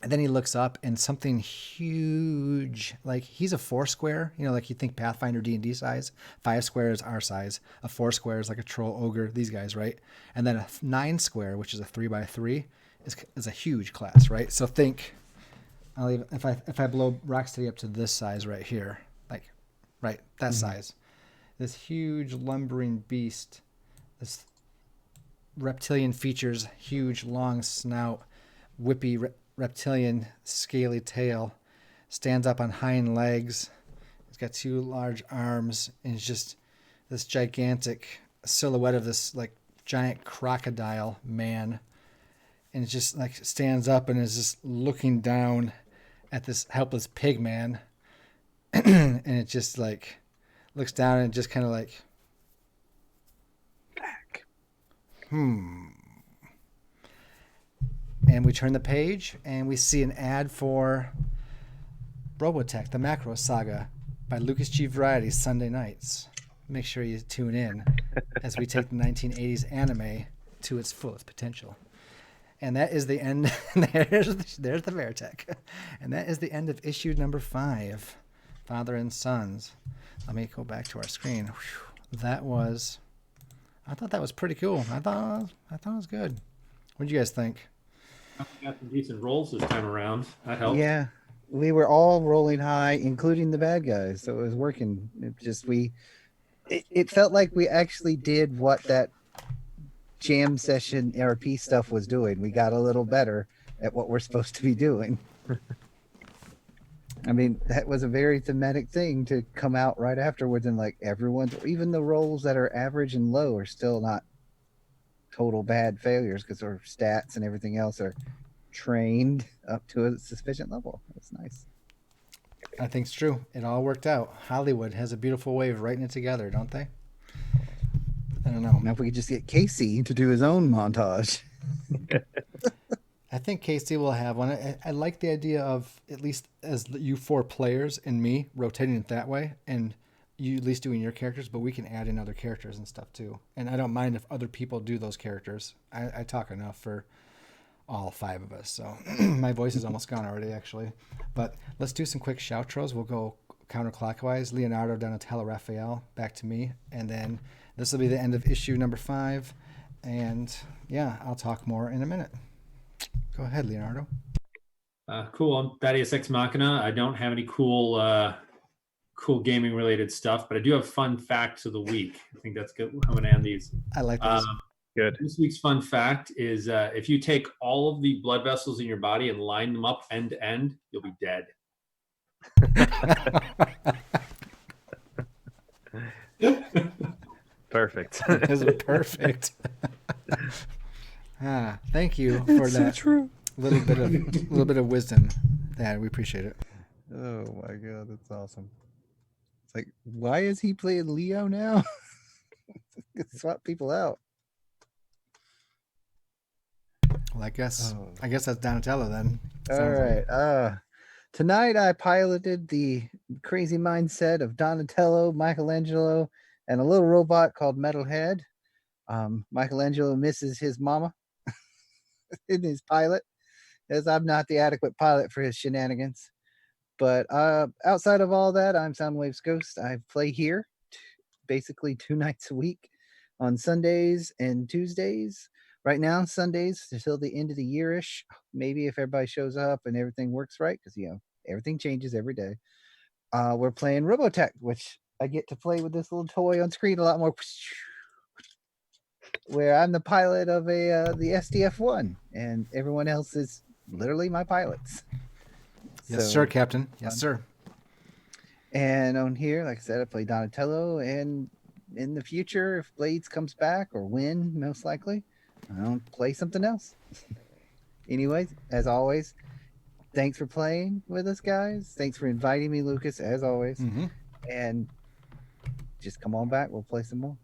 And then he looks up, and something huge, like he's a 4 square, you know, like you think Pathfinder D&D size. 5 square is our size. A 4 square is like a troll, ogre, these guys, right? And then a 9 square, which is a 3x3, is a huge class, right? So think, I'll leave, if I blow Rocksteady up to this size right here, like right that size, this huge lumbering beast, this reptilian features, huge long snout, whippy reptilian scaly tail, stands up on hind legs. He's got 2 large arms, and it's just this gigantic silhouette of this like giant crocodile man, and it just like stands up and is just looking down at this helpless pig man. And it just like looks down and just kind of like, And we turn the page and we see an ad for Robotech, the Macro Saga by Lucas G. Variety, Sunday nights. Make sure you tune in as we take the 1980s anime to its fullest potential. And that is the end. there's the Veritech. And that is the end of issue number 5, Father and Sons. Let me go back to our screen. Whew. I thought that was pretty cool. I thought it was good. What did you guys think? Got some decent rolls this time around. That helped. Yeah, we were all rolling high, including the bad guys. So it was working. It felt like we actually did what that jam session RP stuff was doing. We got a little better at what we're supposed to be doing. I mean, that was a very thematic thing to come out right afterwards, and like everyone's, even the rolls that are average and low are still not total bad failures because our stats and everything else are trained up to a sufficient level. That's nice. I think it's true. It all worked out. Hollywood has a beautiful way of writing it together, don't they? I don't know. Now if we could just get Casey to do his own montage. I think Casey will have one. I like the idea of at least as you four players and me rotating it that way, and you at least doing your characters, but we can add in other characters and stuff too. And I don't mind if other people do those characters. I talk enough for all five of us, so my voice is almost gone already, actually. But let's do some quick shoutros. We'll go counterclockwise. Leonardo, Donatello, Raphael, back to me, and then this will be the end of issue number 5. And yeah, I'll talk more in a minute. Go ahead, Leonardo. Cool. I'm Thaddeus Ex Machina. I don't have any cool gaming related stuff, but I do have fun facts of the week. I think that's good. I'm going to end these. I like this. Good. This week's fun fact is if you take all of the blood vessels in your body and line them up end to end, you'll be dead. Perfect. Is it perfect? Thank you for that. So true. little bit of wisdom. Dad, we appreciate it. Oh my god, that's awesome. It's like, why is he playing Leo now? Swap people out. Well, I guess that's Donatello then. All Sounds like. right. Tonight I piloted the crazy mindset of Donatello, Michelangelo, and a little robot called Metalhead. Michelangelo misses his mama in his pilot, as I'm not the adequate pilot for his shenanigans. But outside of all that, I'm Soundwave's Ghost. I play here basically 2 nights a week on Sundays and Tuesdays. Right now, Sundays until the end of the year-ish. Maybe if everybody shows up and everything works right, because, everything changes every day. We're playing Robotech, which I get to play with this little toy on screen a lot more. Where I'm the pilot of the SDF-1, and everyone else is literally my pilots. Yes, sir, Captain. Yes, sir. And on here, like I said, I play Donatello, and in the future, if Blades comes back, or when, most likely, I'll play something else. Anyways, as always, thanks for playing with us, guys. Thanks for inviting me, Lucas, as always. Mm-hmm. And just come on back. We'll play some more.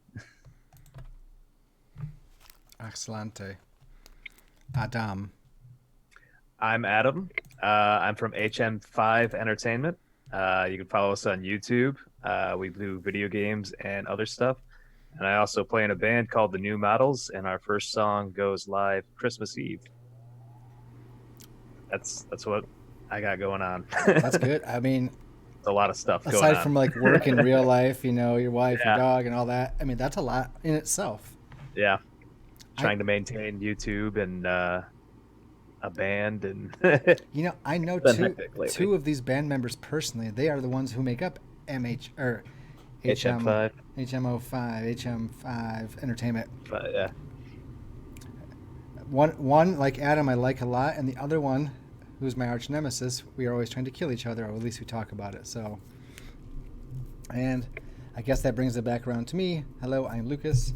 Excelente. Adam. I'm Adam. I'm from HM5 Entertainment. You can follow us on YouTube. We do video games and other stuff. And I also play in a band called The New Models, and our first song goes live Christmas Eve. That's what I got going on. That's good. I mean, a lot of stuff going on. aside from like work in real life, your wife, your dog, and all that. I mean, that's a lot in itself. Yeah. Trying to maintain YouTube and a band and I know two of these band members personally. They are the ones who make up HM5 Entertainment. Yeah. One like Adam I like a lot, and the other one, who's my arch nemesis, we are always trying to kill each other, or at least we talk about it. So, and I guess that brings it back around to me. Hello, I'm Lucas.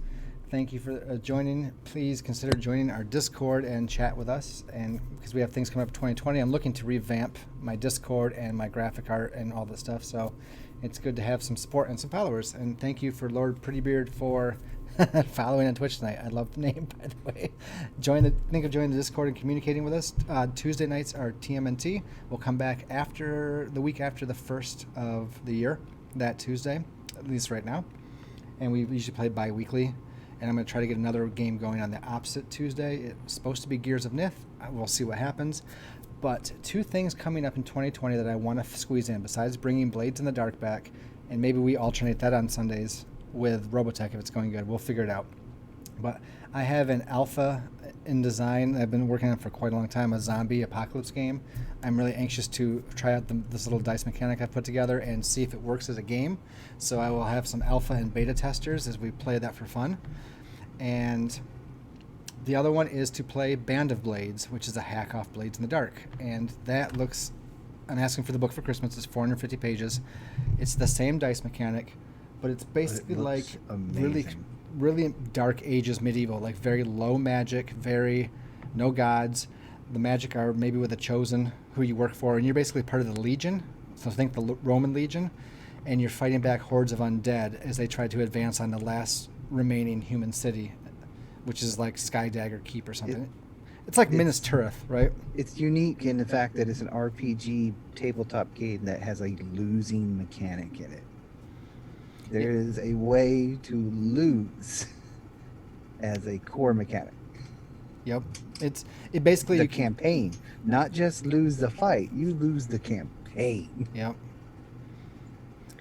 Thank you for joining. Please consider joining our Discord and chat with us. And because we have things coming up in 2020, I'm looking to revamp my Discord and my graphic art and all that stuff. So it's good to have some support and some followers. And thank you for Lord Prettybeard for following on Twitch tonight. I love the name, by the way. Think of joining the Discord and communicating with us. Tuesday nights are TMNT. We'll come back after the week after the 1st of the year, that Tuesday, at least right now. And we usually play bi-weekly. And I'm going to try to get another game going on the opposite Tuesday. It's supposed to be Gears of Nith. We'll see what happens. But 2 things coming up in 2020 that I want to squeeze in, besides bringing Blades in the Dark back, and maybe we alternate that on Sundays with Robotech if it's going good. We'll figure it out. But I have an alpha in design that I've been working on for quite a long time, a zombie apocalypse game. I'm really anxious to try out this little dice mechanic I've put together and see if it works as a game. So I will have some alpha and beta testers as we play that for fun. And the other one is to play Band of Blades, which is a hack off Blades in the Dark. And that looks, I'm asking for the book for Christmas. It's 450 pages. It's the same dice mechanic, but it's basically like really dark ages medieval, like very low magic, very no gods. The magic are maybe with a chosen who you work for, and you're basically part of the Legion. So think the Roman Legion, and you're fighting back hordes of undead as they try to advance on the last remaining human city, which is like Skydagger Keep or something. It's like It's- Minas Tirith, right? It's unique in the fact that it's an RPG tabletop game that has a losing mechanic in it. There is a way to lose as a core mechanic. Yep. It basically The you can, campaign, not just lose the fight, you lose the campaign. yep.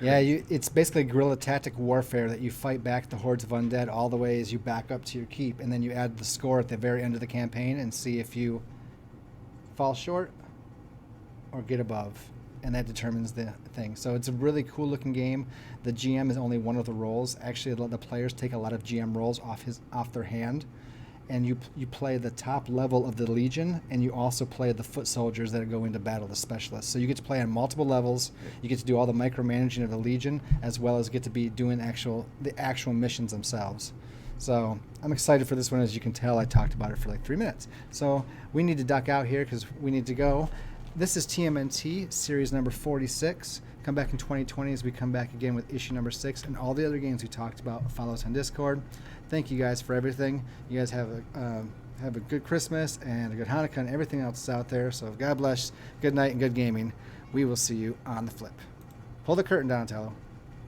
Yeah, it's basically guerrilla tactic warfare that you fight back the hordes of undead all the way as you back up to your keep, and then you add the score at the very end of the campaign and see if you fall short or get above, and that determines the thing. So it's a really cool looking game. The GM is only one of the roles. Actually, the players take a lot of GM roles off their hand, and you play the top level of the Legion, and you also play the foot soldiers that go into battle, the specialists. So you get to play on multiple levels. You get to do all the micromanaging of the Legion, as well as get to be doing the actual missions themselves. So I'm excited for this one. As you can tell, I talked about it for like 3 minutes. So we need to duck out here because we need to go. This is TMNT series number 46. Come back in 2020 as we come back again with issue number 6 and all the other games we talked about. Follow us on Discord. Thank you guys for everything. You guys have a good Christmas and a good Hanukkah and everything else out there. So God bless, good night, and good gaming. We will see you on the flip. Pull the curtain down, Tello.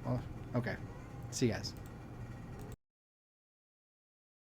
Oh, okay. See you guys.